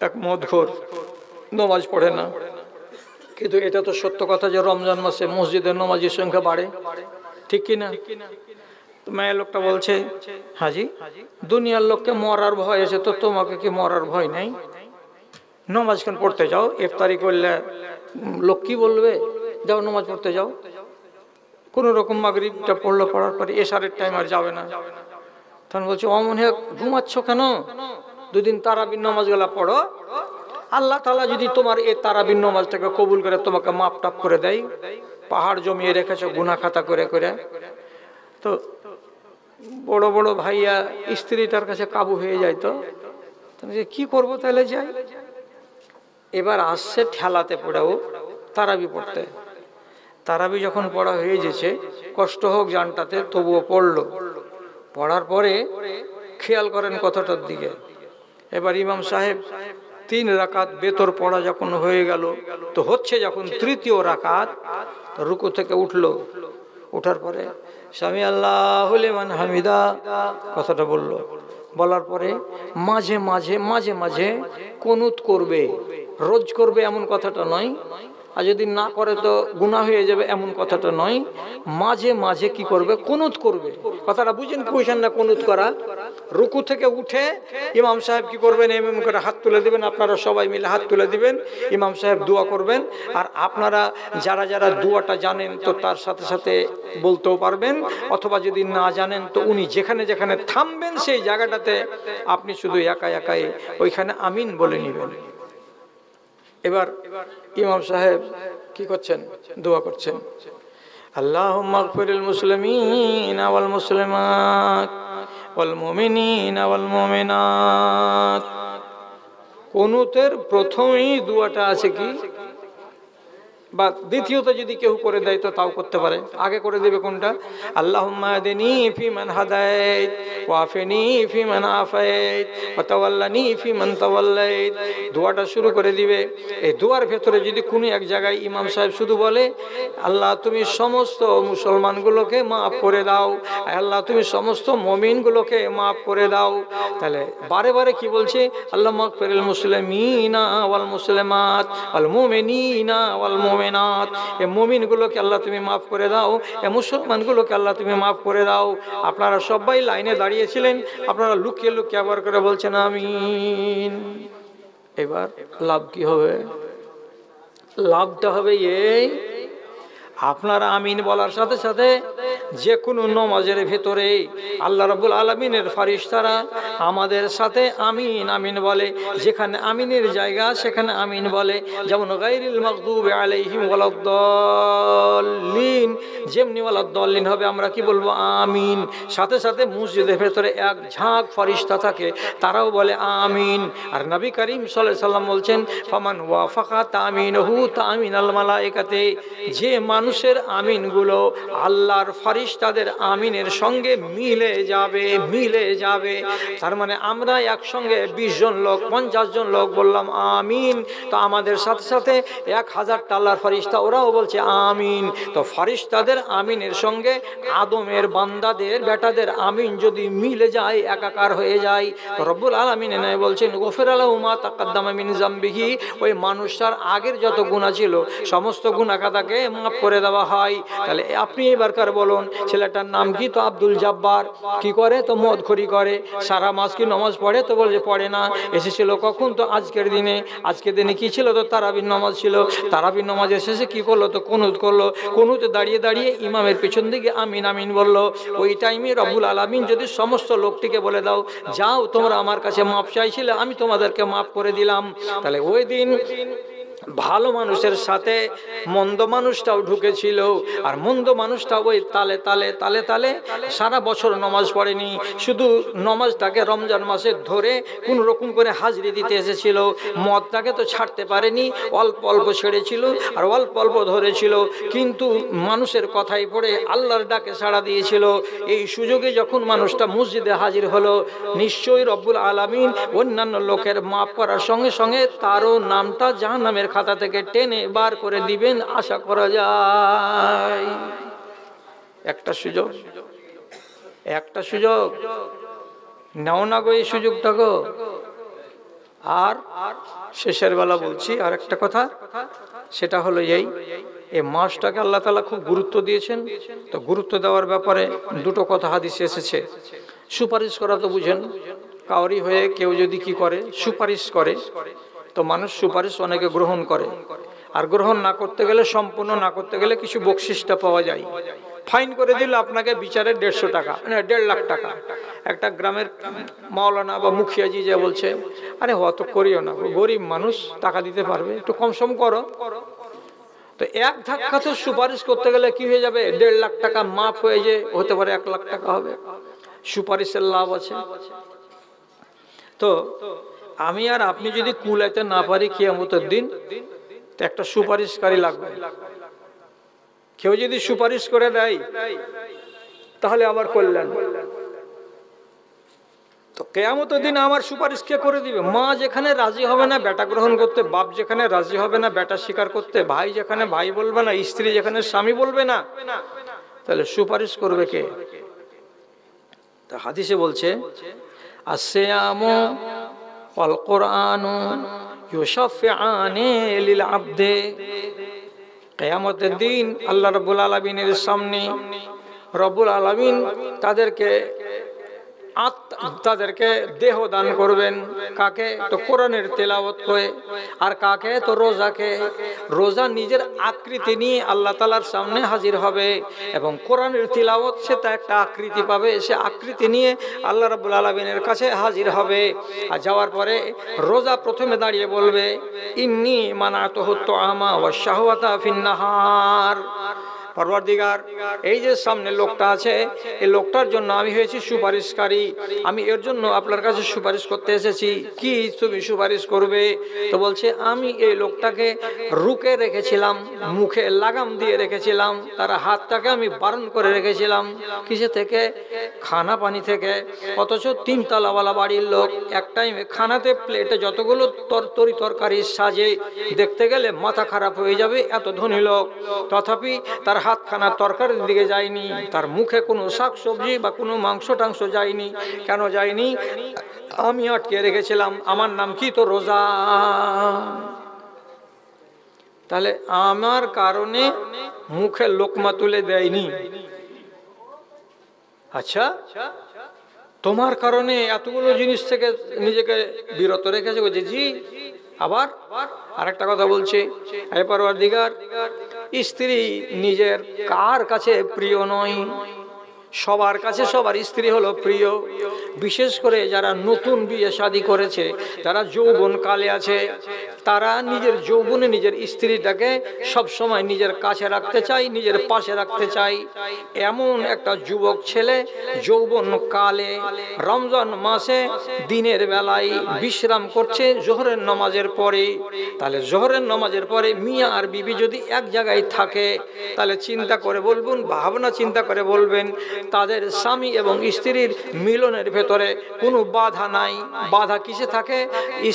এক মদখোর নামাজ পড়ে না, কিন্তু এটা তো সত্য কথা যে রমজান মাসে মসজিদের নামাজের সংখ্যা বাড়ে, ঠিক কিনা? মেয়ে লোকটা বলছে হাজি, দুনিয়ার লোককে মরার ভয় আছে, তো তোমাকে কি মরার ভয় নাই? নামাজ কেন পড়তে যাও? ইফতারি করলে লোক কি বলবে? যাও নামাজ পড়তে যাও। কোন রকম মাগরিবটা পড়লো, পড়ার পরে এশারের টাইম আর যাবে না। তখন বলছে অমনে ঘুমাচ্ছ কেন? 2 দিন তারাবির নামাজ গুলা পড়ো, আল্লাহ তাআলা যদি তোমার এই তারাবির নামাজটাকে কবুল করে তোমাকে মাপ টাপ করে দেয়। পাহাড় জমিয়ে রেখেছো গুনাহ খাতা করে করে। তো বড় বড় ভাইয়া স্ত্রীটার কাছে কাবু হয়ে যায়, তো কি করব, তাহলে যাই। এবার আসছে ঠেলাতে পড়েও তারাবি পড়তে। তারাবি যখন পড়া হয়ে গেছে, কষ্ট হোক জানটাতে, তবুও পড়লো। পড়ার পরে খেয়াল করেন কথাটার দিকে। এবার ইমাম সাহেব 3 রাকাত বেতর পড়া যখন হয়ে গেল, তো হচ্ছে যখন 3য় রাকাত, রুকু থেকে উঠলো। ওঠার পরে সামি আল্লাহু লিমান হামিদা কথাটা বললো। বলার পরে মাঝে মাঝে মাঝে মাঝে কুনুত করবে। রোজ করবে এমন কথাটা নয়, আর যদি না করে তো গুনাহ হয়ে যাবে এমন কথাটা নয়। মাঝে মাঝে কি করবে? কুনুত করবে। কথাটা বুঝেন কি বুঝেন না? কুনুত করা। রুকু থেকে উঠে ইমাম সাহেব কি করবেন? এমন করে হাত তুলে দিবেন, আপনারা সবাই মিলে হাত তুলে দিবেন, ইমাম সাহেব দোয়া করবেন। আর আপনারা যারা যারা দোয়াটা জানেন তো তার সাথে সাথে বলতেও পারবেন, অথবা যদি না জানেন তো উনি যেখানে যেখানে থামবেন সেই জায়গাটাতে আপনি শুধু একা একাই ওইখানে আমিন বলে নেবেন। এবার ইমাম সাহেব কি করছেন? দোয়া করছেন, আল্লাহুম্মা গফিরিল মুসলিমিনা ওয়াল মুসলিমাত ওয়াল মুমিনিনা ওয়াল মুমিনাত। কুনুতের প্রথমেই দোয়াটা আছে কি? বা দ্বিতীয়ত যদি কেউ করে দেয় তো তাও করতে পারে। আগে করে দেবে কোনটা? আল্লাহুম্মা হাদিনি ফিমান হাদাইত ওয়া আফিনি ফিমান আফাইত ওয়া তাওয়াল্লানি ফিমান তাওয়াল্লাইত। দোয়াটা শুরু করে দিবে। এই দোয়ার ভেতরে যদি কোনো এক জায়গায় ইমাম সাহেব শুধু বলে আল্লাহ তুমি সমস্ত মুসলমানগুলোকে মাফ করে দাও, আল্লাহ তুমি সমস্ত মুমিনগুলোকে মাফ করে দাও, তাহলে বারে বারে কি বলছে? আল্লাহ মাগফিরিল মুসলিমিনা ওয়াল মুসলিমাত ওয়াল মুমিনিনা ওয়াল মুমিনাত। এই মুমিনগুলোকে আল্লাহ তুমি মাফ করে দাও, এই মুসলমানগুলোকে আল্লাহ তুমি মাফ করে দাও। আপনারা সবাই লাইনে দাঁড়িয়েছিলেন, আপনারা লুকিয়ে লুকিয়ে আবার করে বলছেন আমিন। এবার লাভ কি হবে? লাভটা হবে এই, আপনারা আমিন বলার সাথে সাথে যে কোনো নমাজের ভেতরে আল্লাহ রাব্বুল আলামিনের ফারিস্তারা আমাদের সাথে আমিন আমিন বলে। যেখানে আমিনের জায়গা সেখানে আমিন বলে। যেমন গায়রিল মাগদুবি আলাইহিম ওয়ালাদ-দাল্লিন, যেমনি ওয়ালাদ-দাল্লিন হবে আমরা কি বলবো? আমিন। সাথে সাথে মসজিদের ভেতরে এক ঝাঁক ফারিস্তা থাকে, তারাও বলে আমিন। আর নবী করিম সাল্লাল্লাহু আলাইহি সাল্লাম বলছেন ফামান ওয়াফাকা তামিনহু তামিনাল মালায়েকাতে, যে মানুষের আমিনগুলো আল্লাহর ফারিস্তাদের আমিনের সঙ্গে মিলে যাবে, মিলে যাবে। তার মানে আমরা একসঙ্গে 20 জন লোক 50 জন লোক বললাম আমিন, তো আমাদের সাথে সাথে 1000টা আল্লাহর ফারিস্তা ওরাও বলছে আমিন। তো ফারিস্তাদের আমিনের সঙ্গে আদমের বান্দাদের বেটাদের আমিন যদি মিলে যায়, একাকার হয়ে যায়, তো রব্বুল আলামিন এনে বলছেন গফিরা লাহু মা তাকাদ্দামা মিন যামবিহি, ওই মানুষটার আগের যত গুনাহ ছিল সমস্ত গুনাহ খাতাকে মাফ করে দেওয়া হয়। তাহলে আপনি এবারকার বলুন, ছেলেটার নাম কি? তো আব্দুল জব্বার। কি করে? তো মদখরি করে। সারা মাস কি নামাজ পড়ে? তো বলে পড়ে না। এসেছিল কখন? তো আজকের দিনে। আজকের দিনে কি ছিল? তো তারাবির নামাজ ছিল। তারাবির নামাজের শেষে কি করলো? তো কুনুত করলো। কুনুতে দাঁড়িয়ে দাঁড়িয়ে ইমামের পেছন দিকে আমিন আমিন বলল। ওই টাইমে রব্বুল আলামিন যদি সমস্ত লোকটিকে বলে দাও যাও তোমরা আমার কাছে মাপ চাইছিলে, আমি তোমাদেরকে মাফ করে দিলাম, তাহলে ওই দিন ভালো মানুষের সাথে মন্দ মানুষটাও ঢুকেছিল। আর মন্দ মানুষটা ওই তালে তালে তালে তালে সারা বছর নমাজ পড়েনি, শুধু নমাজটাকে রমজান মাসে ধরে কোন রকম করে হাজরি দিতে এসেছিল। মদটাকে তো ছাড়তে পারেনি, অল্প অল্প ছেড়েছিল আর অল্প অল্প ধরেছিল, কিন্তু মানুষের কথাই পড়ে আল্লাহর ডাকে সাড়া দিয়েছিল। এই সুযোগে যখন মানুষটা মসজিদে হাজির হলো, নিশ্চয়ই রব্বুল আলামিন অন্যান্য লোকের মাফ করার সঙ্গে সঙ্গে তারও নামটা জাহান্নামের খাতা থেকে টেনে বার করে দিবেন, আশা করা যায়। একটা সুযোগ, একটা সুযোগ নাও না গো, এই সুযোগটা গো। আর শেষের বেলা বলছি আর একটা কথা, সেটা হলো এই মাসটাকে আল্লাহ তাআলা খুব গুরুত্ব দিয়েছেন। তো গুরুত্ব দেওয়ার ব্যাপারে দুটো কথা হাদিসে এসেছে। সুপারিশ করা তো বুঝেন, কাউরি হয়ে কেউ যদি কি করে, সুপারিশ করে, তো মানুষ সুপারিশ অনেকে গ্রহণ করে। আর গ্রহণ না করতে গেলে, সম্পূর্ণ না করতে গেলে কিছু বকশিসটা পাওয়া যায়। ফাইন করে দিল আপনাকে বিচারে 150 টাকা, মানে 1.5 লাখ টাকা। একটা গ্রামের মাওলানা বা মুখিয়াজি যে বলছে আরে অত করিও না, গরিব মানুষ টাকা দিতে পারবে, একটু কম সম করো। তো এক ধাক্কাতে সুপারিশ করতে গেলে কি হয়ে যাবে? 1.5 লাখ টাকা মাফ হয়ে যে হতে পারে 1 লাখ টাকা হবে। সুপারিশের লাভ আছে। তো আমি আর আপনি যদি কুলাইতে না পারি কিয়ামতের দিন, তো একটা সুপারিশকারী লাগবে। কেউ যদি সুপারিশ করে দেয় তাহলে আমার কল্যাণ। তো কিয়ামতের দিন আমার সুপারিশ কে করে দিবে? মা যেখানে রাজি হবে না বেটা গ্রহণ করতে, বাপ যেখানে রাজি হবে না বেটা স্বীকার করতে, ভাই যেখানে ভাই বলবে না, স্ত্রী যেখানে স্বামী বলবে না, তাহলে সুপারিশ করবে কে? তা হাদিসে বলছে আসিয়ামু ওয়াল কুরআনু ইউশাফিআনি লিল আবদে। কিয়ামতের দিন আল্লাহ রাব্বুল আলামিনের সামনে রব্বুল আলামিন তাদেরকে দেহ দান করবেন। কাকে? তো কোরআনের তেলাওয়াত করে। আর কাকে? তো রোজাকে। রোজা নিজের আকৃতি নিয়ে আল্লাহ তাআলার সামনে হাজির হবে এবং কোরআনের তিলাওয়াত সে তা একটা আকৃতি পাবে, সে আকৃতি নিয়ে আল্লাহ রাব্বুল আলামিনের কাছে হাজির হবে। আর যাওয়ার পরে রোজা প্রথমে দাঁড়িয়ে বলবে ইন্নী মানাতুহু তুআমা ওয়াশ শাহওয়াতা ফিন নাহার। পরওয়ারদিগার, এই যে সামনে লোকটা আছে, এই লোকটার জন্য আমি হয়েছি সুপারিশকারী, আমি এর জন্য আপনার কাছে সুপারিশ করতে এসেছি। কি তুমি সুপারিশ করবে? তো বলছে, আমি এই লোকটাকে রুকে রেখেছিলাম, মুখে লাগাম দিয়ে রেখেছিলাম, তার হাতটাকে আমি বারণ করে রেখেছিলাম। কিসে থেকে? খানা পানি থেকে। অথচ 3 তলাওয়ালা বাড়ির লোক, এক টাইমে খানাতে প্লেটে যতগুলো তরি তরকারি সাজে, দেখতে গেলে মাথা খারাপ হয়ে যাবে, এত ধনী লোক। তথাপি তার হাতখানা তরকারির দিকে যায়নি, তার মুখে কোনো শাকসবজি বা কোনো মাংস টাংস যায়নি। কেন যায়নি? আমি আটকে রেখেছিলাম। আমার নাম কি? তো রোজা। তাহলে আমার কারণে মুখে লোকমা তুলে দেয়নি। আচ্ছা, তোমার কারণে এতগুলো জিনিস থেকে নিজেকে বিরত রেখেছে। বলছে জি। আবার আরেকটা কথা বলছে, হে পরওয়ারদিগার, স্ত্রী নিজের কার কাছে প্রিয় নয়? সবার কাছে সবার স্ত্রী হলো প্রিয়। বিশেষ করে যারা নতুন বিয়ে শাদী করেছে, যারা যৌবন কালে আছে, তারা নিজের যৌবনে নিজের স্ত্রীটাকে সব সময় নিজের কাছে রাখতে চায়, নিজের পাশে রাখতে চায়। এমন একটা যুবক ছেলে যৌবন কালে রমজান মাসে দিনের বেলায় বিশ্রাম করছে জোহরের নামাজের পরে। তাহলে জোহরের নামাজের পরে মিয়া আর বিবি যদি এক জায়গায় থাকে, তাহলে চিন্তা করে বলবেন, ভাবনা চিন্তা করে বলবেন, তাদের স্বামী এবং স্ত্রীর মিলনের ভেতরে কোনো বাধা নাই। বাধা কিসে থাকে?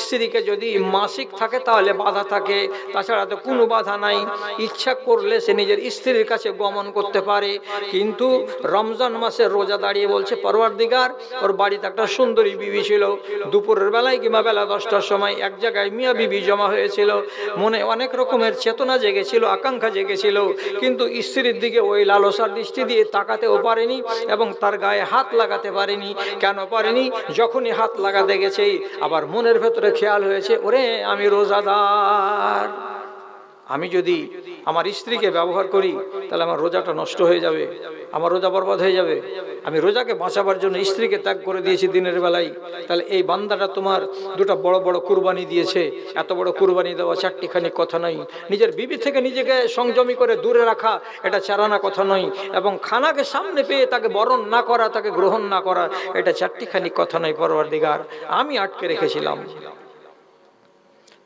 স্ত্রীকে যদি মাসিক থাকে তাহলে বাধা থাকে, তাছাড়া তো কোনো বাধা নাই। ইচ্ছা করলে সে নিজের স্ত্রীর কাছে গমন করতে পারে। কিন্তু রমজান মাসে রোজা দাঁড়িয়ে বলছে, পরওয়ারদিগার, ওর বাড়িতে একটা সুন্দরী বিবি ছিল। দুপুরের বেলায় কিংবা বেলা 10টার সময় এক জায়গায় মিয়া বিবি জমা হয়েছিল। মনে অনেক রকমের চেতনা জেগেছিল, আকাঙ্ক্ষা জেগেছিল, কিন্তু স্ত্রীর দিকে ওই লালসার দৃষ্টি দিয়ে তাকাতেও পারেনি এবং তার গায়ে হাত লাগাতে পারেনি। কেন পারেনি? যখনই হাত লাগাতে গেছে, আবার মনের ভেতরে খেয়াল হয়েছে, ওরে আমি রোজাদার, আমি যদি আমার স্ত্রীকে ব্যবহার করি তাহলে আমার রোজাটা নষ্ট হয়ে যাবে, আমার রোজা বরবাদ হয়ে যাবে। আমি রোজাকে বাঁচাবার জন্য স্ত্রীকে ত্যাগ করে দিয়েছি দিনের বেলায়। তাহলে এই বান্দাটা তোমার দুটো বড় বড় কুরবানি দিয়েছে। এত বড় কুরবানি দেওয়া চারটিখানি কথা নয়। নিজের বিবি থেকে নিজেকে সংযমী করে দূরে রাখা, এটা চারানা কথা নয়। এবং খানাকে সামনে পেয়ে তাকে বরণ না করা, তাকে গ্রহণ না করা, এটা চারটিখানি কথা নয়। পরওয়ারদিগার, আমি আটকে রেখেছিলাম,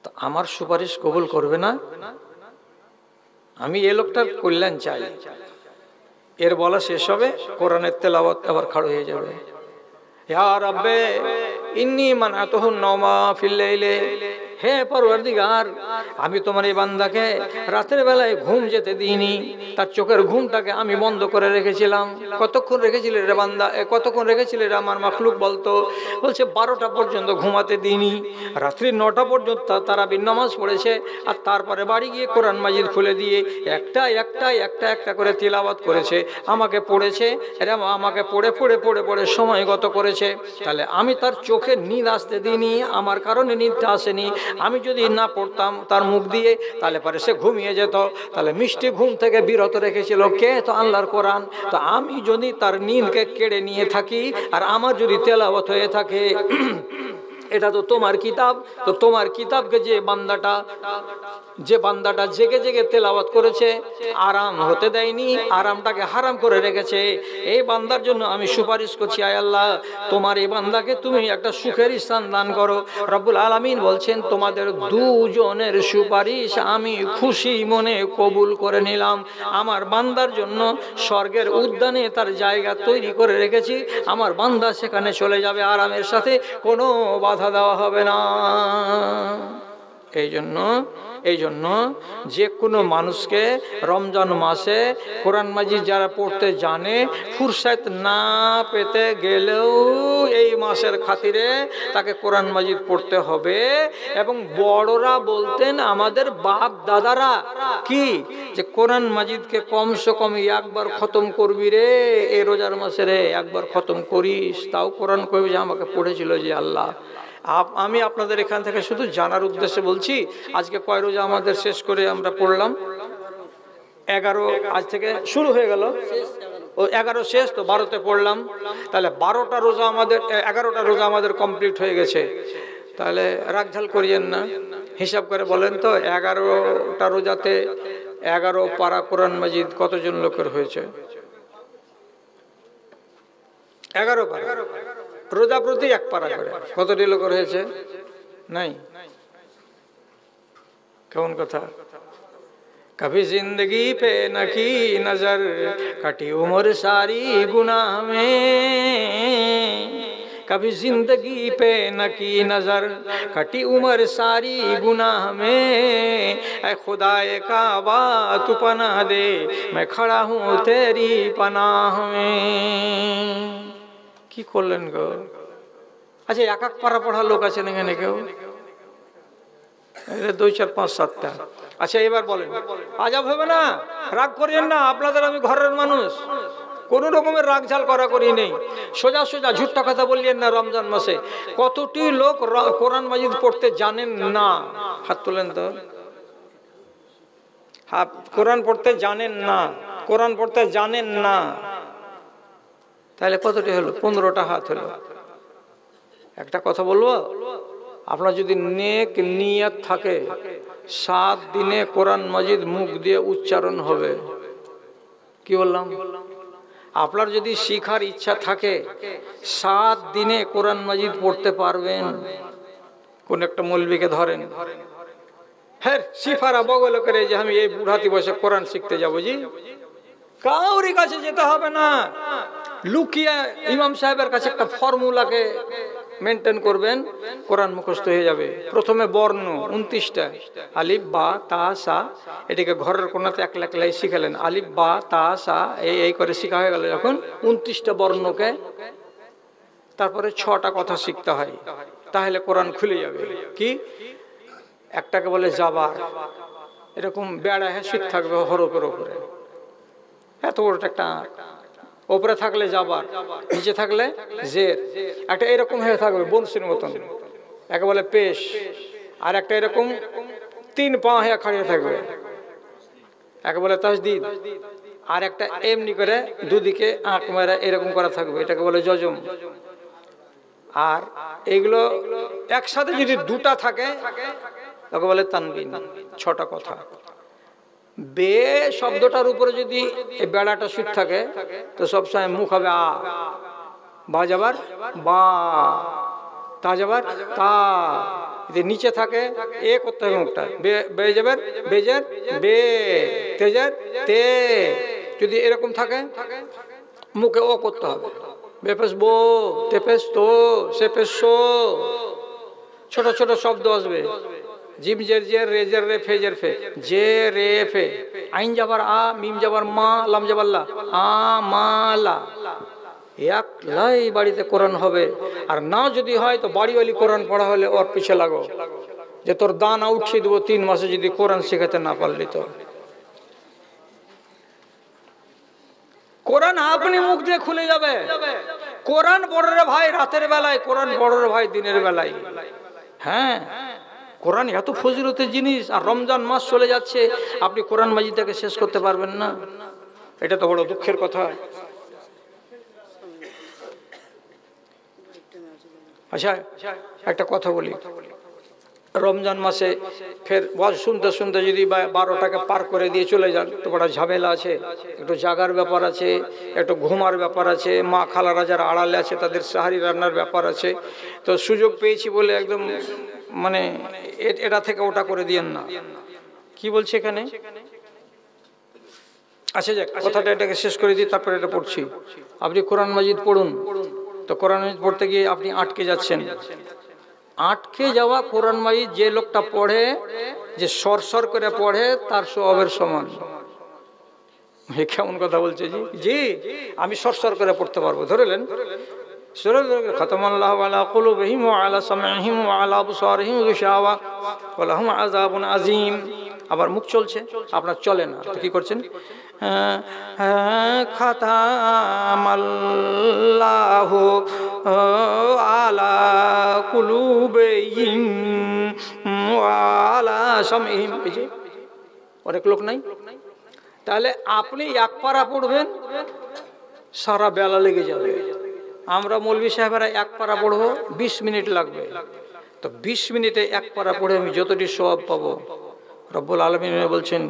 তো আমার সুপারিশ কবুল করবে না? আমি এ লোকটার কল্যাণ চাই। এর বলা শেষ হবে, কোরআনের তেলাওয়াত আবার খাড়া হয়ে যাবে। ইয়া রাব্বে ইন্নী মানাতুহু নওমা ফিল লাইলি, হে পরওয়ারদিগার, আমি তোমার এই বান্দাকে রাতের বেলায় ঘুম যেতে দিইনি, তার চোখের ঘুমটাকে আমি বন্ধ করে রেখেছিলাম। কতক্ষণ রেখেছিলে রে বান্দা? কতক্ষণ রেখেছিলে রে আমার মাখলুক? বলছে 12টা পর্যন্ত ঘুমাতে দিইনি। রাত্রি 9টা পর্যন্ত তারাবির নামাজ পড়েছে, আর তারপরে বাড়ি গিয়ে কোরআন মাজিদ খুলে দিয়ে একটা একটা করে তিলাওয়াত করেছে, আমাকে পড়েছে, এরা আমাকে পড়ে সময় গত করেছে। তাহলে আমি তার চোখে নিদ আসতে দিইনি, আমার কারণে নিদটা আসেনি। আমি যদি না পড়তাম তার মুখ দিয়ে, তাহলে পরে সে ঘুমিয়ে যেত। তাহলে মিষ্টি ঘুম থেকে বিরত রেখেছিল কে? তো আল্লাহর কোরআন। তো আমি যদি তার নিদকে কেড়ে নিয়ে থাকি আর আমার যদি তেলাওয়াত হয়ে থাকে, এটা তো তোমার কিতাব। তো তোমার কিতাবকে যে বান্দাটা জেগে জেগে তেলাওয়াত করেছে, আরাম হতে দেয়নি, আরামটাকে হারাম করে রেখেছে, এই বান্দার জন্য আমি সুপারিশ করছি, আয় আল্লাহ, তোমার এই বান্দাকে তুমি একটা সুখের স্থান দান করো। রব্বুল আলামিন বলছেন, তোমাদের দুজনের সুপারিশ আমি খুশি মনে কবুল করে নিলাম। আমার বান্দার জন্য স্বর্গের উদ্যানে তার জায়গা তৈরি করে রেখেছি। আমার বান্দা সেখানে চলে যাবে আরামের সাথে, কোনো বাধা দেওয়া হবে না। এই জন্য যে কোনো মানুষকে রমজান মাসে কোরআন মাজিদ যারা পড়তে জানে, ফুরসত না পেতে গেলেও এই মাসের খাতিরে তাকে কোরআন মাজিদ পড়তে হবে। এবং বড়রা বলতেন, আমাদের বাপ দাদারা, কি যে কোরআন মাজিদকে কমসে কম একবার খতম করবি রে, এই রোজার মাসে রে একবার খতম করিস। তাও কোরআন কবি যে আমাকে পড়েছিল যে আল্লাহ। আমি আপনাদের এখান থেকে শুধু জানার উদ্দেশ্যে বলছি, আজকে কয় রোজা আমাদের শেষ করে আমরা পড়লাম? 11 আজ থেকে শুরু হয়ে গেল, ও 11 শেষ, তো 12তে পড়লাম। তাহলে 12টা রোজা আমাদের, 11টা রোজা আমাদের কমপ্লিট হয়ে গেছে। তাহলে রাগঝাল করিয়েন না, হিসাব করে বলেন তো 11টা রোজাতে 11 পারা কোরআন মাজিদ কতজন লোকের হয়েছে? 11 পারা। রোজা প্রতি 1 পারা করে কতটি লোকের হয়েছে? নাই। কেমন কথা? कभी जिंदगी पे न की नजर कटी उम्र सारी गुनाह में, कभी जिंदगी पे न की नजर कटी उम्र सारी गुनाह में, ऐ खुदाए काबा तू पनाह दे मैं खड़ा हूँ तेरी पनाह में। কি করলেন গো? আচ্ছা, 1 পারা পড়া লোক আছেন এখানে কেউ? 2 4 5 7টা। আচ্ছা, এবার বলেন, আজাব হবে না? রাগ করিয়েন না, আপনাদের আমি ঘরের মানুষ, কোনো রকমের রাগ ঝাল করা করি নেই। সোজা সোজা ঝুট্টা কথা বললেন না। রমজান মাসে কতটি লোক কোরআন মাজিদ পড়তে জানেন না? হাত তোলেন তো। কোরআন পড়তে জানেন না, কোরআন পড়তে জানেন না। তাহলে কতটি হলো? 15টা হাত হলো। একটা কথা বলবো, আপনার যদি নেক নিয়ত থাকে 7 দিনে কোরআন মাজিদ মুখ দিয়ে উচ্চারণ হবে। কি বললাম? আপনার যদি শিখার ইচ্ছা থাকে 7 দিনে কোরআন মাজিদ পড়তে পারবেন। কোন একটা মৌলবীকে ধরেন, হ্যাঁ সিফারা বগল করে যে আমি এই বুড়াতি বসে কোরআন শিখতে যাবো, জি কাউরি কাছে যেতে হবে না। লুকিয়ে ইমাম সাহেবের কাছে একটা ফর্মুলাকে মেনটেন করবেন, কোরআন মুখস্থ হয়ে যাবে। প্রথমে বর্ণ 29টা, আলিফ বা তা সা, এটাকে ঘরের কোনাতে একলাই শিখালেন। আলিফ বা তা সা এই করে শিখা হয়ে গেল যখন 29টা বর্ণকে, তারপরে 6টা কথা শিখতে হয়, তাহলে কোরআন খুলে যাবে। কি? একটাকে বলে জাবার, এরকম বেড়া হ্যাঁ থাকবে হরফের ওপরে, এত বড় একটা, ওপরে থাকলে জাবার, নিচে থাকলে জের, একটা এরকম হয়ে থাকবে বংশীর মতন, একে বলে পেশ, আর একটা এরকম 3 পা হয়ে খাড়িয়ে থাকবে, একে বলে তাসদিদ, আর একটা এমনি করে দুদিকে আঁক মেরে এরকম করা থাকবে, এটাকে বলে জজম। আর এগুলো একসাথে যদি 2টা থাকে তাকে বলে তানবিন। 6টা কথা। বে শব্দটার উপরে যদি এই বেড়াটা সুদ থাকে তো সবসময় মুখ হবে আ, বা যাবার বা, তা যাবার তা, যদি নিচে থাকে এ করতে হবে মুখটা, বে যাবার বেজের বে, তেজের তে, যদি এরকম থাকে মুখে ও করতে হবে। বেপেস বো, তেপেস তো, সেপেস সো। ছোট ছোট শব্দ আসবে, জিম জের জের, রে জের রে, ফে জের ফে, জে রে ফে, আইন যাবার আ, মিম যাবার মা, লাম যাবার লা, আ মা লা। একলাই বাড়িতে কোরআন হবে। আর না যদি হয় তো বাড়িওয়ালি কোরআন পড়া হলে ওর পিছে লাগো, যে তোর দানা উঠিয়ে দেবো 3 মাসে যদি কোরআন শেখাতে না পারলি তো। কোরআন আপনি মুখ দিয়ে খুলে যাবে। কোরআন পড়ে রে ভাই রাতের বেলায়, কোরআন পড়ে রে ভাই দিনের বেলায়। হ্যাঁ, কোরআন এত ফজিলতের জিনিস, আর রমজান মাস চলে যাচ্ছে, আপনি কোরআন মাজিদটাকে শেষ করতে পারবেন না, এটা তো বড় দুঃখের কথা। আচ্ছা, একটা কথা বলি, রমজান মাসে ফের ওয়াজ শুনতে শুনতে যদি 12টাকে পার করে দিয়ে চলে যান তো বড় ঝামেলা আছে, একটু জাগার ব্যাপার আছে, একটু ঘুমার ব্যাপার আছে, মা খালারা যারা আড়ালে আছে তাদের সাহারি রান্নার ব্যাপার আছে। তো সুযোগ পেয়েছি বলে একদম মানে এটা থেকে ওটা করে দিয়েন না। কি বলছে এখানে? আচ্ছা যাক, কথাটা এটাকে শেষ করে দিই, তারপরে এটা পড়ছি। আপনি কোরআন মাজিদ পড়ুন, তো কোরআন মাজিদ পড়তে গিয়ে আপনি আটকে যাচ্ছেন। আটকে যাওয়া কোরআন মাজিদ যে লোকটা পড়ে, যে সরসর করে পড়ে, তার সওয়াবের সমান। কেমন কথা বলছে জি? জি আমি সরসর করে পড়তে পারবো। ধরেলেন খতমাল্লাহু আলা কুলুবিহিম ওয়া আলা সামঈহিম ওয়া আলা আবসারিহিম গিশাওয়া ওয়া লাহুম আযাবুন আযীম। আবার মুখ চলছে, আপনার চলে না, তো কি করছেন? খতামাল্লাহু আলা কুলুবিহিম ওয়া আলা সামঈহিম। অনেক লোক নাই, তাহলে আপনি 1 পারা পড়বেন, সারা বেলা লেগে যাবে। আমরা মৌলভী সাহেবেরা 1 পারা পড়বো, 20 মিনিট লাগবে। তো 20 মিনিটে 1 পারা পড়ে আমি যতটি সওয়াব পাবো, রব্বুল আলামিন বলছেন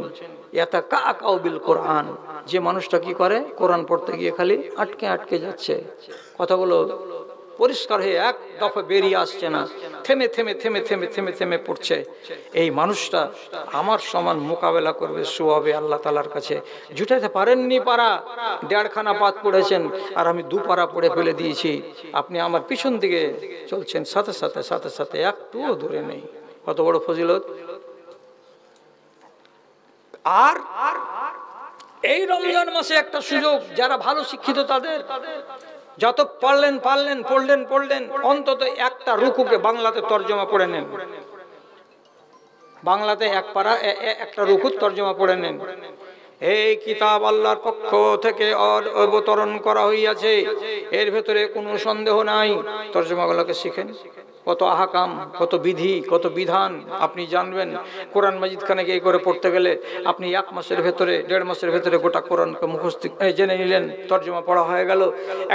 ইয়াতাকাউ বিল কোরআন, যে মানুষটা কি করে কোরআন পড়তে গিয়ে খালি আটকে আটকে যাচ্ছে, কথাগুলো পরিষ্কার হয়ে এক দফা বেরিয়ে আসছে না, থেমে থেমে থেমে থেমে থেমে থেমে পড়ছে, এই মানুষটা আমার সমান মোকাবেলা করবে সুয়াবে আল্লাহ তাআলার কাছে। জুটাইতে পারেননি পারা, 1.5খানা পাত পড়েছেন আর আমি 2 পারা পড়ে ফেলে দিয়েছি, আপনি আমার পিছন দিকে চলছেন, সাথে সাথে সাথে সাথে একটুও দূরে নেই। কত বড় ফজিলত! আর এই রমজান মাসে একটা সুযোগ, যারা ভালো শিক্ষিত তাদের যত পড়লেন পড়লেন অন্তত একটা রুকুকে বাংলাতে তর্জমা পড়ে নেন, বাংলাতে এক পারা একটা রুকুর তর্জমা পড়ে নেন। এই কিতাব আল্লাহর পক্ষ থেকে অবতরণ করা হইয়াছে, এর ভেতরে কোনো সন্দেহ নাই। তর্জমাগুলোকে শিখেন, কত আহকাম, কত বিধি, কত বিধান আপনি জানবেন। কোরআন মাজিদ খানে গিয়ে করে পড়তে গেলে আপনি 1 মাসের ভেতরে 1.5 মাসের ভেতরে গোটা কোরআনকে মুখস্থ জেনে নিলেন, তর্জমা পড়া হয়ে গেল।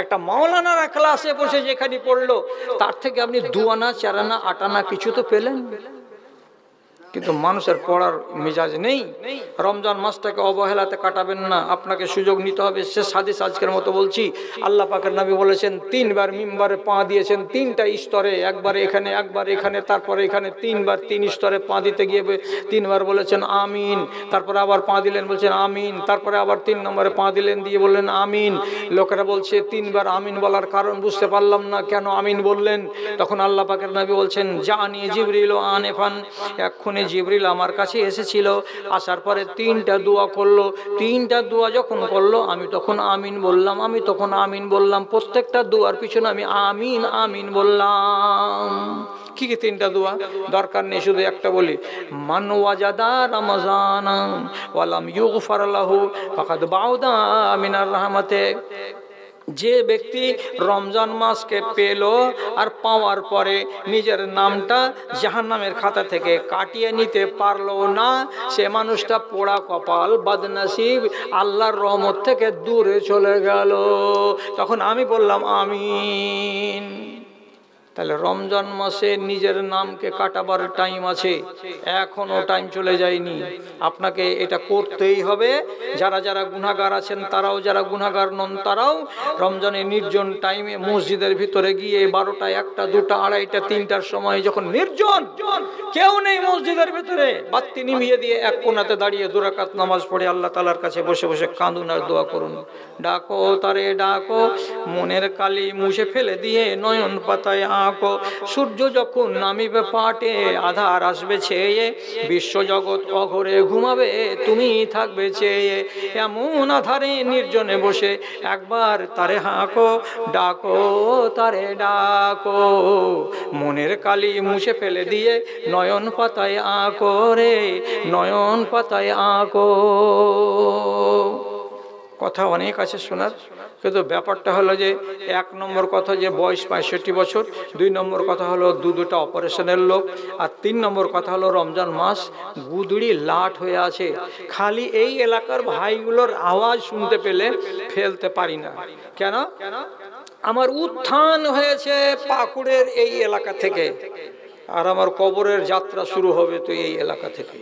একটা মাওলানারা ক্লাসে বসে যেখানে পড়লো, তার থেকে আপনি 2 আনা 4 আনা 8 আনা কিছু তো পেলেন। কিন্তু মানুষের পড়ার মেজাজ নেই। রমজান মাসটাকে অবহেলাতে কাটাবেন না, আপনাকে সুযোগ নিতে হবে। শেষ হাদিস আজকের মতো বলছি, আল্লাহ পাকের নবী বলেছেন 3 বার মিম্বারে পা দিয়েছেন, 3টা স্তরে, একবার এখানে একবার এখানে তারপরে এখানে, 3 বার 3 স্তরে পা দিতে গিয়ে 3 বার বলেছেন আমিন, তারপরে আবার পা দিলেন বলছেন আমিন, তারপরে আবার 3 নম্বরে পা দিলেন দিয়ে বললেন আমিন। লোকেরা বলছে 3 বার আমিন বলার কারণ বুঝতে পারলাম না, কেন আমিন বললেন? তখন আল্লাহ পাকের নবী বলছেন জানি জিবরিল আনেফান, এক্ষুনি জিবরিল আমার কাছে এসেছিল, আসার পরে 3টা দোয়া করলো, 3টা দোয়া যখন করলো আমি তখন আমিন বললাম, আমি তখন আমিন বললাম, প্রত্যেকটা দোয়ার পিছনে আমি আমিন আমিন বললাম। কি কি 3টা দোয়া? দরকার নেই, শুধু একটা বলি, মান ওয়াজাদা রমজানা ওয়া লাম ইউগফার লাহু ফাকাদ বাউদা মিনার রাহমাতে। যে ব্যক্তি রমজান মাসকে পেল আর পাওয়ার পরে নিজের নামটা জাহান্নামের খাতা থেকে কাটিয়ে নিতে পারলো না, সে মানুষটা পোড়া কপাল, বদনসিব, আল্লাহর রহমত থেকে দূরে চলে গেল। তখন আমি বললাম আমিন। তাহলে রমজান মাসে নিজের নামকে কাটাবার টাইম আছে, এখনো টাইম চলে যায়নি, আপনাকে এটা করতেই হবে। যারা যারা গুনাহগার আছেন তারাও, যারা গুনাহগার নন তারাও রমজানের নির্জন টাইমে মসজিদের ভিতরে গিয়ে 12টা 1টা 2টা 2:30টা 3টার সময় যখন নির্জন, কেউ নেই মসজিদের ভিতরে, বাতি নিভিয়ে দিয়ে এক কোণাতে দাঁড়িয়ে 2 রাকাত নামাজ পড়ে আল্লাহ তাআলার কাছে বসে বসে কাঁদুন আর দোয়া করুন। ডাকো তারে ডাকো, মনের কালি মুছে ফেলে দিয়ে নয়ন পাতায় আঁকো। সূর্য যখন নামিবে পাটে, আধার আসবে ছেয়ে, বিশ্বজগৎ অঘরে ঘুমাবে, তুমি থাকবে চেয়ে। এমন আধারে নির্জনে বসে একবার তারে হাঁকো, ডাকো তারে ডাকো, মনের কালি মুছে ফেলে দিয়ে নয়ন পাতায় আঁকো রে, নয়ন পাতায় আঁকো। কথা অনেক আছে শোনার, কিন্তু ব্যাপারটা হলো যে 1 নম্বর কথা যে বয়স 65 বছর, 2 নম্বর কথা হলো 2টা অপারেশনের লোক, আর 3 নম্বর কথা হলো রমজান মাস গুদড়ি লাট হয়ে আছে। খালি এই এলাকার ভাইগুলোর আওয়াজ শুনতে পেলে ফেলতে পারি না। কেন? আমার উত্থান হয়েছে পাকুড়ের এই এলাকা থেকে, আর আমার কবরের যাত্রা শুরু হবে তো এই এলাকা থেকে।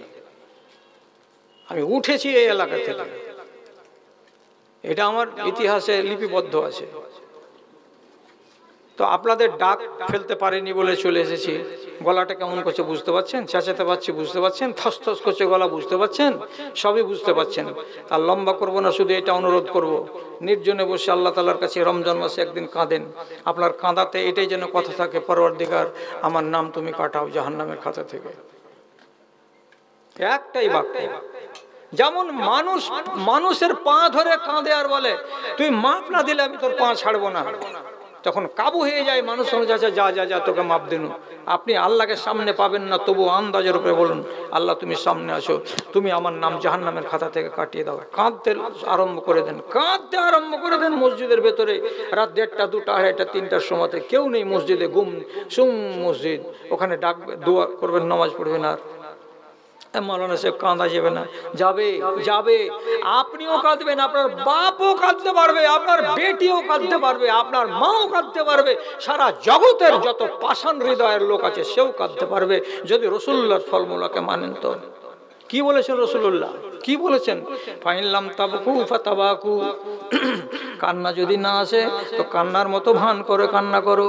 আমি উঠেছি এই এলাকা থেকে, এটা আমার ইতিহাসে লিপিবদ্ধ আছে। তো আপনাদের ডাক ফেলতে পারিনি বলে চলে এসেছি। গলাটা কেমন করছে বুঝতে পারছেন, চেঁচাতে পারছি বুঝতে পারছেন, থস করছে গলা বুঝতে পারছেন, সবই বুঝতে পারছেন। আর লম্বা করব না, শুধু এটা অনুরোধ করব, নির্জনে বসে আল্লাহ তাআলার কাছে রমজান মাসে একদিন কাঁদেন। আপনার কাঁদাতে এটাই যেন কথা থাকে, পরওয়ারদিগার আমার নাম তুমি কাটাও জাহান্নামের খাতা থেকে। একটাই বাক্য। যেমন মানুষের পা ধরে কাঁদে আর বলে তুই মাপ না দিলে আমি তোর পা ছাড়বো না, তখন কাবু হয়ে যায় মানুষ, সঙ্গে যাচ্ছে যা যা যা তোকে মাপ দিন। আপনি আল্লাহকে সামনে পাবেন না, তবু আন্দাজের উপরে বলুন আল্লাহ তুমি সামনে আসো, তুমি আমার নাম জাহান্নামের খাতা থেকে কাটিয়ে দাও। কাঁদতে আরম্ভ করে দেন, কাঁদতে আরম্ভ করে দেন। মসজিদের ভেতরে রাত 1টা 2টা 2:30টা 3টার সময়তে কেউ নেই মসজিদে, গুম সুম মসজিদ, ওখানে ডাকবে, দোয়া করবেন, নামাজ পড়বেন। আর মাওলানা সাহেব কাঁদা যাবে না, যাবে যাবে। আপনিও কাঁদবেন, আপনার বাপও কাঁদতে পারবে, আপনার বেটিও কাঁদতে পারবে, আপনার মাও কাঁদতে পারবে, সারা জগতের যত পাষাণ হৃদয়ের লোক আছে সেও কাঁদতে পারবে, যদি রাসূলুল্লাহর ফর্মুলাকে মানেন। তো কি বলেছেন রাসূলুল্লাহ? কি বলেছেন? ফাইনলাম তাবকু ফাতাবাকু, কান্না যদি না আসে তো কান্নার মতো ভান করে কান্না করো,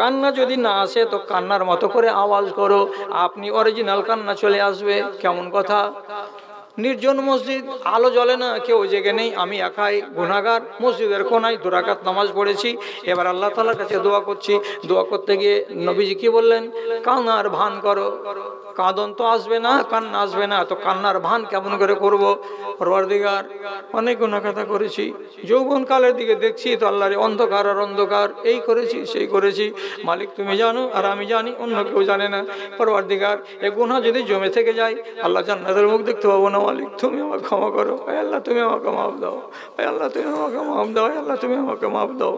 কান্না যদি না আসে তো কান্নার মতো করে আওয়াজ করো, আপনি অরিজিনাল কান্না চলে আসবে। কেমন কথা! নির্জন মসজিদ, আলো জ্বলে না, কেউ জেগে নেই, আমি একাই গুনাহগার, মসজিদের কোনায় 2 রাকাত নামাজ পড়েছি, এবার আল্লাহ তাআলার কাছে দোয়া করছি। দোয়া করতে গিয়ে নবীজি কি বললেন? কান্নার ভান করো। কাঁদন তো আসবে না, কান্না আসবে না, তো কান্নার ভান কেমন করে করব? পরওয়ারদিগার, অনেক গুনাহ খাতা করেছি, যৌবনকালের দিকে দেখছি তো আল্লাহর অন্ধকার আর অন্ধকার, এই করেছি সেই করেছি, মালিক তুমি জানো আর আমি জানি, অন্য কেউ জানে না। পরওয়ারদিগার, এই গুনাহ যদি জমে থেকে যায় আল্লাহ জান্নাতের মুখ দেখতে পাবো না, মালিক তুমি আমাকে ক্ষমা করো, আয় আল্লাহ তুমি আমাকে মাফ দাও, আয় আল্লাহ তুমি আমাকে মাফ দাও, আয় আল্লাহ তুমি আমাকে মাফ দাও।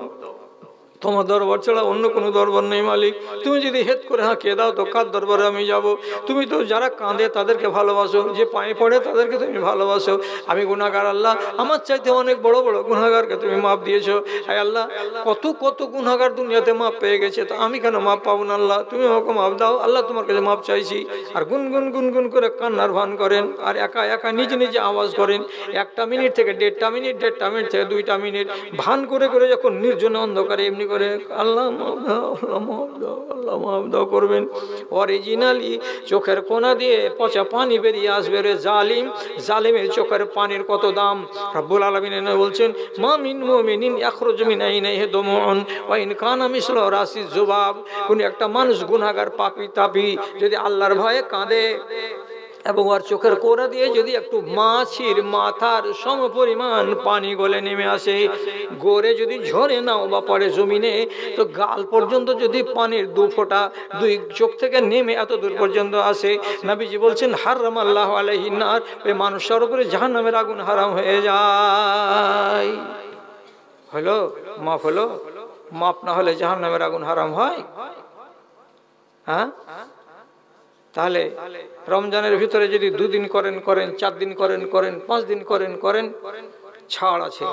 তোমার দরবার ছাড়া অন্য কোনো দরবার নেই মালিক, তুমি যদি হেত করে হাঁকিয়ে দাও তো কার দরবারে আমি যাব? তুমি তো যারা কাঁদে তাদেরকে ভালোবাসো, যে পায়ে পড়ে তাদেরকে তুমি ভালোবাসো। আমি গুনাহগার আল্লাহ, আমার চাইতে অনেক বড় বড় গুনাহগারকে তুমি মাপ দিয়েছো। আয় আল্লাহ, কত কত গুনাহগার দুনিয়াতে মাপ পেয়ে গেছে, তো আমি কেন মাপ পাবো না? আল্লাহ তুমি আমাকে মাপ দাও, আল্লাহ তোমার কাছে মাপ চাইছি। আর গুনগুন গুনগুন করে কান্নার ভান করেন, আর একা একা নিজে নিজে আওয়াজ করেন। 1টা মিনিট থেকে 1.5 মিনিট, 1.5 মিনিট থেকে 2টা মিনিট ভান করে করে যখন নির্জনে অন্ধকারে এমনি করে আল্লাহ মাফ দাও, আল্লাহ মাফ দাও, আল্লাহ মাফ দাও করবেন, অরিজিনালি চোখের কোনা দিয়ে পচা পানি বেরিয়ে আসবে। রে জালিম, জালিমের চোখের পানির কত দাম! রব্বুল আলামিন বলছেন, মা মিন মুমিনিন ইয়াখরুজু মিন আইনাইহি দুমুউন ওয়া ইন কানা মিসলু রাসিজ যুবাব। কোন একটা মানুষ গুনাহগার, পাপী তাপী যদি আল্লাহর ভয়ে কাঁদে এবং ওর চোখের কোনা দিয়ে যদি একটু মাছির মাথার সমপরিমাণ পানি গলে নেমে আসে, গড়ে যদি ঝরে নাও বা পড়ে জমিনে, তো গাল পর্যন্ত যদি পানির 2 ফোঁটা 2 চোখ থেকে নেমে এত দূর পর্যন্ত আসে, নবীজি বলছেন হারামাল্লাহু আলাইহিন নার, ওই মানুষের উপরে জাহান্নামের আগুন হারাম হয়ে যায়। হলো মাফ হলো? মাফ না হলে জাহান্নামের আগুন হারাম হয়? হ্যাঁ? তাহলে রমজানের ভিতরে যদি 2 দিন করেন, 4 দিন করেন, 5 দিন করেন, ছাড় আছে।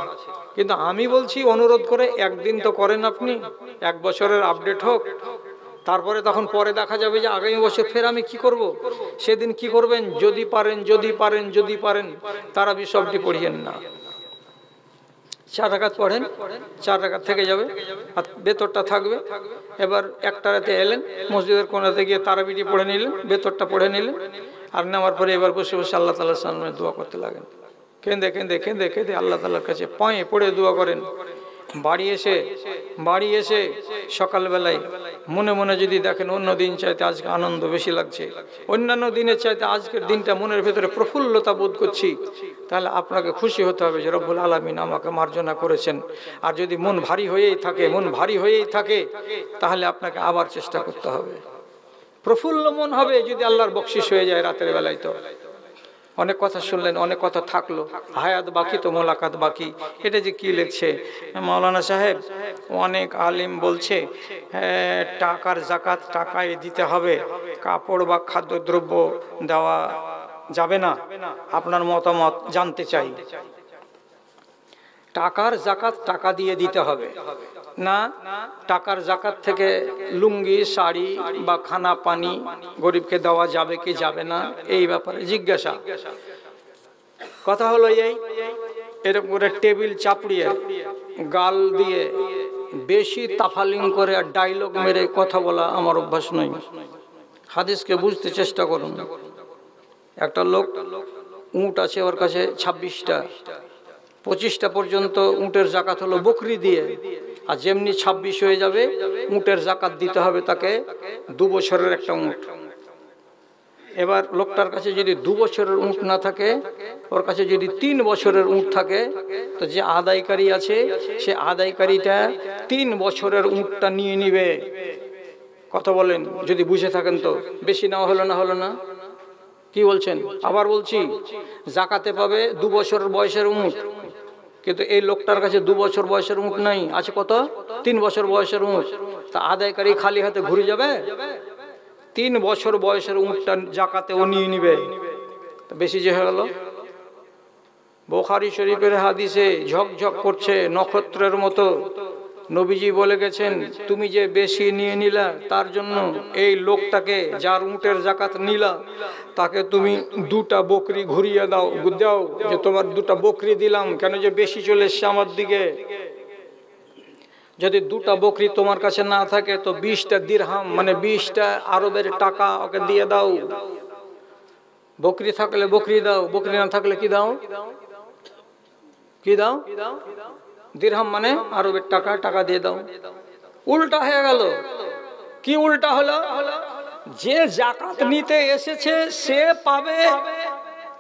কিন্তু আমি বলছি অনুরোধ করে 1 দিন তো করেন আপনি, 1 বছরের আপডেট হোক, তারপরে তখন পরে দেখা যাবে যে আগামী বছর ফের আমি কি করব। সেদিন কি করবেন? যদি পারেন তারাবি সবটি পড়িয়েন না, 4 রাকাত পড়েন, 4 রাকাত থেকে যাবে আর বেতরটা থাকবে। এবার 1টা রাতে এলেন, মসজিদের কোনাতে গিয়ে তারাবিটি পড়ে নিলেন, বেতরটা পড়ে নিলেন, আর নেওয়ার পরে এবার বসে বসে আল্লাহ তাআলার সামনে দোয়া করতে লাগেন। কেঁদে কেঁদে কেঁদে কেঁদে আল্লাহ তাআলার কাছে পায়ে পড়ে দোয়া করেন। বাড়ি এসে সকালবেলায় মনে মনে যদি দেখেন অন্য দিন চাইতে আজকে আনন্দ বেশি লাগছে, অন্যান্য দিনের চাইতে আজকের দিনটা মনের ভেতরে প্রফুল্লতা বোধ করছি, তাহলে আপনাকে খুশি হতে হবে যে রব্বুল আলামিন আমাকে মার্জনা করেছেন। আর যদি মন ভারী হয়েই থাকে তাহলে আপনাকে আবার চেষ্টা করতে হবে। প্রফুল্ল মন হবে যদি আল্লাহর বকশিশ হয়ে যায় রাতের বেলায়। তো অনেক কথা শুনলেন, অনেক কথা থাকলো, হায়াত বাকি তো মোলাকাত বাকি। এটা যে কি লিখছে মাওলানা সাহেব, অনেক আলিম বলছে টাকার যাকাত টাকায় দিতে হবে, কাপড় বা খাদ্যদ্রব্য দেওয়া যাবে না। আপনার মতামত জানতে চাই। টাকার যাকাত টাকা দিয়ে দিতে হবে না, টাকার যাকাত থেকে লুঙ্গি, শাড়ি বা খানা পানি গরিবকে দেওয়া যাবে কি যাবে না, এই ব্যাপারে জিজ্ঞাসা। কথা হলো এরকম করে টেবিল চাপড়িয়ে গাল দিয়ে বেশি তাফালিং করে আর ডায়লগ মেরে কথা বলা আমার অভ্যাস নয়। হাদিসকে বুঝতে চেষ্টা করুন। একটা লোক, উট আছে ওর কাছে 26টা, 25টা পর্যন্ত উটের যাকাত হলো বকরি দিয়ে, আর যেমনি 26 হয়ে যাবে উটের যাকাত দিতে হবে তাকে 2 বছরের একটা উট। এবার লোকটার কাছে যদি 2 বছরের উট না থাকে, ওর কাছে যদি 3 বছরের উট থাকে, তো যে আদায়কারী আছে সে আদায়কারীটা 3 বছরের উটটা নিয়ে নিবে। কথা বলেন, যদি বুঝে থাকেন তো। বেশি নেওয়া হলো না? কি বলছেন? আবার বলছি, যাকাতে পাবে 2 বছর বয়সের উট, কিন্তু এই লোকটার কাছে 2 বছর বয়সের উট নাই, আছে কত? 3 বছর বয়সের উট। তা আদায়কারী খালি হাতে ঘুরে যাবে? 3 বছর বয়সের উটটা যাকাতে ও নিয়ে নিবে। বেশি যে হয়ে গেল। বুখারী শরীফের হাদিসে ঝকঝক করছে নক্ষত্রের মতো নবীজি বলে গেছেন, তুমি যে বেশি নিয়ে নিলা তার জন্য এই লোকটাকে যার উটের জাকাত নিলা তাকে তুমি 2টা বকরি ঘুরিয়ে দাও, দাও যে তোমার 2টা বকরি দিলাম, কেন যে বেশি চলে এসছে আমার দিকে। যদি 2টা বকরি তোমার কাছে না থাকে তো 20টা দিরহাম মানে 20টা আরবের টাকা ওকে দিয়ে দাও। বকরি থাকলে বকরি দাও, বকরি না থাকলে কি দাও? কি দাও? দিরহাম মানে আরবের টাকা, টাকা দিয়ে দাও। উল্টা হয়ে গেল। কি উল্টা হলো? যে জাকাত নিতে এসেছে সে পাবে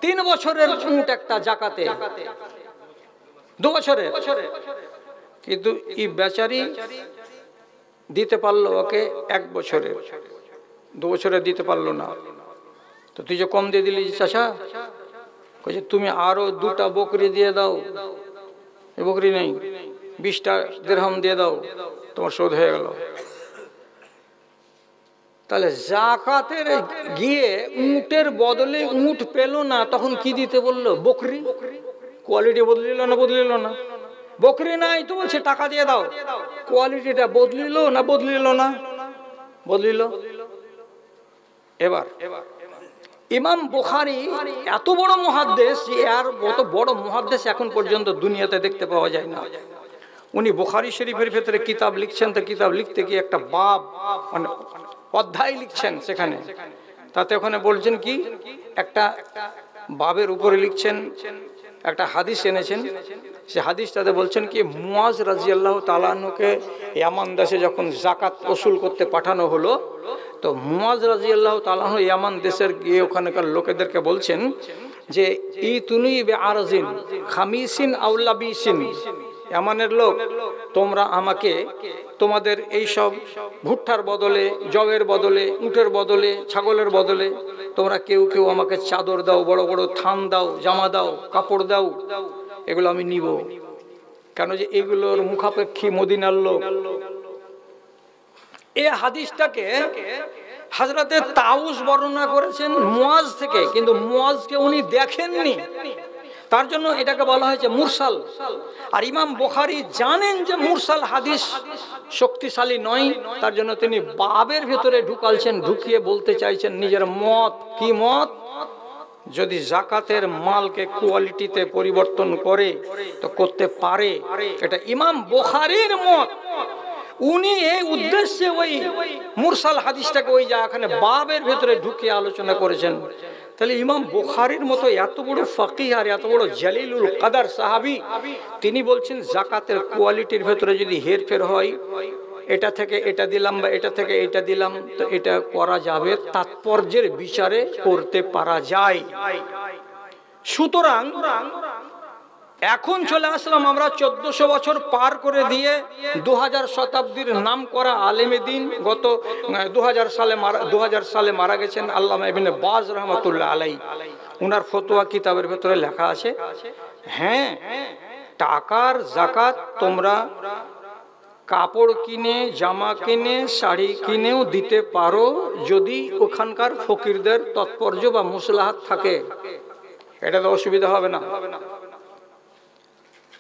3 বছরের উট একটা জাকাতে, 2 বছরের, কিন্তু এই বেচারি দিতে পারলো ওকে 1 বছরে, 2 বছরে দিতে পারলো না। তো তুই যে কম দিয়ে দিলি চাচা, কইছে তুমি আরো 2টা বকরি দিয়ে দাও, এই বকরি নেই, 20টা দিরহাম দিয়ে দাও, তোমার শোধ হয়ে গেল। তাহলে জাকাতের গিয়ে উটের বদলে উট পেল না, তখন কি দিতে বললো? বকরি। কোয়ালিটি বদলিল না বদলিল না? বকরি নাই তো বলছে টাকা দিয়ে দাও। কোয়ালিটিটা বদলিল না বদলিল না? বদলিল। এবার ইমাম বুখারী এত বড় মুহাদ্দিস, আর কত বড় মুহাদ্দিস এখন পর্যন্ত দুনিয়াতে দেখতে পাওয়া যায় না। উনি বুখারী শরীফের ভেতরে কিতাব লিখছেন, তো কিতাব লিখতে গিয়ে একটা বাব মানে অধ্যায় লিখছেন, সেখানে তাতে ওখানে বলছেন কি, একটা বাবের উপরে লিখছেন একটা হাদিস এনেছেন। সে হাদিসটাতে বলছেন কি, মুয়াজ রাদিয়াল্লাহু তাআলা আনহুকে ইয়ামান দেশে যখন জাকাত ওসুল করতে পাঠানো হলো, তো মুয়াজ রাদিয়াল্লাহু তাআলা আনহু ইয়ামান দেশের গিয়ে ওখানকার লোকেদেরকে বলছেন যে ইতুনি বিআরজিন খামিসিন আও লাবিসিন, ইয়ামানের লোক তোমরা আমাকে তোমাদের এই সব ভুট্টার বদলে, জবের বদলে, উটের বদলে, ছাগলের বদলে তোমরা কেউ কেউ আমাকে চাদর দাও, বড় বড় থান দাও, জামা দাও, কাপড় দাও, এগুলো আমি নিব। কেন যে এগুলোর মুখাপেক্ষী মদিনার লোক। এই হাদিসটাকে হযরতে তাউস বর্ণনা করেছেন মুয়াজ থেকে, কিন্তু মুয়াজকে উনি দেখেননি, তার জন্য এটাকে বলা হয়েছে মুরসাল। আর ইমাম বুখারী জানেন যে মুরসাল হাদিস শক্তিশালী নয়, তার জন্য তিনি বাবের ভিতরে ঢুকালছেন, ঢুকিয়ে বলতে চাইছেন নিজের মত। কি মত? যদি জাকাতের মালকে কোয়ালিটিতে পরিবর্তন করে তো করতে পারে, এটা ইমাম বুখারীর মত। উনি এই উদ্দেশ্যে ওই মুরসাল হাদিসটাকে ওই জায়গাখানে বাবের ভিতরে ঢুকিয়ে আলোচনা করেছেন। তাহলে ইমাম বুখারীর মতো এত বড় ফাকিহ আর এত বড় জালিলুল কদর সাহাবী, তিনি বলছেন জাকাতের কোয়ালিটির ভেতরে যদি হেরফের হয়, এটা থেকে এটা দিলাম বা এটা থেকে এটা দিলাম, তো এটা করা যাবে, তাৎপর্যের বিচারে করতে পারা যায়। সুতরাং এখন চলে আসলাম আমরা 1400 বছর পার করে দিয়ে 2000 শতাব্দীর নাম করা আলেমে দ্বীন, গত 2000 সালে মারা গেছেন আল্লামা ইবনে বাজ রাহমাতুল্লাহ আলাইহি। উনার ফতোয়া কিতাবের ভেতরে লেখা আছে, হ্যাঁ টাকার জাকাত তোমরা কাপড় কিনে, জামা কিনে, শাড়ি কিনেও দিতে পারো, যদি ওখানকার ফকিরদের তৎপর্য বা মুসলাহাত থাকে, এটা তো অসুবিধা হবে না।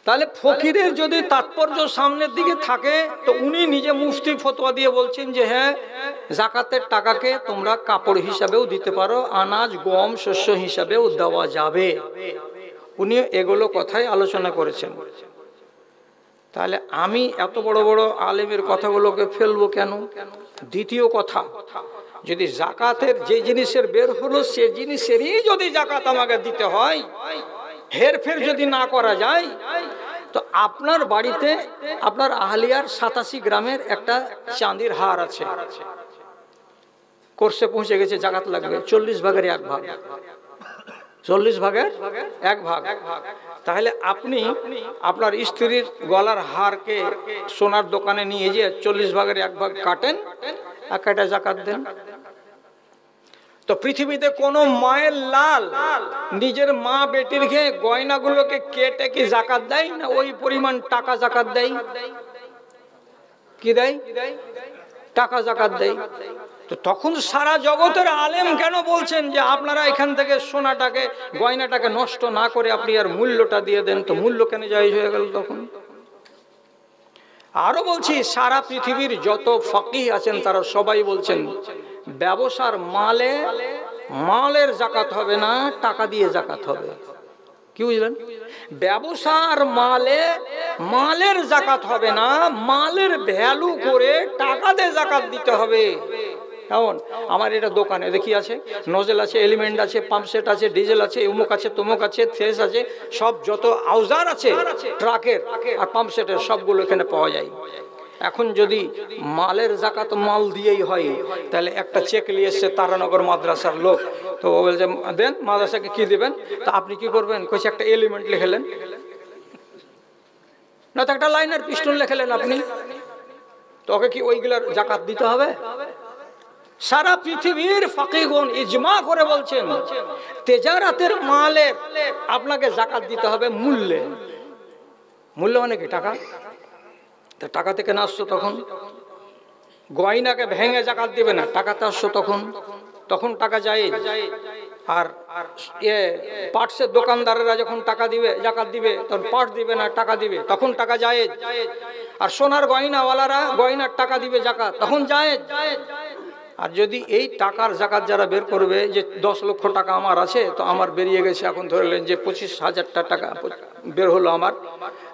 তাহলে ফকিরের যদি তাৎপর্য সামনের দিকে থাকে, তো উনি নিজে মুফতি ফতোয়া দিয়ে বলছেন যে হ্যাঁ জাকাতের টাকাকে তোমরা কাপড় হিসাবেও দিতে পারো, আনাজ গম শস্য হিসাবেও দেওয়া যাবে। উনি এগুলো কথাই আলোচনা করেছেন। তাহলে আমি এত বড় বড় আলেমের কথাগুলোকে ফেলবো কেন? দ্বিতীয় কথা, যদি জাকাতের যে জিনিসের বের হলো সে জিনিসেরই যদি জাকাত আমাকে দিতে হয়, হেরফের যদি না করা যায়, তো আপনার বাড়িতে আপনার আহলিয়ার 87 গ্রামের একটা চাঁদির হার আছে, কোর্সে পৌঁছে গেছে, জাকাত লাগবে 40 ভাগের 1 ভাগ, 40 ভাগের 1 ভাগ। তাহলে আপনি আপনার স্ত্রীর গলার হারকে সোনার দোকানে নিয়ে গিয়ে 40 ভাগের 1 ভাগ কাটেন, একটা জাকাত দেন। তো পৃথিবীতে কোন মায়ের লাল নিজের মা বেটির ঘে গয়নাগুলোকে কেটে কি জাকাত দেয় না? ওই পরিমাণ টাকা জাকাত দেয়। কি দেয়? টাকা জাকাত দেয়। তো তখন সারা জগতের আলেম কেন বলছেন যে আপনারা এখান থেকে সোনাটাকে গয়নাটাকে নষ্ট না করে আপনি আর মূল্যটা দিয়ে দেন? তো মূল্য কেন জায়েজ হয়ে গেল তখন? আরো বলছি, সারা পৃথিবীর যত ফাকিহ আছেন তারা সবাই বলছেন ব্যবসার মালের যাকাত হবে না, টাকা দিয়ে যাকাত হবে। কি বুঝলেন? ব্যবসার মালের যাকাত হবে না, মালের ভ্যালু করে টাকা দিয়ে যাকাত দিতে হবে। কেমন? আমার এটা দোকানে দেখি আছে, নজেল আছে, এলিমেন্ট আছে, পাম্পসেট আছে, ডিজেল আছে, উমুক আছে, তমুক আছে, থ্রেস আছে, সব যত আউজার আছে ট্রাকের আর পাম্পসেটের সবগুলো এখানে পাওয়া যায়। এখন যদি মালের যাকাত মাল দিয়েই হয়, তাহলে একটা চেক নিয়ে এসছে তারানগর মাদ্রাসার লোক, তো ও বলছে দেন, মাদ্রাসাকে কি দিবেন? তা আপনি কি করবেন? কইছে একটা এলিমেন্ট লিখেলেন, না তো একটা লাইনার পিস্টন লিখেলেন আপনি, তোকে কি ওইগুলার যাকাত দিতে হবে? সারা পৃথিবীর ফাকিহগণ ইজমা করে বলছেন তেজারাতের মালের আপনাকে যাকাত দিতে হবে মূল্যে। মূল্য মানে কি? টাকা। তো টাকা থেকে না আসছো তখন, গয়নাকে ভেঙে যাকাত দিবে না, টাকাতে আসছো তখন টাকা যায়। আর পার্টসের দোকানদারেরা যখন টাকা দিবে, যাকাত দিবে, তখন পার্ট দিবে না, টাকা দিবে, তখন টাকা যায়। আর সোনার গয়নাওয়ালারা গয়নার টাকা দিবে যাকাত, তখন যায়। আর যদি এই টাকার যাকাত যারা বের করবে, যে 10 লক্ষ টাকা আমার আছে, তো আমার বেরিয়ে গেছে, এখন ধরলেন যে 25,000 টাকা বের হলো আমার,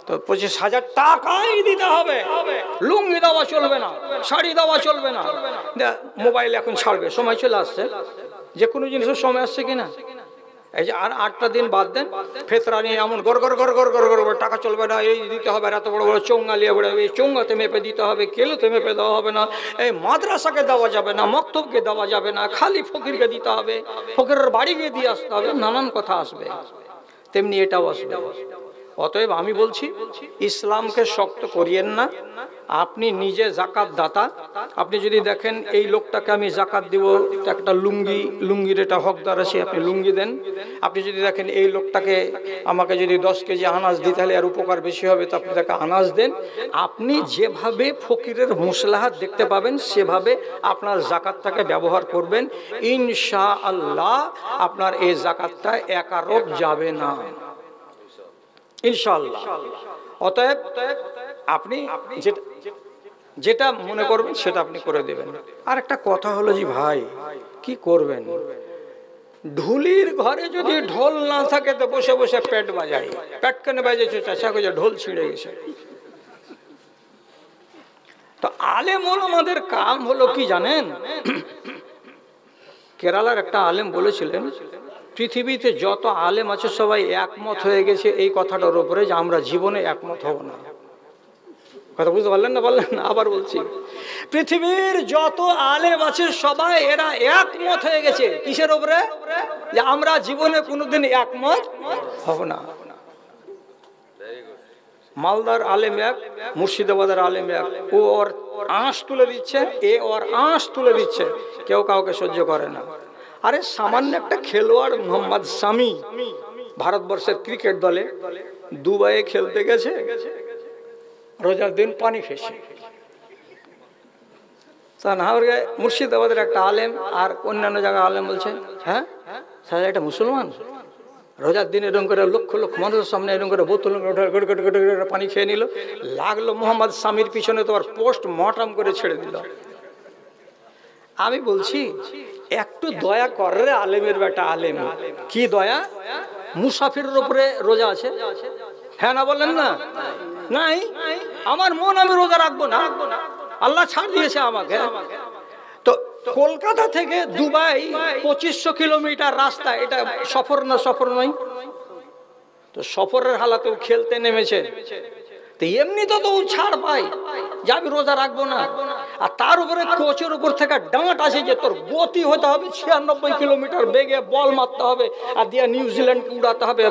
তো 25,000 টাকাই দিতে হবে। লুঙ্গি দেওয়া চলবে না, শাড়ি দেওয়া চলবে না। মোবাইল এখন ছাড়বে, সময় চলে আসছে, যে কোনো জিনিসের সময় আসছে কিনা। এই যে আর 8টা দিন বাদ দেন, ফেতরা নিয়ে এমন গড় টাকা চলবে না, এই দিতে হবে, এত বড় বড় চোঙ্গা নিয়ে বেড়ে, এই চোঙ্গাতে মেপে দিতে হবে, কেলোতে মেপে দেওয়া হবে না, এই মাদ্রাসাকে দেওয়া যাবে না, মক্তবকে দেওয়া যাবে না, খালি ফকিরকে দিতে হবে, ফকিরের বাড়ি গিয়ে দিয়ে আসতে হবে, নানান কথা আসবে। তেমনি এটাও আসবে। অতএব আমি বলছি, ইসলামকে শক্ত করিয়েন না। আপনি নিজে যাকাত দাতা, আপনি যদি দেখেন এই লোকটাকে আমি যাকাত দিব, একটা লুঙ্গির এটা হকদার আছে, আপনি লুঙ্গি দেন। আপনি যদি দেখেন এই লোকটাকে আমাকে যদি 10 কেজি আনাজ দিতে, তাহলে আর উপকার বেশি হবে, তো আপনি তাকে আনাজ দেন। আপনি যেভাবে ফকিরের মুসলাহাত দেখতে পাবেন, সেভাবে আপনার যাকাতটাকে ব্যবহার করবেন। ইনশাআল্লাহ আপনার এই যাকাতটা একারত যাবে না, ইনশাআল্লাহ। অতএব আপনি যেটা মনে করবেন সেটা আপনি করে দেবেন। আর একটা কথা হলো, জি ভাই কি করবেন? ঢুলির ঘরে যদি ঢোল না থাকে, তো বসে বসে পেট বাজাই, পেট কেন বাজেছে? চাচা কইছে ঢোল ছিঁড়ে গেছে। তো আলেম ওলামাদের কাম হলো কি জানেন? কেরালার একটা আলেম বলেছিলেন, পৃথিবীতে যত আলেম আছে সবাই একমত হয়ে গেছে এই কথাটার উপরে, যে আমরা জীবনে একমত হব না। কথা বুঝতে পারলেন না? বললেন না? আবার বলছি, পৃথিবীর যত আলেম আছে সবাই এরা একমত হয়ে গেছে কিসের উপরে? যে আমরা জীবনে কোনোদিন একমত হব না। মালদার আলেম এক, মুর্শিদাবাদের আলেম এক, ও ওর আঁশ তুলে দিচ্ছে, এ ওর আঁশ তুলে দিচ্ছে, কেউ কাউকে সহ্য করে না। আরে সামান্য একটা খেলোয়াড় মোহাম্মদ শামি, ভারতবর্ষের ক্রিকেট দলে দুবাইয়ে খেলতে গেছে, রোজার দিন পানি খেয়েছে। মুর্শিদাবাদের একটা আলেম আর অন্যান্য জায়গায় আলেম বলছে, হ্যাঁ স্যার এটা মুসলমান, রোজার দিন এরকম করে লক্ষ লক্ষ মানুষের সামনে এরকম করে বোতল পানি খেয়ে নিল, লাগলো মোহাম্মদ শামির পিছনে, তো আর পোস্ট মটাম করে ছেড়ে দিল। আমি বলছি একটু দয়া করে আলেমের বেটা আলেম, কি দয়া? মুসাফিরের উপরে রোজা আছে, হ্যাঁ না বললেন না? নাই, আমার মন আমি রোজা রাখবো না, আল্লাহ ছাড় দিয়েছে আমাকে। তো কলকাতা থেকে দুবাই 2500 কিলোমিটার রাস্তা, এটা সফর না সফর নয়? তো সফরের হালাতেও খেলতে নেমেছে, তো এমনি তো ছাড় পাই যে আমি রোজা রাখবো না। আর তার উপরে কোচের উপর থেকে ডাঁট আছে যে তোর গতি হতে হবে 96 কিলোমিটার বেগে, বল মারতে হবে, আর দিয়ে নিউজিল্যান্ডকে উড়াতে হবে।